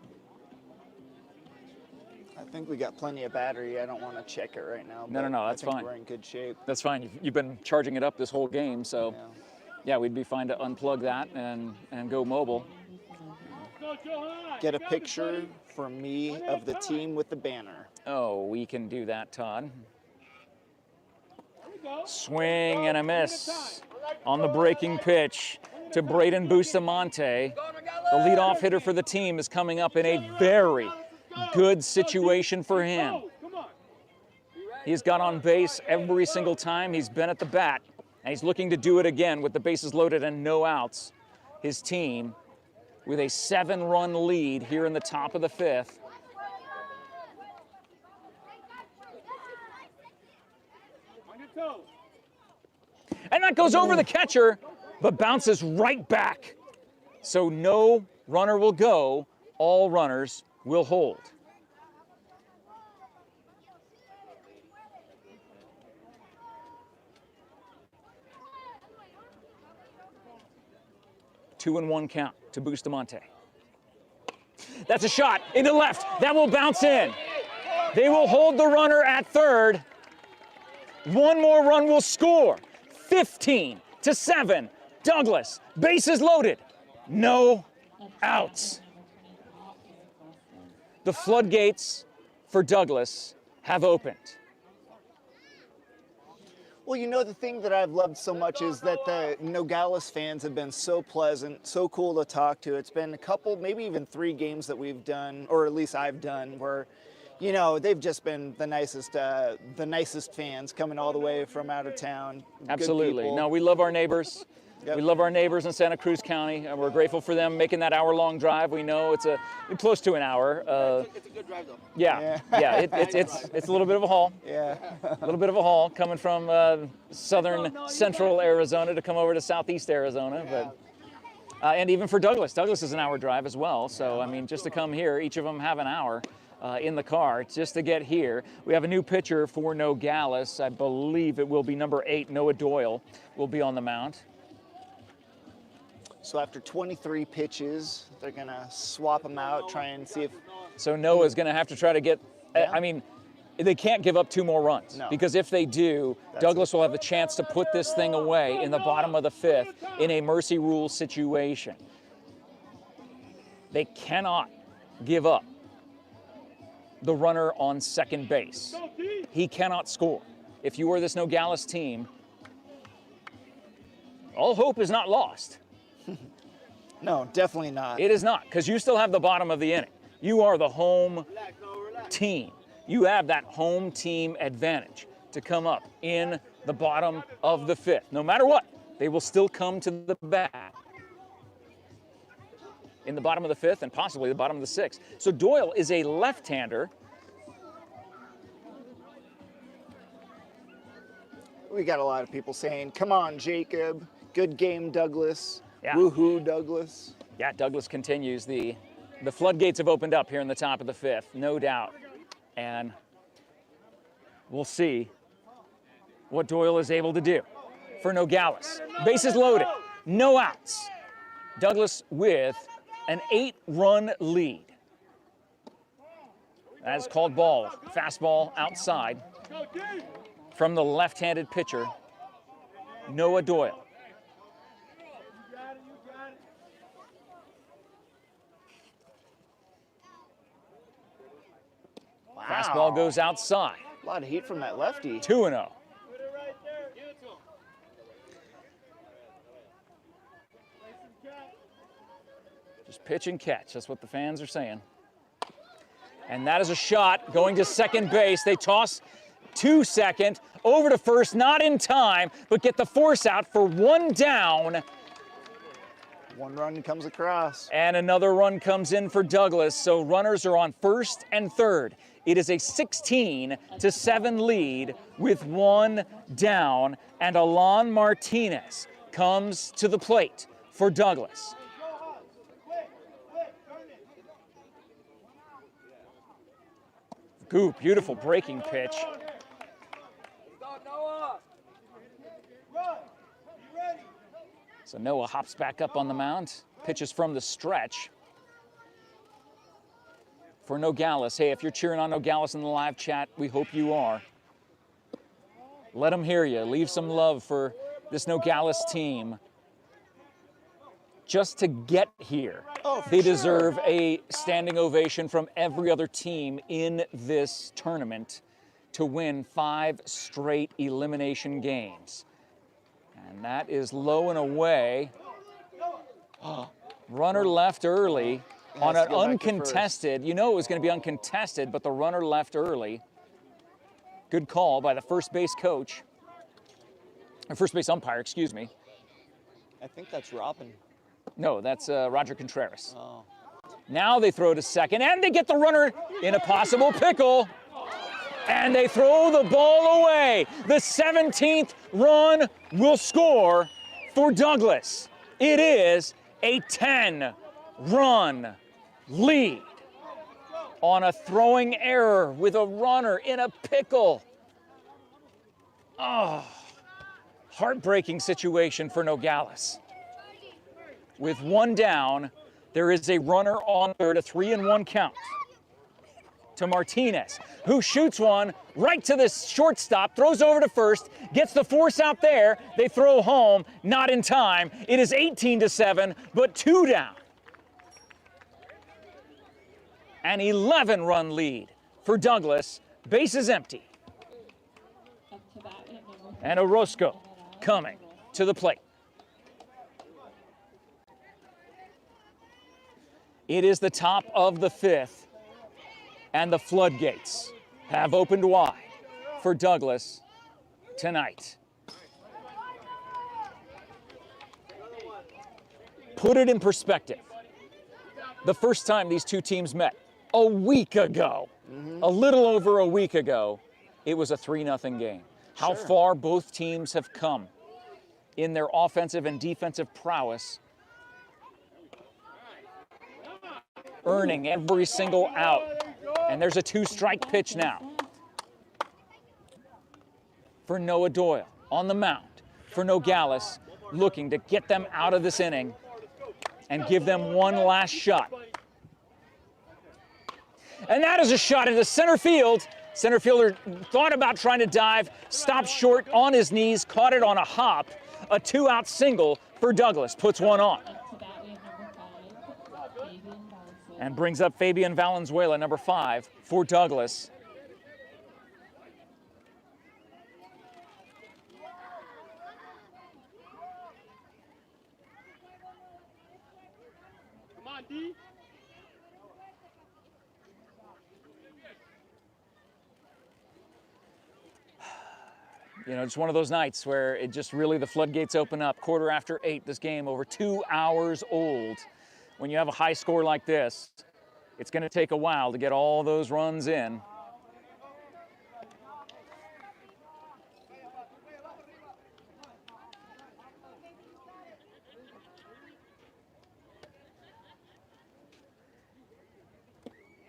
I think we got plenty of battery. I don't want to check it right now. No, that's fine. We're in good shape. That's fine. You've been charging it up this whole game, so yeah, we'd be fine to unplug that and go mobile. Get a picture for me of the team with the banner. Oh, we can do that, Todd. Swing and a miss on the breaking pitch to Braden Bustamante. The leadoff hitter for the team is coming up in a very good situation for him. He's got on base every single time he's been at the bat, and he's looking to do it again with the bases loaded and no outs. His team with a 7-run lead here in the top of the 5th. And that goes over the catcher, but bounces right back. So no runner will go, all runners will hold. Two and one count to Bustamante. That's a shot into left. That will bounce in. They will hold the runner at third. One more run will score. 15-7. Douglas, bases loaded. No outs. The floodgates for Douglas have opened. Well, you know, the thing that I've loved so much is that the Nogales fans have been so pleasant, so cool to talk to. It's been a couple, maybe even 3 games that we've done, or at least I've done, where, you know, they've just been the nicest fans coming all the way from out of town. Absolutely. No, we love our neighbors. Yep. We love our neighbors in Santa Cruz County, and we're grateful for them making that hour-long drive. We know it's close to an hour. It's a good drive, though. Yeah. It's a little bit of a haul. Yeah. A little bit of a haul coming from southern central Arizona to come over to southeast Arizona, but and even for Douglas is an hour drive as well. So I mean, just to come here, each of them have an hour in the car just to get here. We have a new pitcher for Nogales. I believe it will be number 8, Noah Doyle, will be on the mound. So after 23 pitches, they're going to swap them out, try and see if... So Noah's going to have to try to get... I mean, they can't give up 2 more runs. Because if they do, Douglas will have a chance to put this thing away in the bottom of the 5th in a mercy rule situation. They cannot give up the runner on second base. He cannot score. If you are this Nogales team, all hope is not lost. No, definitely not. It is not, because you still have the bottom of the inning. You are the home team. You have that home team advantage to come up in the bottom of the 5th. No matter what, they will still come to the bat in the bottom of the 5th and possibly the bottom of the 6th. So Doyle is a left-hander. We got a lot of people saying, come on, Jacob. Good game, Douglas. Yeah. Woohoo, Douglas. Yeah, Douglas continues. The floodgates have opened up here in the top of the 5th, no doubt. And we'll see what Doyle is able to do for Nogales. Bases loaded, no outs. Douglas with an 8-run lead. That is called ball. Fastball outside from the left-handed pitcher, Noah Doyle. Wow. Fastball goes outside. A lot of heat from that lefty. 2-0. Just pitch and catch. That's what the fans are saying. And that is a shot going to second base. They toss to second, over to first, not in time, but get the force out for 1 down. One run comes across. And another run comes in for Douglas, so runners are on first and third. It is a 16-7 lead with one down, and Alon Martinez comes to the plate for Douglas. Ooh, beautiful breaking pitch. So Noah hops back up on the mound, pitches from the stretch for Nogales. Hey, if you're cheering on Nogales in the live chat, we hope you are. Let them hear you. Leave some love for this Nogales team. Just to get here, they deserve a standing ovation from every other team in this tournament to win 5 straight elimination games. And that is low and away. Runner left early on an uncontested. You know it was going to be uncontested, but the runner left early. Good call by the first base coach. Or first base umpire, excuse me. I think that's Robin. No, that's Roger Contreras. Oh. Now they throw to second, and they get the runner in a possible pickle. And they throw the ball away. The 17th run will score for Douglas. It is a 10-run lead on a throwing error with a runner in a pickle. Oh, heartbreaking situation for Nogales. With one down, there is a runner on third, a 3-1 count to Martinez, who shoots one right to the shortstop, throws over to first, gets the force out there. They throw home, not in time. It is 18-7, but 2 down. An 11-run lead for Douglas. Bases empty. And Orozco coming to the plate. It is the top of the 5th, and the floodgates have opened wide for Douglas tonight. Put it in perspective. The first time these two teams met, a week ago, a little over a week ago, it was a 3-0 game. How far both teams have come in their offensive and defensive prowess, earning every single out. And there's a 2-strike pitch now for Noah Doyle on the mound for Nogales, looking to get them out of this inning and give them one last shot. And that is a shot into center field. Center fielder thought about trying to dive, stopped short on his knees, caught it on a hop. A 2-out single for Douglas, puts one on. And brings up Fabian Valenzuela, number 5, for Douglas. Come on, D. You know, just one of those nights where it just really, the floodgates open up. 8:15, this game over 2 hours old. When you have a high score like this, it's going to take a while to get all those runs in.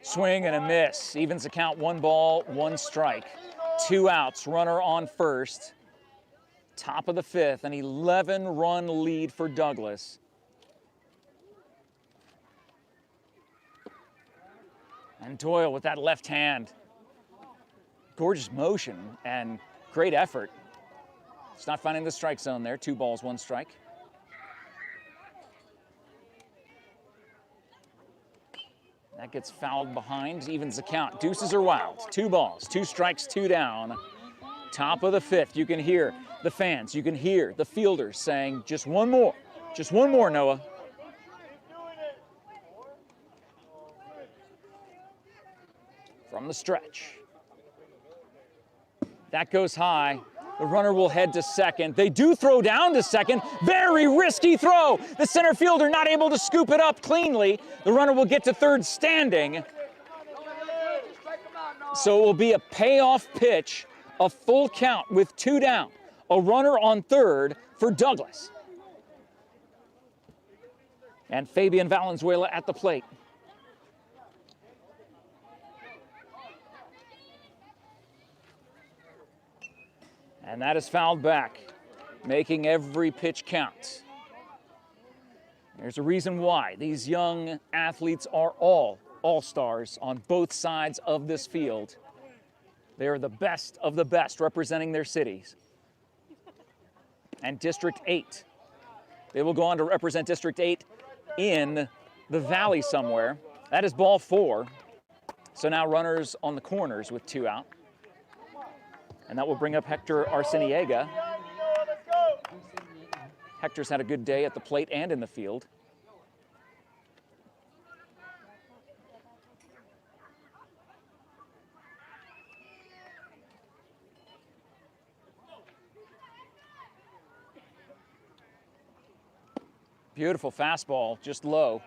Swing and a miss. Evens the count, 1 ball, 1 strike. 2 outs, runner on first. Top of the 5th, an 11-run lead for Douglas. And Doyle with that left hand. Gorgeous motion and great effort. It's not finding the strike zone there. 2 balls, 1 strike. That gets fouled behind, evens the count. Deuces are wild. 2 balls, 2 strikes, 2 down. Top of the 5th, you can hear the fans, you can hear the fielders saying, just one more, Noah. From the stretch. That goes high. The runner will head to second. They do throw down to second. Very risky throw. The center fielder not able to scoop it up cleanly. The runner will get to third standing. So it will be a payoff pitch, a full count with 2 down. A runner on third for Douglas. And Fabian Valenzuela at the plate. And that is fouled back, making every pitch count. There's a reason why these young athletes are all all-stars on both sides of this field. They are the best of the best representing their cities. And District 8. They will go on to represent District 8 in the Valley somewhere. That is ball 4. So now runners on the corners with 2 out. And that will bring up Hector Arciniega. Hector's had a good day at the plate and in the field. Beautiful fastball, just low.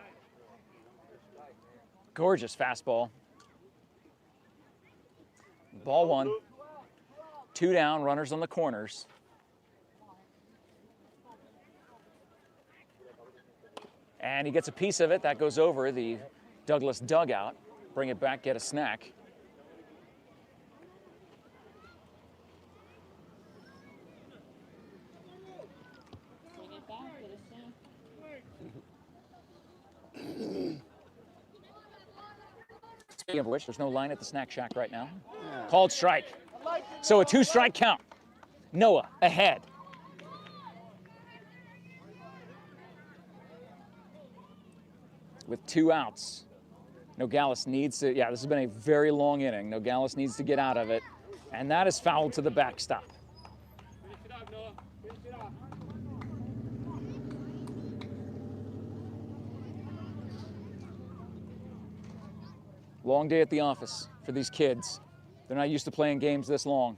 Gorgeous fastball. Ball 1. 2 down, runners on the corners. And he gets a piece of it. That goes over the Douglas dugout. Bring it back, get a snack. Bring it back, get a snack. Speaking of which, there's no line at the snack shack right now. Called strike. So a 2-strike count. Noah ahead. With 2 outs. Nogales needs to, this has been a very long inning. Nogales needs to get out of it. And that is fouled to the backstop. Finish it up, Noah. Finish it up. Long day at the office for these kids. They're not used to playing games this long.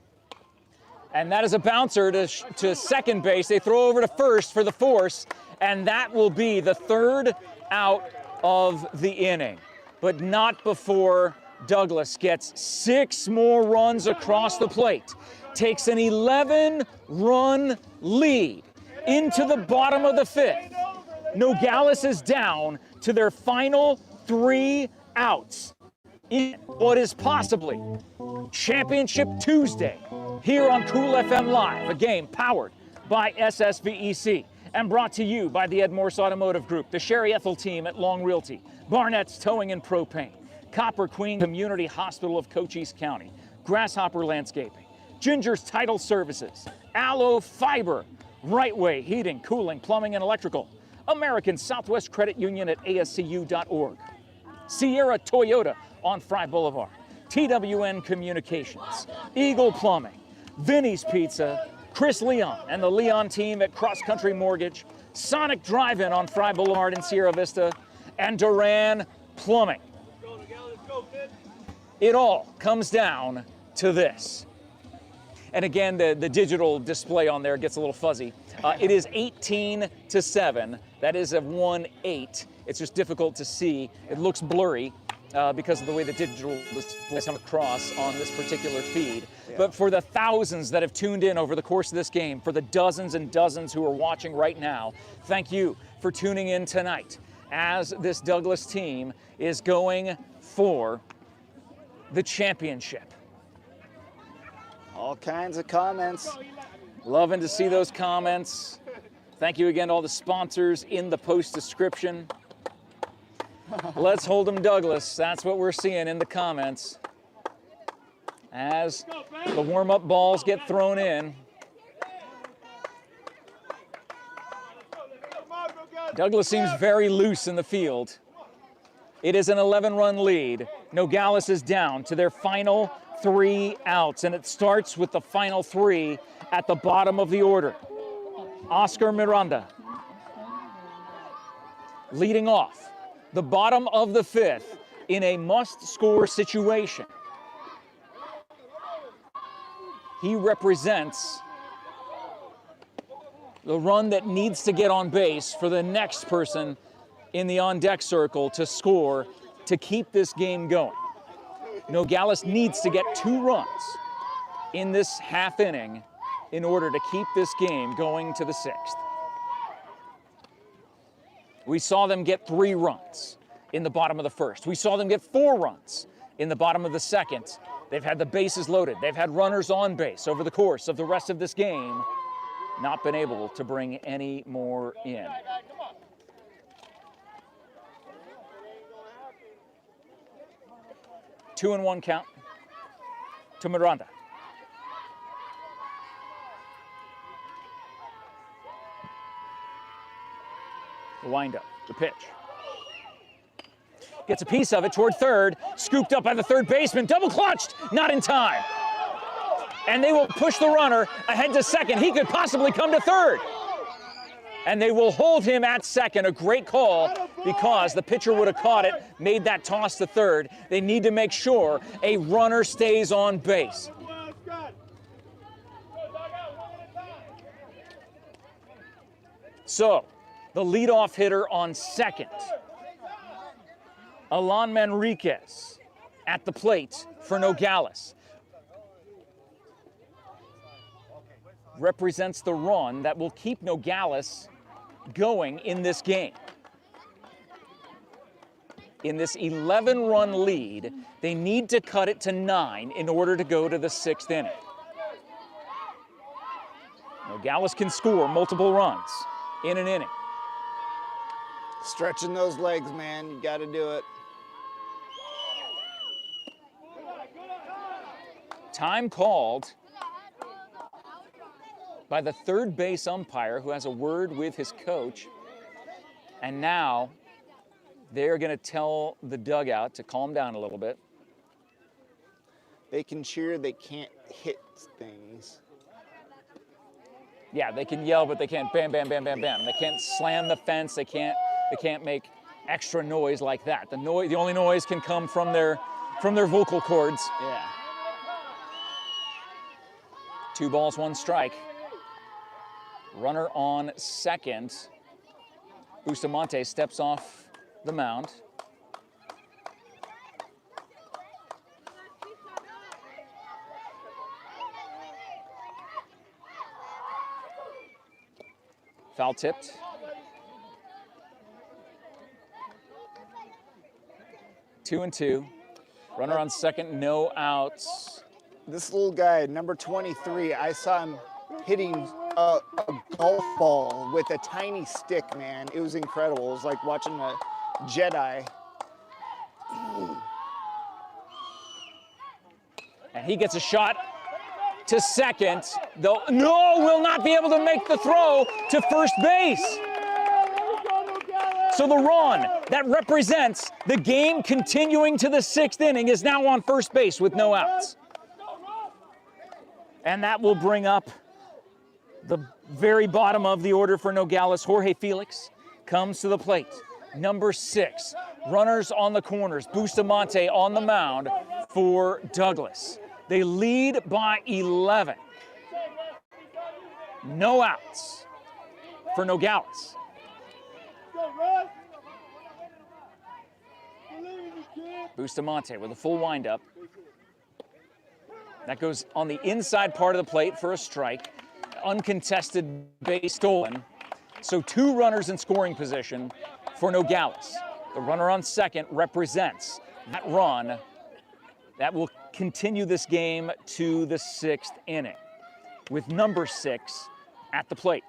And that is a bouncer to second base. They throw over to first for the force, and that will be the 3rd out of the inning. But not before Douglas gets 6 more runs across the plate. Takes an 11-run lead into the bottom of the 5th. Nogales is down to their final 3 outs in what is possibly Championship Tuesday here on Cool FM Live, a game powered by SSVEC and brought to you by the MORSE Automotive Group, the Sherry Ethel team at Long Realty, Barnett's Towing and Propane, Copper Queen Community Hospital of Cochise County, Grasshopper Landscaping, Ginger's Title Services, Aloe Fiber, Right Way Heating, Cooling, Plumbing and Electrical, American Southwest Credit Union at ASCU.org, Sierra Toyota on Fry Boulevard, TWN Communications, Eagle Plumbing, Vinny's Pizza, Chris Leon and the Leon team at Cross Country Mortgage, Sonic Drive-In on Fry Boulevard in Sierra Vista, and Duran Plumbing. It all comes down to this. And again, the digital display on there gets a little fuzzy. It is 18-7. That is a 1-8. It's just difficult to see. It looks blurry because of the way the digital display comes across on this particular feed. Yeah. But for the thousands that have tuned in over the course of this game, for the dozens and dozens who are watching right now, thank you for tuning in tonight as this Douglas team is going for the championship. All kinds of comments. Loving to see those comments. Thank you again to all the sponsors in the post description. Let's hold 'em Douglas. That's what we're seeing in the comments as the warm-up balls get thrown in. Douglas seems very loose in the field. It is an 11-run lead. Nogales is down to their final 3 outs, and it starts with the final 3 at the bottom of the order. Oscar Miranda leading off the bottom of the 5th in a must-score situation. He represents The run that needs to get on base for the next person in the on-deck circle to score to keep this game going. Nogales needs to get 2 runs in this half inning in order to keep this game going to the 6th. We saw them get 3 runs in the bottom of the 1st. We saw them get 4 runs in the bottom of the 2nd. They've had the bases loaded. They've had runners on base over the course of the rest of this game. Not been able to bring any more in. Two and 1 count to Miranda. The windup, the pitch. Gets a piece of it toward third, scooped up by the third baseman, double clutched, not in time. And they will push the runner ahead to second. He could possibly come to third. And they will hold him at second. A great call because the pitcher would have caught it, made that toss to third. They need to make sure a runner stays on base. So, the leadoff hitter on second, Alan Manriquez, at the plate for Nogales. Represents the run that will keep Nogales going in this game. In this 11-run lead, they need to cut it to 9 in order to go to the 6th inning. Nogales can score multiple runs in an inning. Stretching those legs, man. You got to do it. Time called by the third base umpire who has a word with his coach. And now they're going to tell the dugout to calm down a little bit. They can cheer, they can't hit things. Yeah, they can yell, but they can't bam, bam, bam, bam, bam. They can't slam the fence. They can't make extra noise like that. The only noise can come from their vocal cords. Yeah. 2 balls, 1 strike. Runner on second. Bustamante steps off the mound. Foul tipped. Two and 2. Runner on second, no outs. This little guy, number 23, I saw him hitting a golf ball with a tiny stick, man. It was incredible. It was like watching a Jedi. And he gets a shot to second. Though no, will not be able to make the throw to first base. So the run that represents the game continuing to the 6th inning is now on first base with no outs. And that will bring up the very bottom of the order for Nogales. Jorge Felix comes to the plate. Number 6. Runners on the corners. Bustamante on the mound for Douglas. They lead by 11. No outs for Nogales. Bustamante with a full windup. That goes on the inside part of the plate for a strike. Uncontested base stolen. So 2 runners in scoring position for Nogales. The runner on second represents that run that will continue this game to the 6th inning with number 6 at the plate.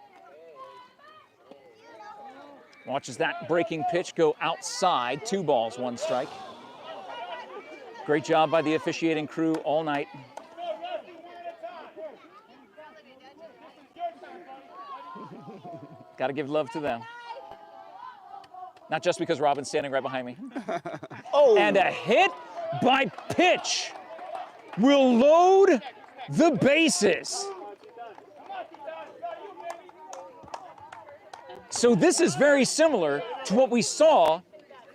Watches that breaking pitch go outside. 2 balls, 1 strike. Great job by the officiating crew all night. Got to give love to them. Not just because Robin's standing right behind me. Oh! And a hit by pitch will load the bases. So this is very similar to what we saw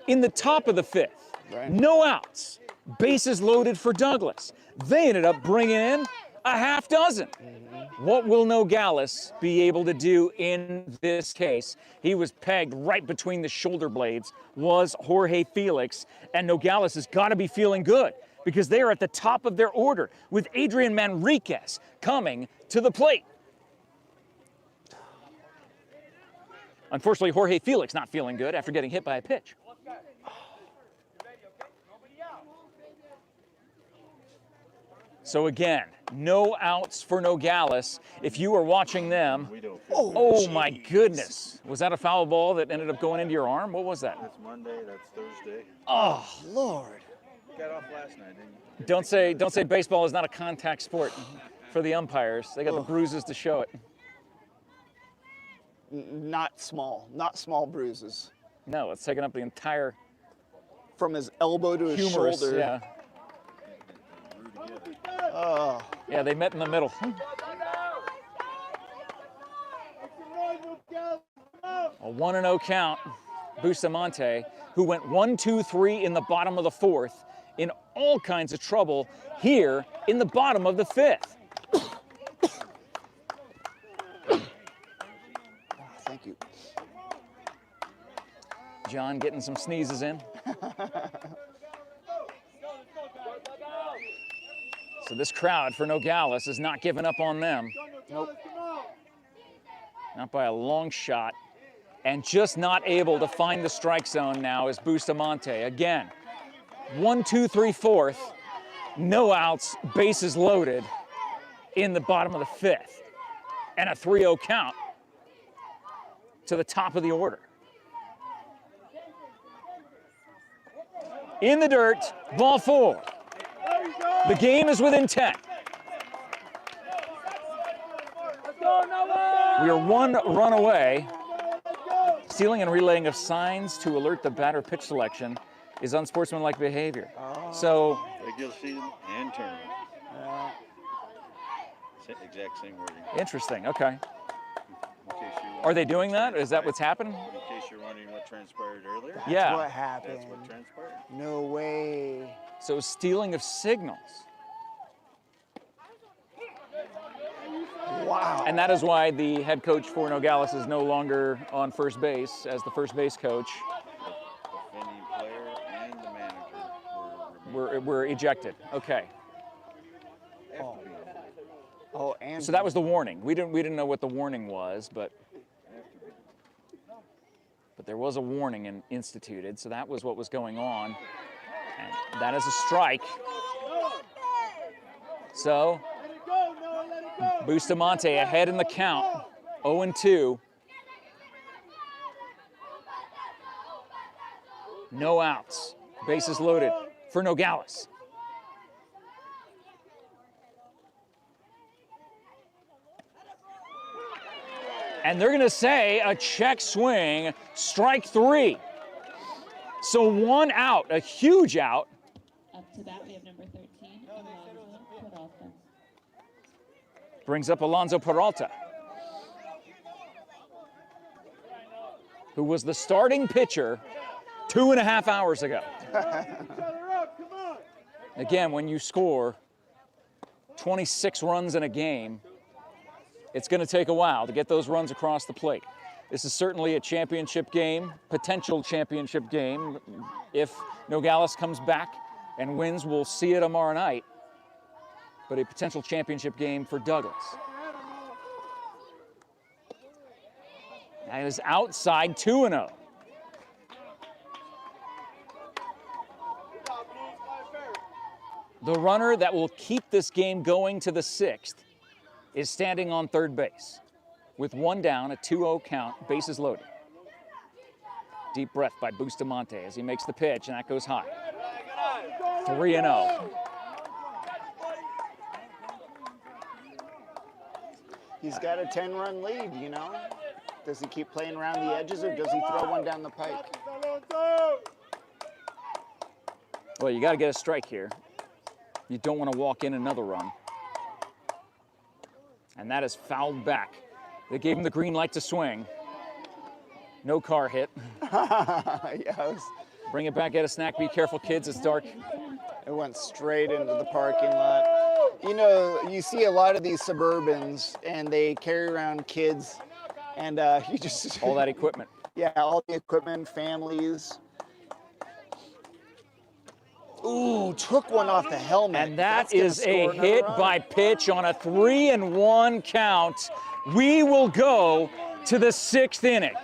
in the top of the 5th. Right. No outs, bases loaded for Douglas. They ended up bringing in a half dozen. What will Nogales be able to do in this case? He was pegged right between the shoulder blades, was Jorge Felix, and Nogales has got to be feeling good because they are at the top of their order with Adrian Manriquez coming to the plate. Unfortunately, Jorge Felix not feeling good after getting hit by a pitch. So again, no outs for Nogales. If you were watching them, oh my goodness. Was that a foul ball that ended up going into your arm? What was that? That's Monday, that's Thursday. Oh, Lord. Got off last night, didn't you? don't say baseball is not a contact sport for the umpires. They got the bruises to show it. Not small bruises. No, it's taking up the entire From his elbow to his humerus. shoulder. Yeah. Oh. Yeah, they met in the middle. A 1-0 count. Bustamante, who went 1-2-3 in the bottom of the fourth, in all kinds of trouble here in the bottom of the fifth. Thank you. John getting some sneezes in. So this crowd for Nogales is not giving up on them. Nope. Not by a long shot. And just not able to find the strike zone now is Bustamante. Again, 1-2-3 fourth, no outs, bases loaded in the bottom of the fifth. And a 3-0 count to the top of the order. In the dirt, ball 4. The game is within 10. We are 1 run away. Stealing and relaying of signs to alert the batter pitch selection is unsportsmanlike behavior. So, Regular season and tournament. Exact same wording. interesting, okay. In case you're Are they doing that? Is that what's happening? In case you're wondering what transpired earlier. Yeah. What happened? That's what transpired. No way. So stealing of signals. Wow. And that is why the head coach for Nogales is no longer on first base as the first base coach. Offending player and the manager were removed. Were ejected. Okay. Oh, and So that was the warning. We didn't know what the warning was, but there was a warning instituted, so that was what was going on. And that is a strike. So Bustamante ahead in the count, 0-2. No outs, bases loaded for Nogales. And they're gonna say a check swing, strike 3. So 1 out, a huge out. Up to bat, we have number 13, Alonso Peralta. Brings up Alonso Peralta, who was the starting pitcher 2.5 hours ago. Again, when you score 26 runs in a game, it's going to take a while to get those runs across the plate. This is certainly a championship game, potential championship game. If Nogales comes back and wins, we'll see it tomorrow night. But a potential championship game for Douglas. That is outside 2-0. The runner that will keep this game going to the 6th is standing on third base. With 1 down, a 2-0 count, bases loaded. Deep breath by Bustamante as he makes the pitch, and that goes high. 3-0. He's got a 10-run lead, you know? Does he keep playing around the edges or does he throw one down the pike? Well, you got to get a strike here. You don't want to walk in another run. And that is fouled back. They gave him the green light to swing. No car hit. Yes. Bring it back, get a snack. Be careful, kids. It's dark. It went straight into the parking lot. You know, you see a lot of these Suburbans, and they carry around kids, and you just All that equipment. yeah, all the equipment, families. Ooh, took one off the helmet. And that That's gonna is a score another hit run. by pitch on a 3-1 count. We will go to the 6th inning.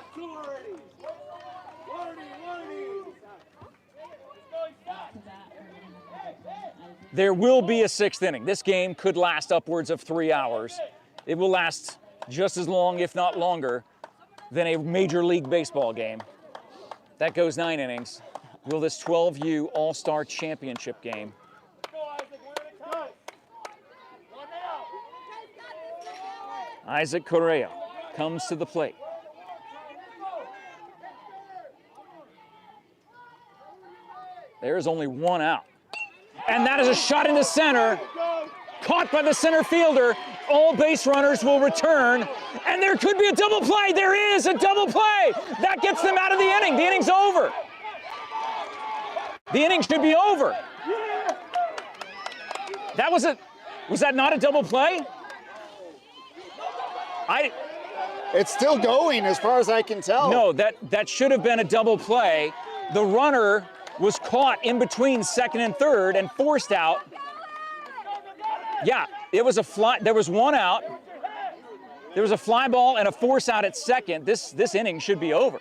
There will be a 6th inning. This game could last upwards of 3 hours. It will last just as long, if not longer, than a Major League Baseball game. That goes 9 innings. Will this 12U All-Star Championship game? Isaac Correa comes to the plate. There is only 1 out. And that is a shot into center, caught by the center fielder. All base runners will return, and there could be a double play. There is a double play. That gets them out of the inning. The inning's over. The inning should be over. That was that not a double play? It's still going as far as I can tell. No, that should have been a double play. The runner was caught in between second and third and forced out. Yeah, it was a fly. There was 1 out. There was a fly ball and a force out at second. This inning should be over.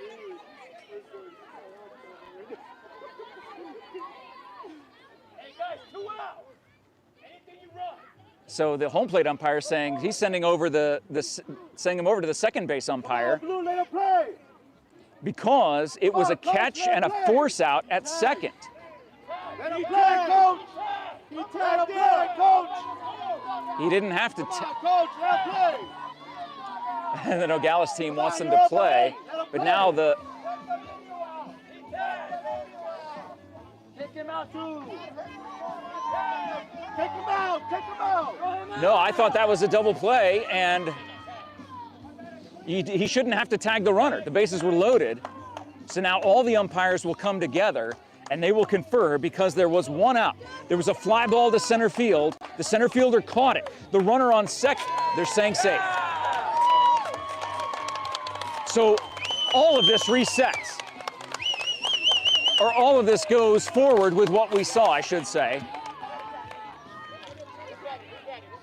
So the home plate umpire is saying he's sending him over to the second base umpire because it was a catch and a force out at second. He didn't have to. And the Nogales team wants them to play, but now the. Take him out, too. Take him out. Take him out. No, I thought that was a double play, and he shouldn't have to tag the runner. The bases were loaded, so now all the umpires will come together and they will confer because there was 1 out. There was a fly ball to center field. The center fielder caught it. The runner on second, they're saying safe. So all of this resets, or all of this goes forward with what we saw, I should say.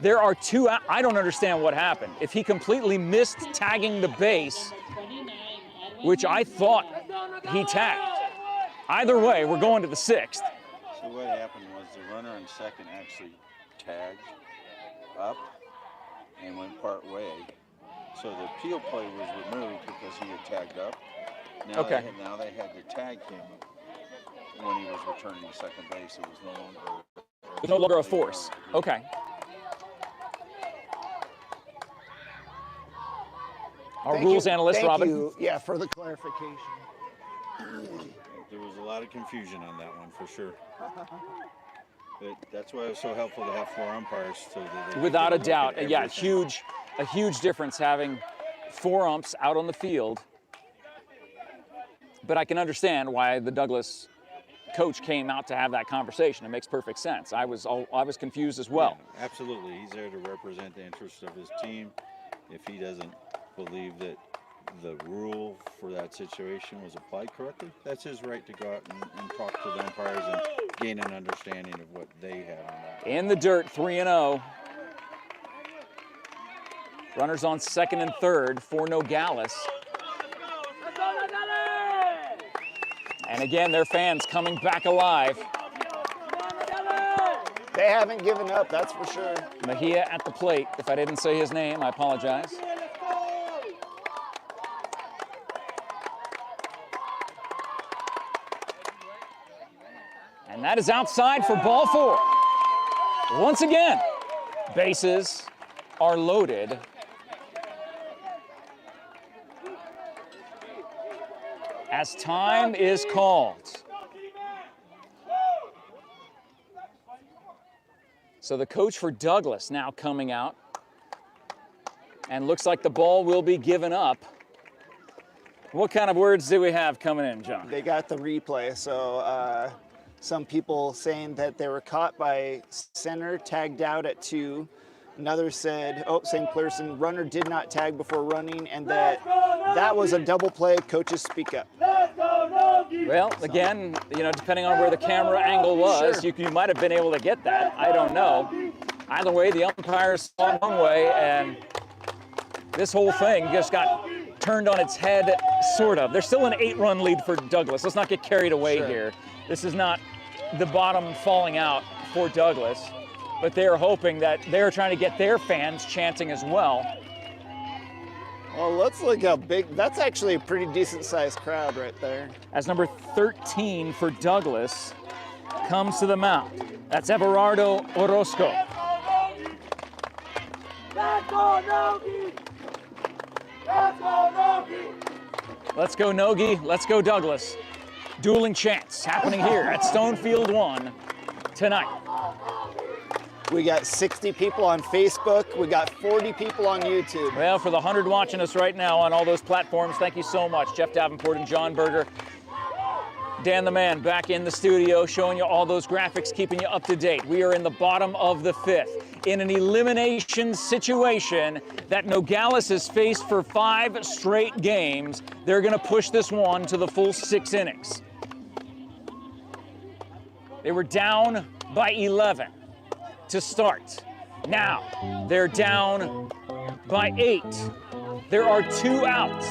There are 2 out. I don't understand what happened. If he completely missed tagging the base, which I thought he tagged. Either way, we're going to the 6th. So what happened was the runner on second actually tagged up and went part way. So the appeal play was removed because he had tagged up. Now Okay. They had to tag him when he was returning to second base. It was no longer. It's no longer a force. Okay. Our Thank rules you- analyst, thank Robin. you, yeah, for the clarification. There was a lot of confusion on that one for sure. But that's why it was so helpful to have 4 umpires. So that they could Without a get look at doubt. Yeah, everything. a huge difference having 4 umps out on the field. But I can understand why the Douglas coach came out to have that conversation. It makes perfect sense. I was confused as well. Yeah, absolutely. He's there to represent the interests of his team. If he doesn't believe that the rule for that situation was applied correctly, that's his right to go out and talk to the umpires and gain an understanding of what they had on that. In the dirt, 3-0. Runners on second and third for Nogales. And again, their fans coming back alive. They haven't given up, that's for sure. Mejia at the plate. If I didn't say his name, I apologize. And that is outside for ball 4. Once again, bases are loaded. As time is called. So the coach for Douglas now coming out. And looks like the ball will be given up. What kind of words do we have coming in, John? They got the replay, so Some people saying that they were caught by center, tagged out at 2. Another said, oh, same person, runner did not tag before running, and that was a double play. Coaches speak up. Well, again, you know, depending on where the camera angle was, Sure. you might have been able to get that. I don't know. Either way, the umpires saw it one way, and this whole thing just got turned on its head, sort of. There's still an 8-run lead for Douglas. Let's not get carried away here. This is not the bottom falling out for Douglas, but they're hoping that they're trying to get their fans chanting as well. Well, let's look how big, that's actually a pretty decent sized crowd right there. As number 13 for Douglas comes to the mound. That's Everardo Orozco. Let's go Nogi, let's go Douglas. Dueling chants happening here at Stonefield 1 tonight. We got 60 people on Facebook. We got 40 people on YouTube. Well, for the 100 watching us right now on all those platforms, thank you so much. Jeff Davenport and John Berger. Dan the Man back in the studio showing you all those graphics, keeping you up to date. We are in the bottom of the 5th in an elimination situation that Nogales has faced for 5 straight games. They're going to push this one to the full 6 innings. They were down by 11 to start. Now they're down by 8. There are 2 outs.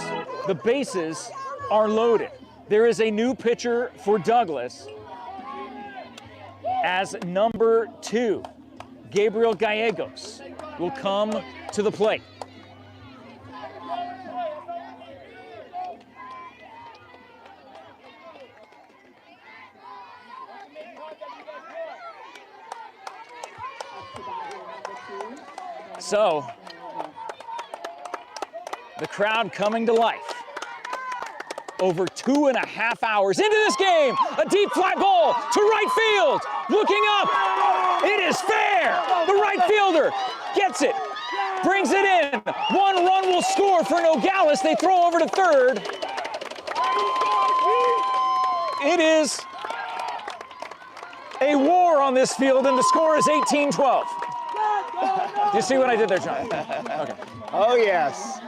The bases are loaded. There is a new pitcher for Douglas as number 2. Gabriel Gallegos will come to the plate. So, the crowd coming to life. Over 2.5 hours into this game, a deep fly ball to right field, looking up, it is fair. The right fielder gets it, brings it in. 1 run will score for Nogales. They throw over to third. It is a war on this field, and the score is 18-12. Do you see what I did there, John? Okay. Oh, yes.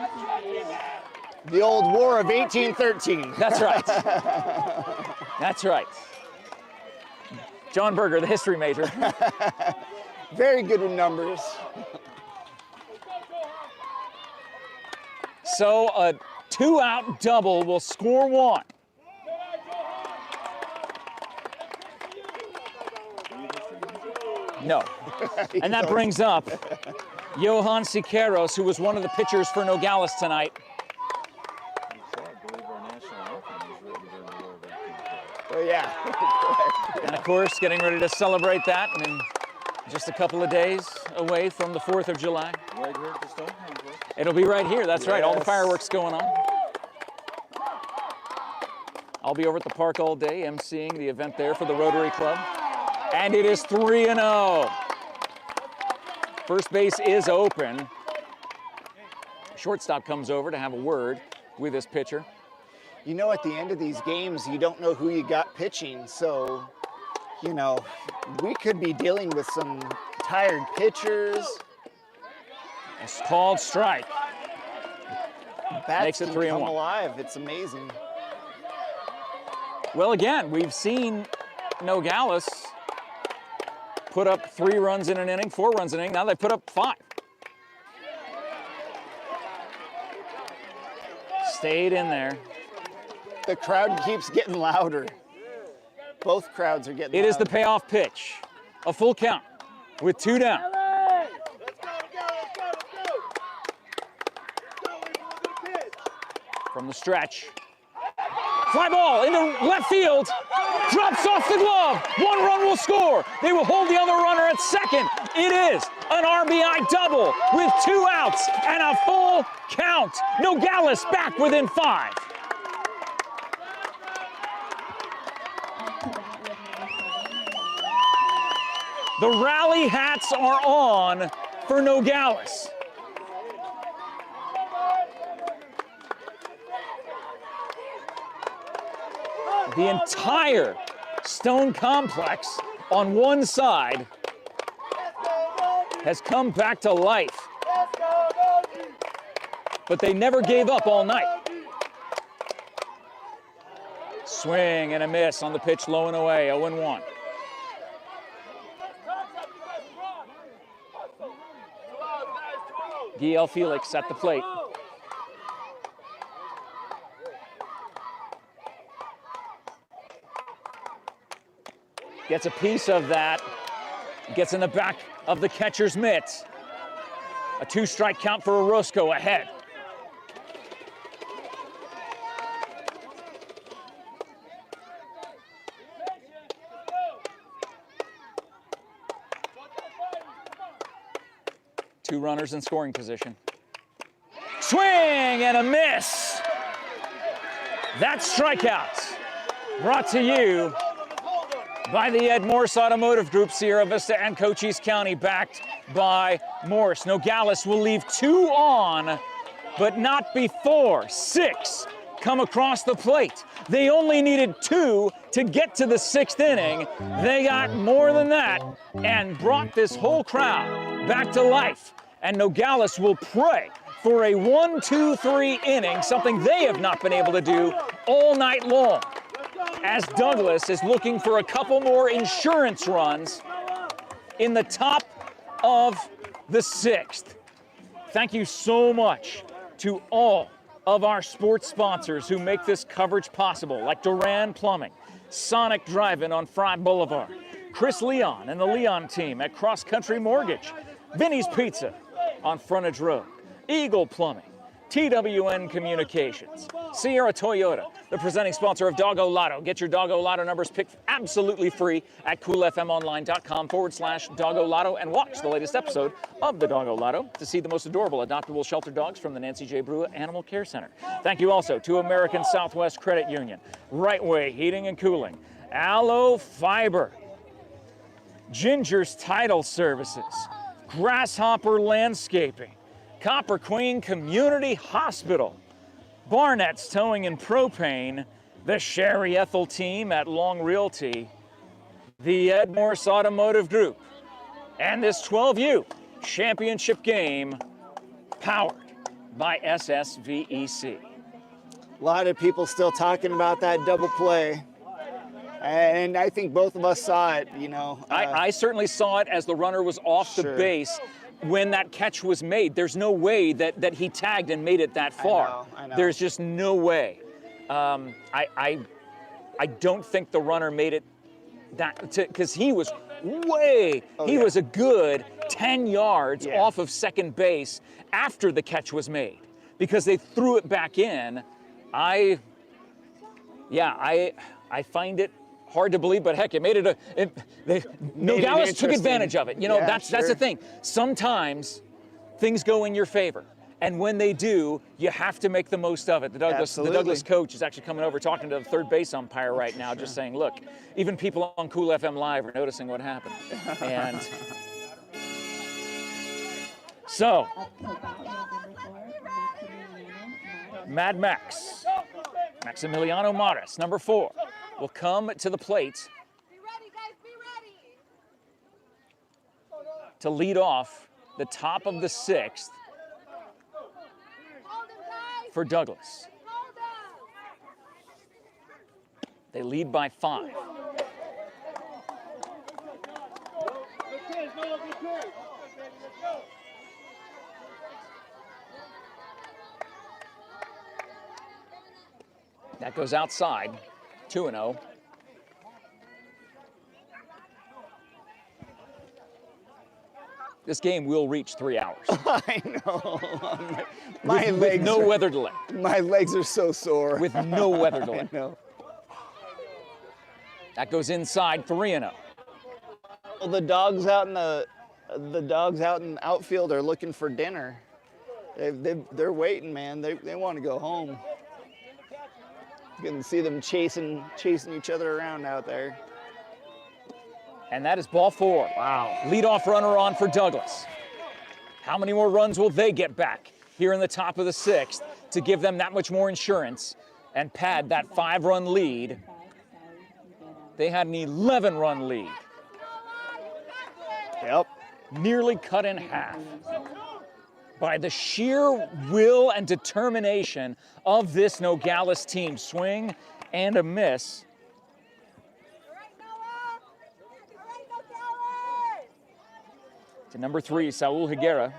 The old War of 1813. That's right. That's right. John Berger, the history major. Very good with numbers. So a 2-out double will score 1. No. And that brings up Johan Siqueiros, who was one of the pitchers for Nogales tonight. Oh, yeah. And of course, getting ready to celebrate that in just a couple of days away from the 4th of July. Right here at the stone complex. It'll be right here, that's right, all the Yes. fireworks going on. I'll be over at the park all day, emceeing the event there for the Rotary Club. And it is 3-0. First base is open. Shortstop comes over to have a word with his pitcher. You know, at the end of these games, you don't know who you got pitching. So, you know, we could be dealing with some tired pitchers. It's called strike. Bats Makes it can 3-1. come alive. It's amazing. Well, again, we've seen Nogales put up 3 runs in an inning, 4 runs in an inning. Now they put up 5. Stayed in there. The crowd keeps getting louder. Both crowds are getting It is the louder. payoff pitch. A full count with 2 down. From the stretch. Fly ball into left field. Drops off the glove. 1 run will score. They will hold the other runner at second. It is an RBI double with 2 outs and a full count. Nogales back within 5. The rally hats are on for Nogales. The entire Stone Complex on one side has come back to life. But they never gave up all night. Swing and a miss on the pitch, low and away, 0-1. Giel Felix at the plate. Gets a piece of that, gets in the back of the catcher's mitt. A 2-strike count for Orozco ahead. Two runners in scoring position. Swing and a miss. That's strikeouts. Brought to you by the MORSE Automotive Group, Sierra Vista and Cochise County, backed by Morse. Nogales will leave 2 on, but not before 6 come across the plate. They only needed 2 to get to the 6th inning. They got more than that and brought this whole crowd back to life. And Nogales will pray for a 1-2-3 inning, something they have not been able to do all night long, as Douglas is looking for a couple more insurance runs in the top of the 6th. Thank you so much to all of our sports sponsors who make this coverage possible, like Duran Plumbing, Sonic Drive-In on Fry Boulevard, Chris Leon and the Leon team at Cross Country Mortgage, Vinny's Pizza on Frontage Road, Eagle Plumbing, TWN Communications, Sierra Toyota, the presenting sponsor of Doggo Lotto. Get your Doggo Lotto numbers picked absolutely free at coolfmonline.com/Doggo Lotto and watch the latest episode of the Doggo Lotto to see the most adorable adoptable shelter dogs from the Nancy J. Brewer Animal Care Center. Thank you also to American Southwest Credit Union, Right Way Heating and Cooling, Aloe Fiber, Ginger's Title Services, Grasshopper Landscaping, Copper Queen Community Hospital, BARNETT'S Towing and Propane, the Sherry Ethel team at Long Realty, the MORSE Automotive Group, and this 12U championship game powered by SSVEC. A lot of people still talking about that double play. And I think both of us saw it, you know. I certainly saw it as the runner was off the base when that catch was made. There's no way that he tagged and made it that far. I know. There's just no way. I don't think the runner made it that, because he was he was a good 10 yards off of second base after the catch was made, because they threw it back in. I find it hard to believe, but heck, it made it Nogales took advantage of it. You know, that's the thing. Sometimes things go in your favor, and when they do, you have to make the most of it. The Douglas coach is actually coming over, talking to the third base umpire right now, just saying, look, even people on Cool FM Live are noticing what happened. And so, Mad Max, Maximiliano Mares, number 4, will come to the plate to lead off the top of the 6th for Douglas. They lead by 5. That goes outside, 2-0. This game will reach 3 hours. I know. My with legs no weather delay. My legs are so sore. With no weather delay. I know. That goes inside, 3-0. Well, the dogs out in the outfield are looking for dinner. They're waiting, man. They want to go home. You can see them chasing each other around out there. And that is ball 4. Wow. Leadoff runner on for Douglas. How many more runs will they get back here in the top of the 6th to give them that much more insurance and pad that 5-run lead they had an 11-run lead. Yep. Nearly cut in half by the sheer will and determination of this Nogales team. Swing and a miss. To number 3, Saul Higuera.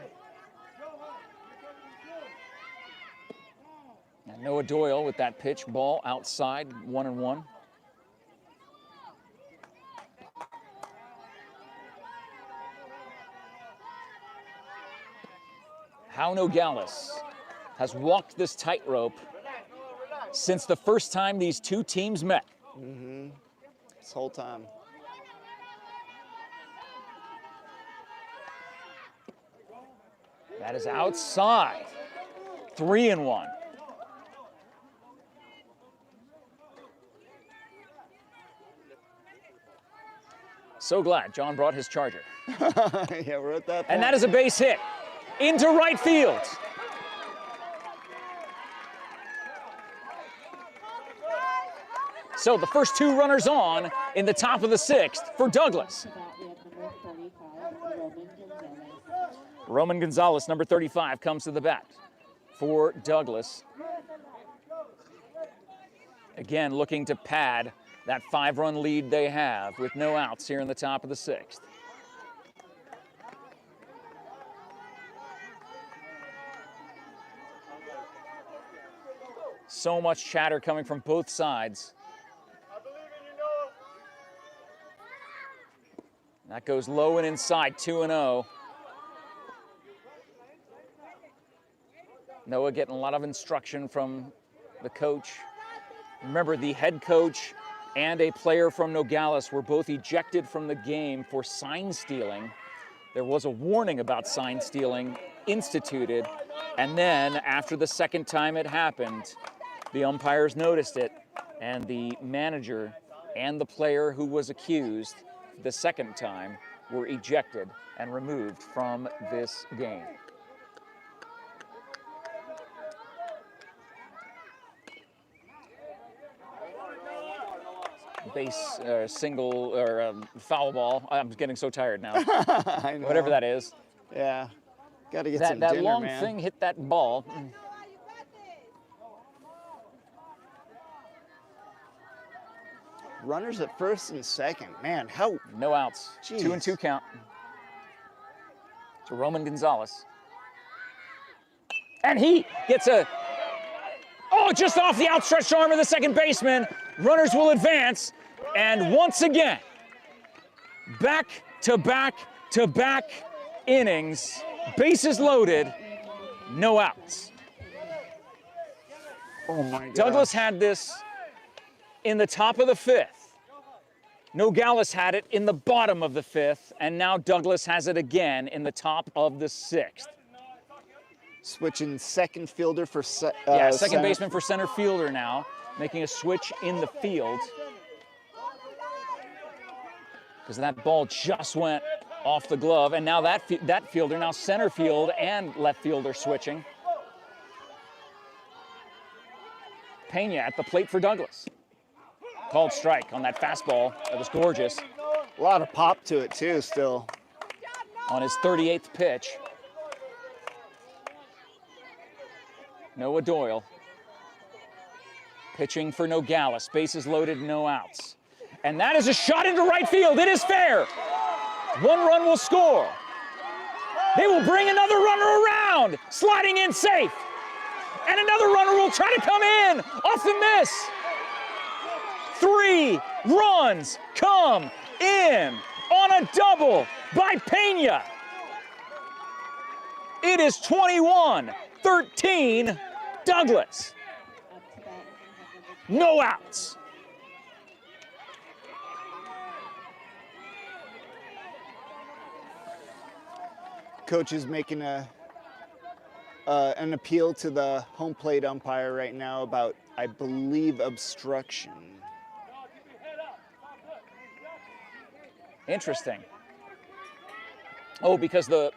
And Noah Doyle with that pitch, ball outside, 1-1. How Nogales has walked this tightrope since the first time these two teams met. This whole time. That is outside, 3-1. So glad John brought his charger. Yeah, we're at that point. And that is a base hit into right field. So the first 2 runners on in the top of the 6th for Douglas. We have number 35, Roman Gonzalez. Roman Gonzalez, number 35, comes to the bat for Douglas. Again, looking to pad that 5-run lead they have with no outs here in the top of the 6th. So much chatter coming from both sides. That goes low and inside, 2-0. Noah getting a lot of instruction from the coach. Remember, the head coach and a player from Nogales were both ejected from the game for sign stealing. There was a warning about sign stealing instituted, and then after the second time it happened, the umpires noticed it, and the manager and the player who was accused the second time were ejected and removed from this game. Base, single, or foul ball. I'm getting so tired now. I know. Whatever that is. Yeah. Got to get some That dinner, long man. thing hit that ball. Runners at first and second. Man, how... No outs. Jeez. 2-2 count to Roman Gonzalez. And he gets a, just off the outstretched arm of the second baseman. Runners will advance. And once again, back to back to back innings. Bases loaded, no outs. Oh my God. Douglas had this in the top of the 5th. Nogales had it in the bottom of the 5th, and now Douglas has it again in the top of the 6th. Switching second fielder for second Second baseman for center fielder now, making a switch in the field. Because that ball just went off the glove, and now that fielder, now center field and left fielder switching. Pena at the plate for Douglas. Called strike on that fastball. That was gorgeous. A lot of pop to it too still. On his 38th pitch. Noah Doyle. Pitching for Nogales. Bases loaded, no outs. And that is a shot into right field. It is fair. 1 run will score. They will bring another runner around. Sliding in safe. And another runner will try to come in off the miss. 3 runs come in on a double by Pena. It is 21-13 Douglas. No outs. Coach is making an appeal to the home plate umpire right now about, I believe, obstruction. Interesting. Oh, because the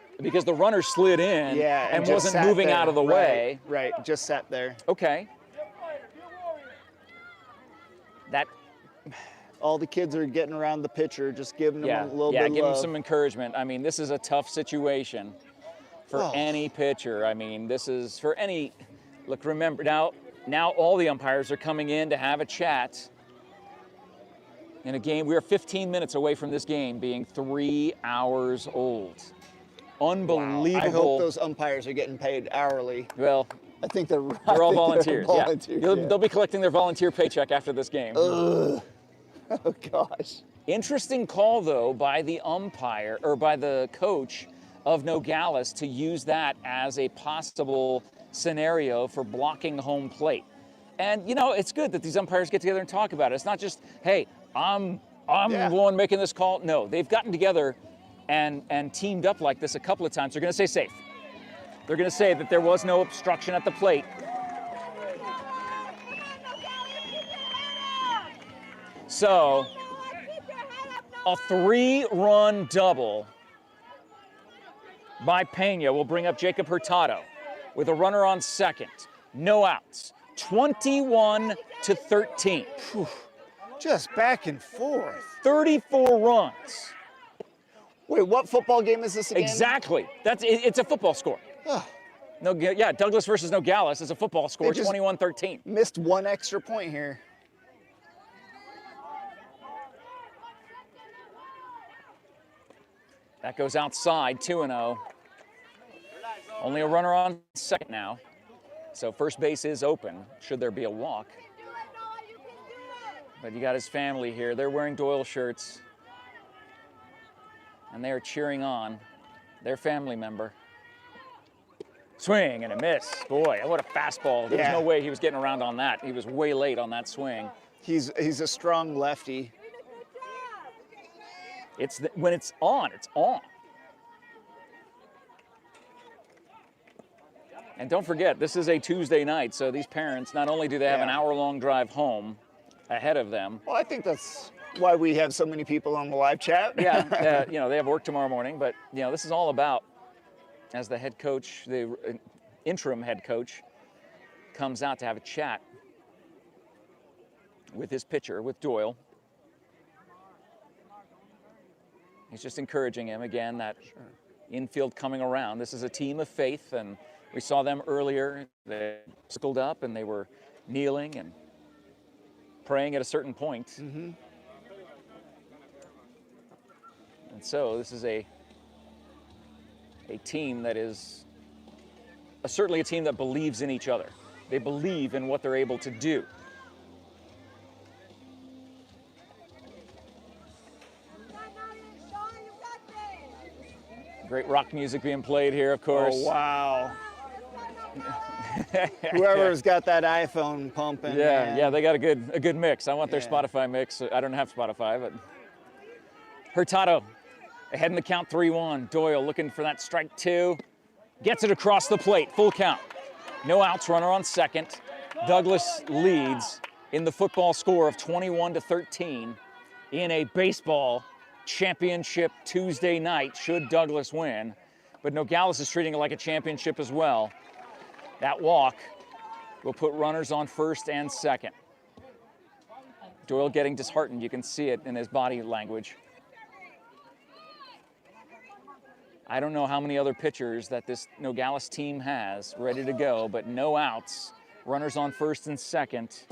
runner slid in and just wasn't sat moving there. out of the way. Right, just sat there. Okay. That All the kids are getting around the pitcher, just giving them a little bit of give them love. some encouragement. I mean, this is a tough situation for any pitcher. I mean, this is for any. Look, remember now all the umpires are coming in to have a chat. In a game, we are 15 minutes away from this game being 3 hours old. Unbelievable. Wow. I hope those umpires are getting paid hourly. Well, I think they're all volunteers. Volunteers, yeah. They'll be collecting their volunteer paycheck after this game. Ugh. Oh gosh. Interesting call though by the umpire or by the coach of Nogales to use that as a possible scenario for blocking home plate. And you know, it's good that these umpires get together and talk about it. It's not just, hey, I'm the one making this call. No, they've gotten together and teamed up like this a couple of times. They're going to say safe. They're going to say that there was no obstruction at the plate. So, a 3-run double by Pena will bring up Jacob Hurtado with a runner on second. No outs. 21-13. Whew. Just back and forth. 34 runs. Wait, what football game is this again? Exactly. It's a football score. Douglas versus Nogales is a football score, 21-13. Missed one extra point here. That goes outside, 2-0. Only a runner on second now. So first base is open, should there be a walk. But you got his family here. They're wearing Doyle shirts. And they are cheering on their family member. Swing and a miss. Boy, what a fastball. There's no way he was getting around on that. He was way late on that swing. He's a strong lefty. When it's on, it's on. And don't forget, this is a Tuesday night, so these parents, not only do they have an hour-long drive home ahead of them. Well, I think that's why we have so many people on the live chat. They have work tomorrow morning, but this is all about, as the head coach, the interim head coach, comes out to have a chat with his pitcher, with Doyle. He's just encouraging him again, that infield coming around. This is a team of faith, and we saw them earlier. They circled up and they were kneeling and praying at a certain point. Mm-hmm. And so this is a team that is certainly a team that believes in each other. They believe in what they're able to do. Great rock music being played here, of course. Oh, wow. Whoever's got that iPhone pumping. Yeah, they got a good mix. I want their Spotify mix. I don't have Spotify, but Hurtado ahead in the count, 3-1. Doyle looking for that strike 2. Gets it across the plate, full count. No outs, runner on second. Douglas leads in the football score of 21-13 in a baseball championship Tuesday night, should Douglas win. But Nogales is treating it like a championship as well. That walk will put runners on first and second. Doyle getting disheartened. You can see it in his body language. I don't know how many other pitchers that this Nogales team has ready to go, but no outs. Runners on first and second.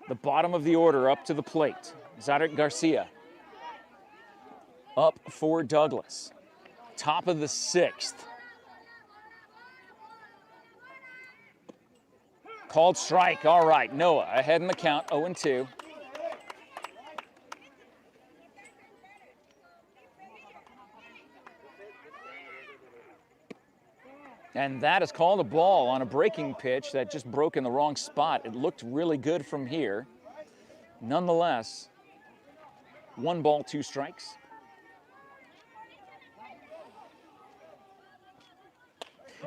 The bottom of the order up to the plate. Zadok Garcia up for Douglas. Top of the 6th. Called strike. All right, Noah ahead in the count, 0-2. And that is called a ball on a breaking pitch that just broke in the wrong spot. It looked really good from here. Nonetheless, 1 ball, 2 strikes.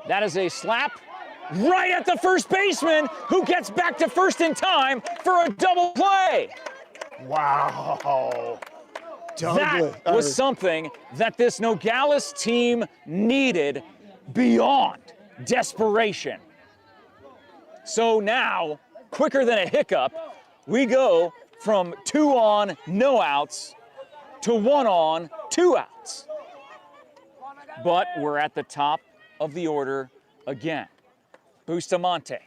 That is a slap right at the first baseman, who gets back to first in time for a double play. Wow. That was something that this Nogales team needed beyond desperation. So now, quicker than a hiccup, we go from 2 on, no outs, to 1 on, 2 outs. But we're at the top of the order again. Bustamante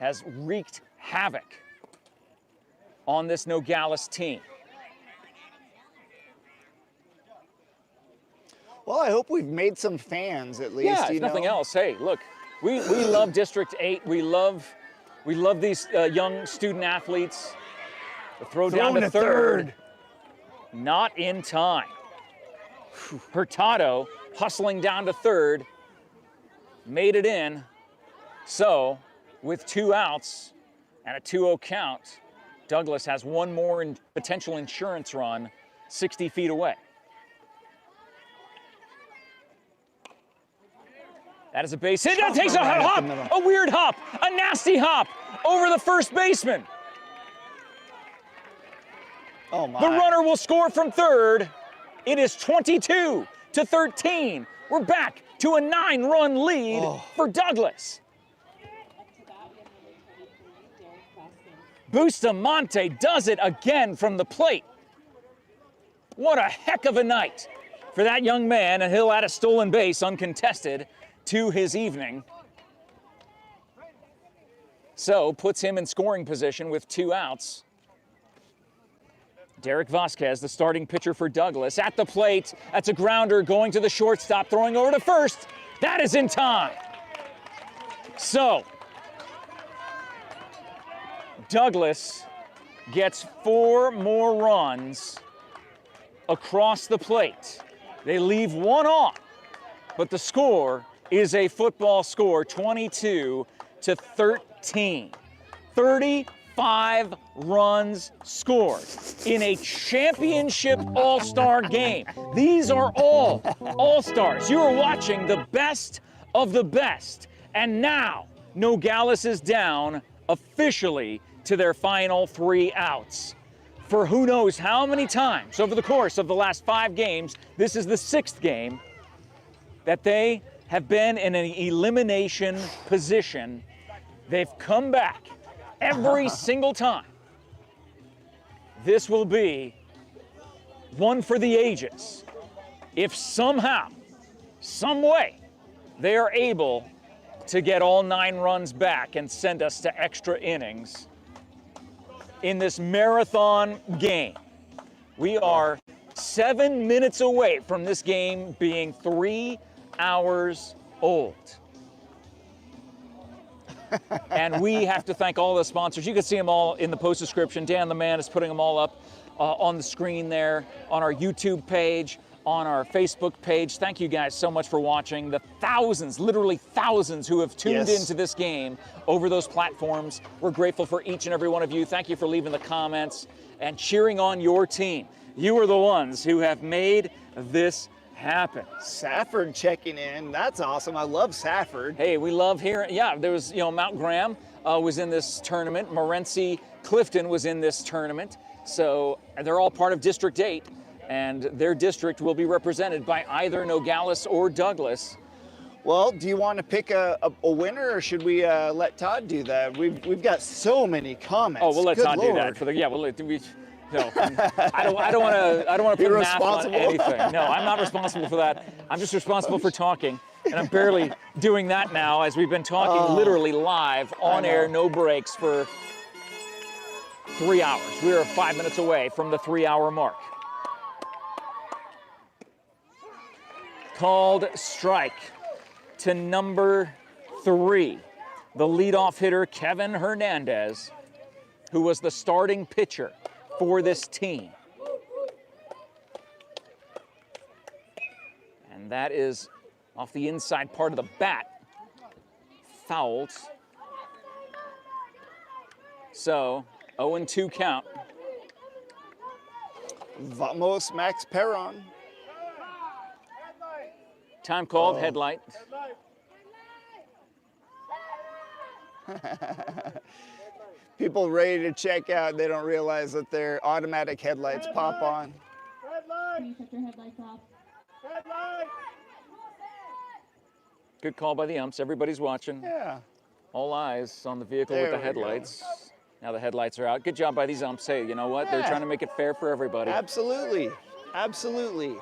has wreaked havoc on this Nogales team. Well, I hope we've made some fans at least. Yeah, if you nothing know? else, hey, look, we love District 8. We love these young student athletes. The throw down to third. Not in time. Hurtado hustling down to third, made it in. So, with 2 outs and a 2-0 count, Douglas has one more potential insurance run 60 feet away. That is a base hit. That takes a Right up hop, the middle. a weird hop, a nasty hop over the first baseman. Oh my. The runner will score from third. It is 22-13. We're back to a 9-run lead for Douglas. Up to bat, we have number 23, Derek Vasquez. Bustamante does it again from the plate. What a heck of a night for that young man, and he'll add a stolen base uncontested to his evening. So puts him in scoring position with 2 outs. Derek Vasquez, the starting pitcher for Douglas, at the plate. That's a grounder going to the shortstop, throwing over to first. That is in time. So Douglas gets 4 more runs across the plate. They leave 1 off, but the score is a football score, 22-13. 35 runs scored in a championship all-star game. These are all all-stars. You are watching the best of the best. And now, Nogales is down officially to their final 3 outs. For who knows how many times over the course of the last 5 games, this is the 6th game, that they have been in an elimination position. They've come back every single time. This will be one for the ages. If somehow, some way, they are able to get all 9 runs back and send us to extra innings in this marathon game. We are 7 minutes away from this game being 3 hours old. And we have to thank all the sponsors. You can see them all in the post description. Dan the Man is putting them all up on the screen there, on our YouTube page, on our Facebook page. Thank you guys so much for watching. The thousands, literally thousands, who have tuned into this game over those platforms. We're grateful for each and every one of you. Thank you for leaving the comments and cheering on your team. You are the ones who have made this happen. Safford checking in. That's awesome. I love Safford. Hey, we love hearing. Yeah, there was, Mount Graham was in this tournament. Morenci Clifton was in this tournament. So they're all part of District 8, and their district will be represented by either Nogales or Douglas. Well, do you want to pick a winner, or should we let Todd do that? We've got so many comments. Oh, we'll let Good Todd Lord. do that. We'll let. No, I don't want to put math on anything. No, I'm not responsible for that. I'm just responsible for talking, and I'm barely doing that now, as we've been talking literally live, on air, no breaks, for 3 hours. We are 5 minutes away from the 3-hour mark. Called strike to number 3, the leadoff hitter, Kevin Hernandez, who was the starting pitcher for this team. And that is off the inside part of the bat, fouled. So 0-2 count. Vamos, Max Perron. Time called, headlight. People ready to check out, they don't realize that their automatic headlights pop on. Can you put your headlights off? Good call by the umps. Everybody's watching. Yeah. All eyes on the vehicle There with the we go. headlights. Now the headlights are out. Good job by these umps. Hey, you know what? They're Yeah. trying to make it fair for everybody. Absolutely, absolutely.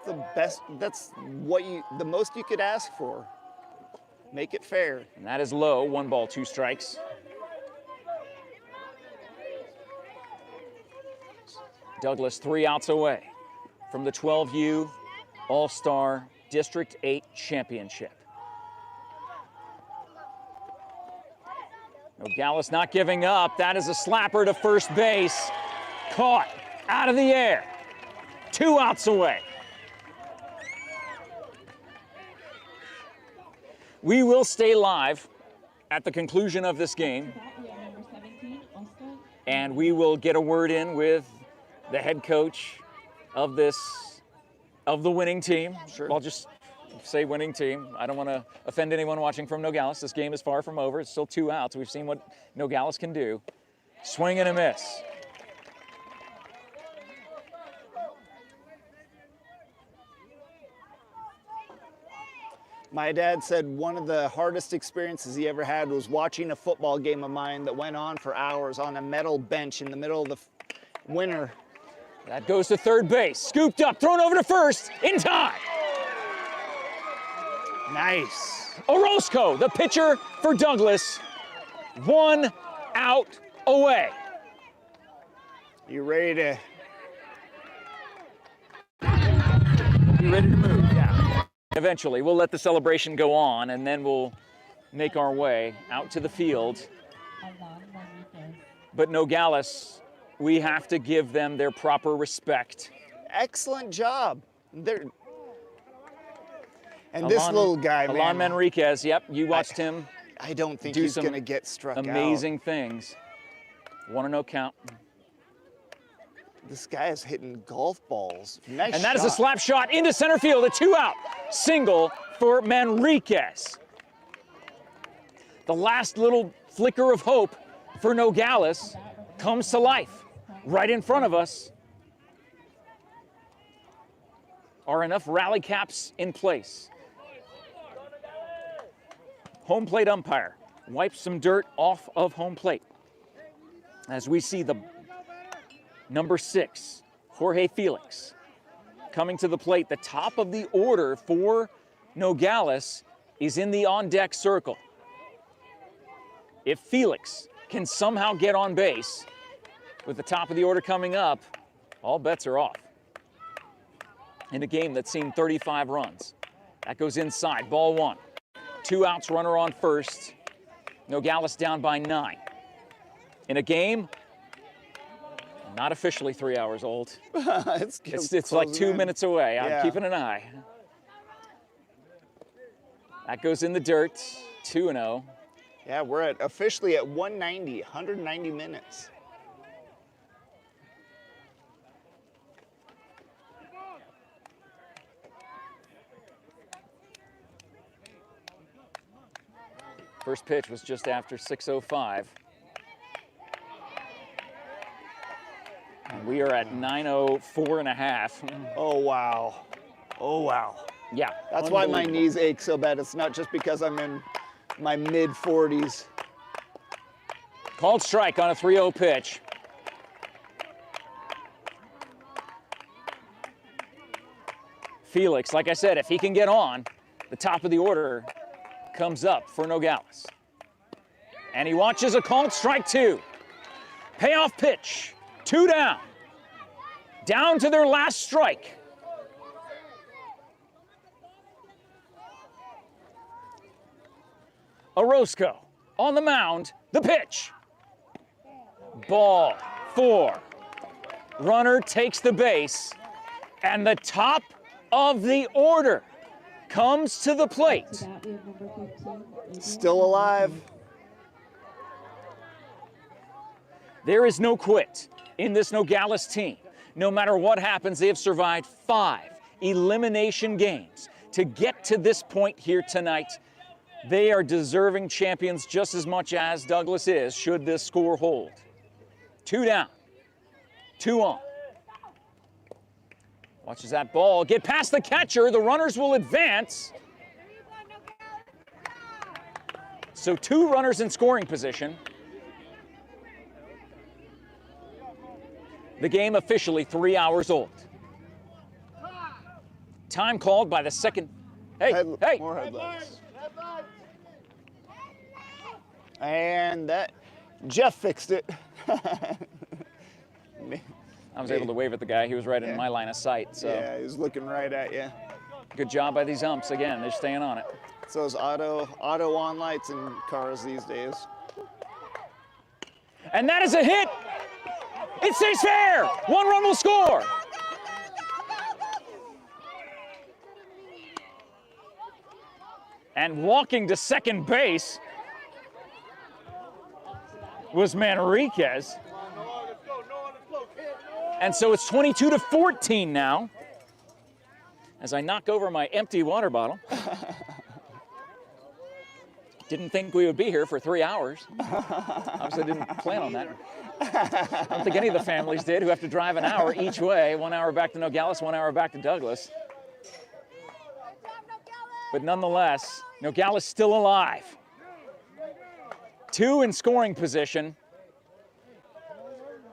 The best, that's the most you could ask for. Make it fair. And that is low. 1 ball, 2 strikes. Douglas 3 outs away from the 12U All-Star District 8 Championship. Nogales not giving up. That is a slapper to first base. Caught out of the air. 2 outs away. We will stay live at the conclusion of this game, and we will get a word in with the head coach of the winning team. Sure. I'll just say winning team. I don't want to offend anyone watching from Nogales. This game is far from over. It's still 2 outs. We've seen what Nogales can do. Swing and a miss. My dad said one of the hardest experiences he ever had was watching a football game of mine that went on for hours on a metal bench in the middle of the winter. That goes to third base. Scooped up, thrown over to first, in time. Nice. Orozco, the pitcher for Douglas, 1 out away. You ready to? You ready to move? Yeah. Eventually, we'll let the celebration go on, and then we'll make our way out to the field. But Nogales, we have to give them their proper respect. Excellent job. And this little guy, man. Alan Manriquez, yep, you watched him I don't think do he's some going to get struck out. amazing things. 1-0 count. This guy is hitting golf balls. Nice And that is shot. a slap shot into center field, a 2-out single for Manriquez. The last little flicker of hope for Nogales comes to life right in front of us. Are enough rally caps in place? Home plate umpire wipes some dirt off of home plate as we see the number 6, Jorge Felix, coming to the plate. The top of the order for Nogales is in the on-deck circle. If Felix can somehow get on base with the top of the order coming up, all bets are off. In a game that's seen 35 runs. That goes inside, ball 1. 2 outs, runner on first. Nogales down by 9. In a game not officially 3 hours old. It's like 2 minutes away. I'm keeping an eye. That goes in the dirt, 2-0. Yeah, we're officially at 190 minutes. First pitch was just after 6:05. And we are at 9:04.5. Oh, wow. Oh, wow. Yeah. That's why my knees ache so bad. It's not just because I'm in my mid-40s. Called strike on a 3-0 pitch. Felix, like I said, if he can get on, the top of the order comes up for Nogales. And he watches a called strike 2. Payoff pitch, 2 down. Down to their last strike. Orozco on the mound, the pitch. Ball 4. Runner takes the base, and the top of the order comes to the plate. Still alive. There is no quit in this Nogales team. No matter what happens, they have survived 5 elimination games to get to this point here tonight. They are deserving champions just as much as Douglas is, should this score hold. 2 down, 2 on. Watches that ball get past the catcher. The runners will advance. So 2 runners in scoring position. The game officially 3 hours old. Time called by the second. Hey, hey. More headlights. And that, Jeff fixed it. I was able to wave at the guy. He was right in my line of sight. So Yeah, he was looking right at you. good job by these umps. Again, they're staying on it. It's those auto on lights in cars these days. And that is a hit. It stays fair. 1 run will score. And walking to second base was Manriquez. And so it's 22-14 now as I knock over my empty water bottle. Didn't think we would be here for 3 hours. Obviously didn't plan on that. I don't think any of the families did who have to drive an hour each way, 1 hour back to Nogales, 1 hour back to Douglas. But nonetheless, Nogales still alive. 2 in scoring position.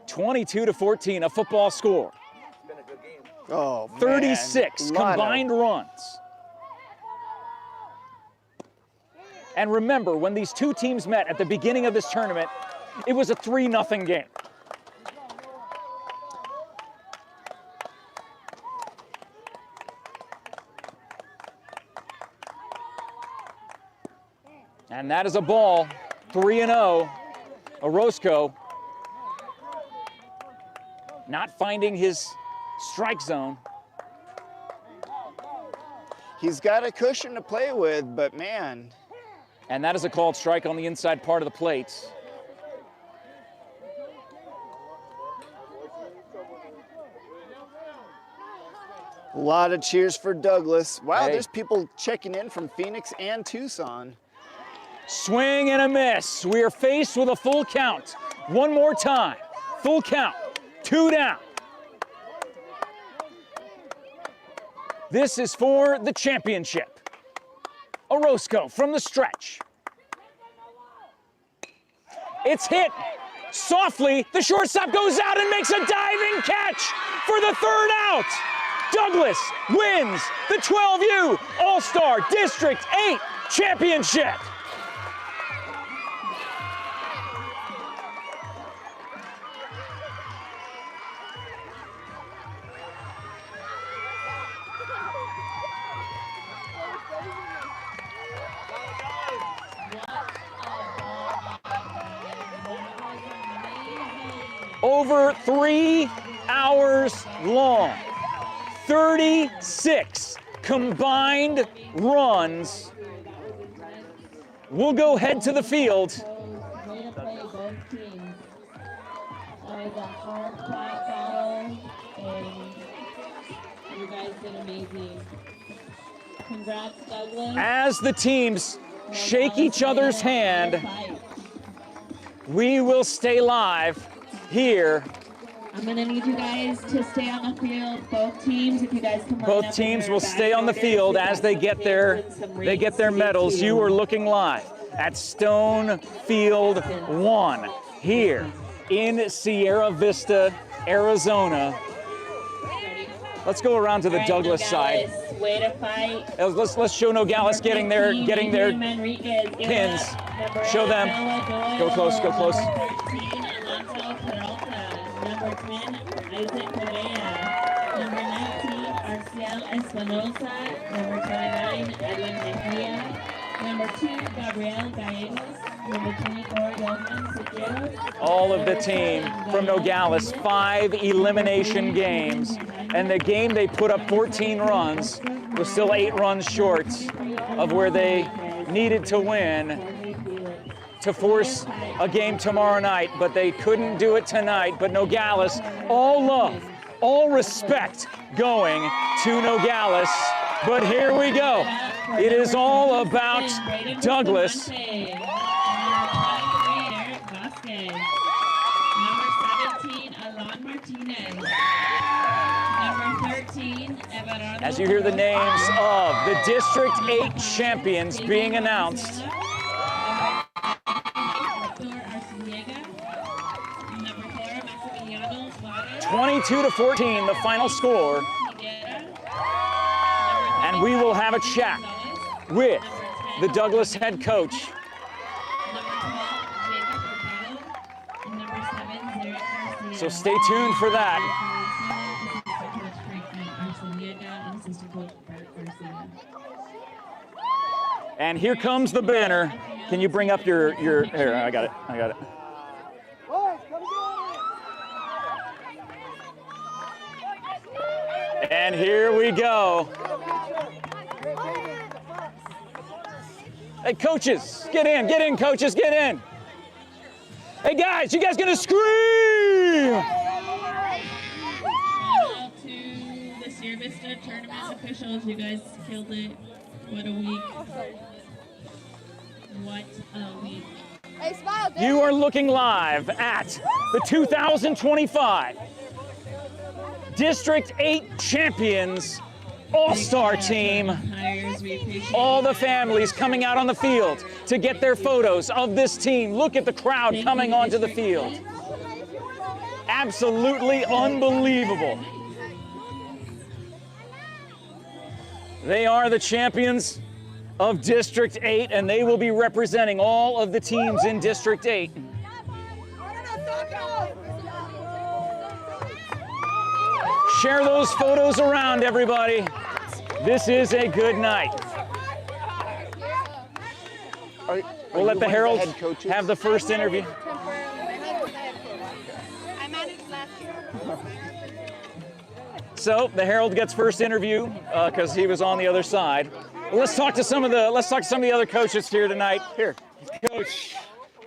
22-14, a football score. Oh, man. 36 Lot of- combined runs. And remember, when these two teams met at the beginning of this tournament, it was a 3-0 game. And that is a ball, 3-0. Orozco not finding his strike zone. He's got a cushion to play with, but man. And that is a called strike on the inside part of the plate. A lot of cheers for Douglas. Wow, Hey. there's people checking in from Phoenix and Tucson. Swing and a miss. We are faced with a full count. One more time. Full count. 2 down. This is for the championship. Orozco from the stretch. It's hit. Softly, the shortstop goes out and makes a diving catch for the 3rd out. Douglas wins the 12U All-Star District 8 Championship. Over 3 hours long, 36 combined runs. We'll go head to the field. Way to play both teams. That was a hard-fought battle, and you guys did amazing. Congrats, Douglas. As the teams shake each other's hand, we will stay live here. I'm gonna need you guys to stay on the field. Both teams, if you guys can line Both up teams in your will stay on the back field orders, as they get their medals. You are looking live at Stone Field 1 here in Sierra Vista, Arizona. Let's go around to the All right, Nogales side. Way to fight. Let's show Nogales getting their pins. Show them. Go close, go close. Number 10, Isaac Correa. Number 19, Arciel Espinosa. Number 29, Edwin Mejia. Number 2, Gabriel Gallegos. Number 24, Johan Sequeros. All of the team from Nogales, 5 elimination games. And the game they put up 14 runs was still 8 runs short of where they needed to win to force a game tomorrow night, but they couldn't do it tonight. But Nogales, all love, all respect going to Nogales. But here we go. It is all about Douglas. As you hear the names of the District 8 champions being announced. 12 22-14, the final score. And we will have a chat with the Douglas head coach. So stay tuned for that. And here comes the banner. Can you bring up your here, I got it. And here we go. Hey, coaches, get in, coaches, get in. Hey, guys, you guys gonna scream? Shout out to the Vista tournament officials. You guys killed it. What a week. What a week. Hey, smile, Dave. You are looking live at the 2025 District 8 Champions All-Star Team. All the families coming out on the field to get their photos of this team. Look at the crowd coming onto the field. Absolutely unbelievable. They are the champions of District 8, and they will be representing all of the teams in District 8. Share those photos around, everybody. This is a good night. We'll let the Herald have the first interview. I managed last year. So the Herald gets first interview because he was on the other side. Let's talk to some of the other coaches here tonight. Here,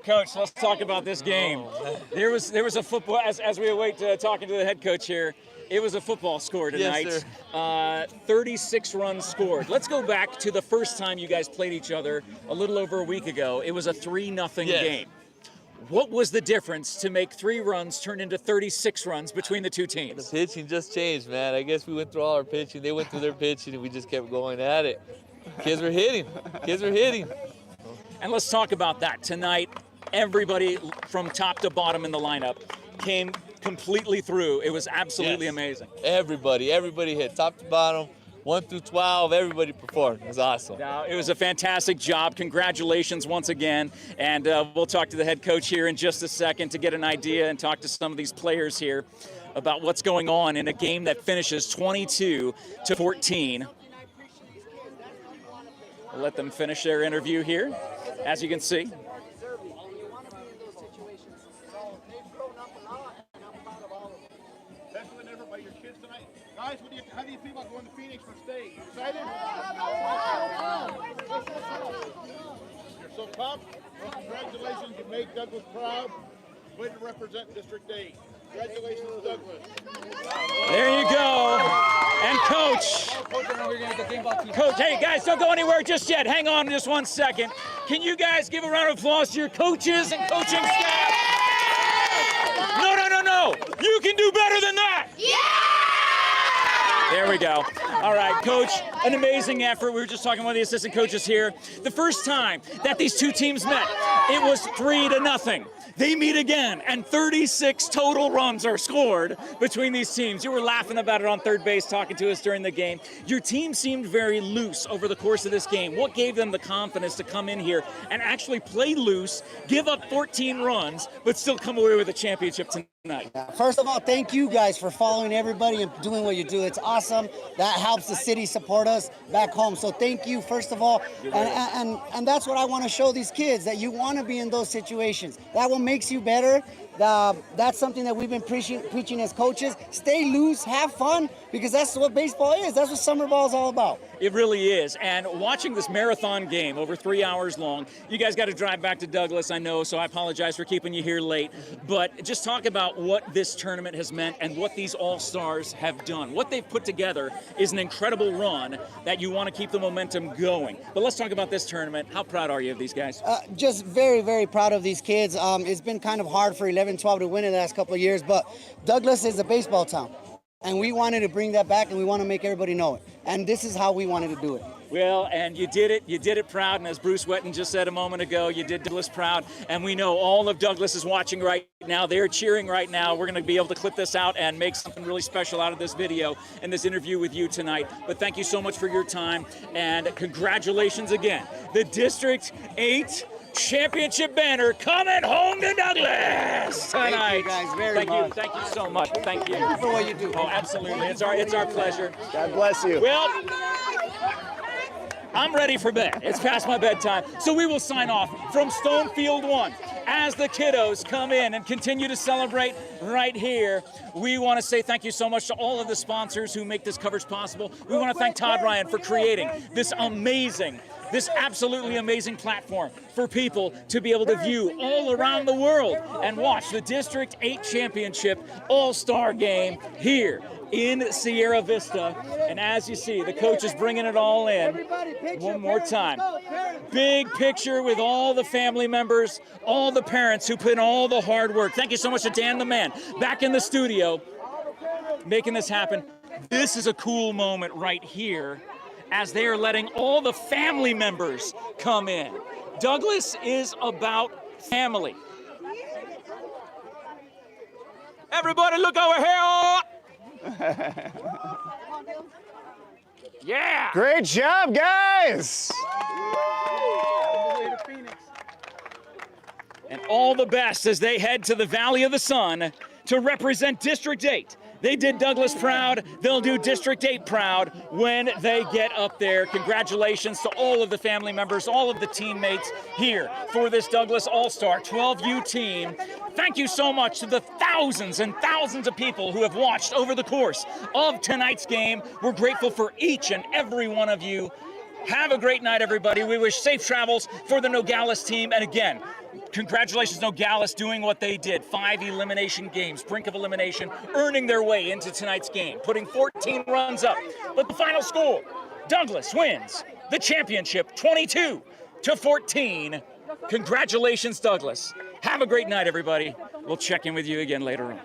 Coach, let's talk about this game. There was a football as we await talking to the head coach here. It was a football score tonight. Yes, sir. 36 runs scored. Let's go back to the first time you guys played each other a little over a week ago. It was a 3-0 game. What was the difference to make 3 runs turn into 36 runs between the two teams? The pitching just changed, man. I guess we went through all our pitching. They went through their pitching, and we just kept going at it. Kids were hitting. And let's talk about that. Tonight, everybody from top to bottom in the lineup came completely through. It was absolutely amazing. Everybody hit top to bottom, 1 through 12. Everybody performed. It was awesome. Now, it was a fantastic job. Congratulations once again. And we'll talk to the head coach here in just a second to get an idea and talk to some of these players here about what's going on in a game that finishes 22-14. We'll let them finish their interview here, as you can see. Guys, how do you feel about going to Phoenix for state? You excited? You're so pumped. Well, congratulations. You made Douglas proud. Way to represent District 8. Congratulations, Douglas. There you go. And Coach, hey guys, don't go anywhere just yet. Hang on just 1 second. Can you guys give a round of applause to your coaches and coaching staff? No. You can do better than that. There we go. All right, Coach, an amazing effort. We were just talking to one of the assistant coaches here. The first time that these two teams met, it was 3-0. They meet again, and 36 total runs are scored between these teams. You were laughing about it on third base, talking to us during the game. Your team seemed very loose over the course of this game. What gave them the confidence to come in here and actually play loose, give up 14 runs, but still come away with a championship tonight? First of all, thank you guys for following everybody and doing what you do. It's awesome. That helps the city support us back home. So thank you, first of all. And that's what I want to show these kids, that you want to be in those situations. That will makes you better. That's something that we've been preaching as coaches. Stay loose, have fun, because that's what baseball is. That's what summer ball is all about. It really is. And watching this marathon game over 3 hours long, you guys got to drive back to Douglas, I know, so I apologize for keeping you here late. But just talk about what this tournament has meant and what these All-Stars have done. What they've put together is an incredible run that you want to keep the momentum going. But let's talk about this tournament. How proud are you of these guys? Just very, very proud of these kids. It's been kind of hard for 11-12 to win in the last couple of years, but Douglas is a baseball town. And we wanted to bring that back, and we want to make everybody know it. And this is how we wanted to do it. Well, and you did it proud, and as Bruce Wetton just said a moment ago, you did Douglas proud, and we know all of Douglas is watching right now. They're cheering right now. We're going to be able to clip this out and make something really special out of this video and this interview with you tonight. But thank you so much for your time, and congratulations again. The District 8 championship banner coming home to Douglas tonight. Thank you guys very much. Thank you so much. Thank you. Thank you for what you do. Oh, absolutely. It's our pleasure. God bless you. Well, I'm ready for bed. It's past my bedtime. So we will sign off from Stonefield 1. As the kiddos come in and continue to celebrate right here, we want to say thank you so much to all of the sponsors who make this coverage possible. We want to thank Todd Ryan for creating this absolutely amazing platform for people to be able to view all around the world and watch the District 8 Championship All-Star Game here in Sierra Vista. And as you see, the coach is bringing it all in one more time. Big picture with all the family members, all the parents who put in all the hard work. Thank you so much to Dan the Man back in the studio making this happen. This is a cool moment right here as they are letting all the family members come in. Douglas is about family. Everybody look over here. Yeah! Great job, guys! And all the best as they head to the Valley of the Sun to represent District 8. They did Douglas proud. They'll do District 8 proud when they get up there. Congratulations to all of the family members, all of the teammates here for this Douglas All-Star 12U team. Thank you so much to the thousands and thousands of people who have watched over the course of tonight's game. We're grateful for each and every one of you. Have a great night, everybody. We wish safe travels for the Nogales team. And again, congratulations, Nogales, doing what they did. 5 elimination games, brink of elimination, earning their way into tonight's game, putting 14 runs up. But the final score, Douglas wins the championship 22-14. Congratulations, Douglas. Have a great night, everybody. We'll check in with you again later on.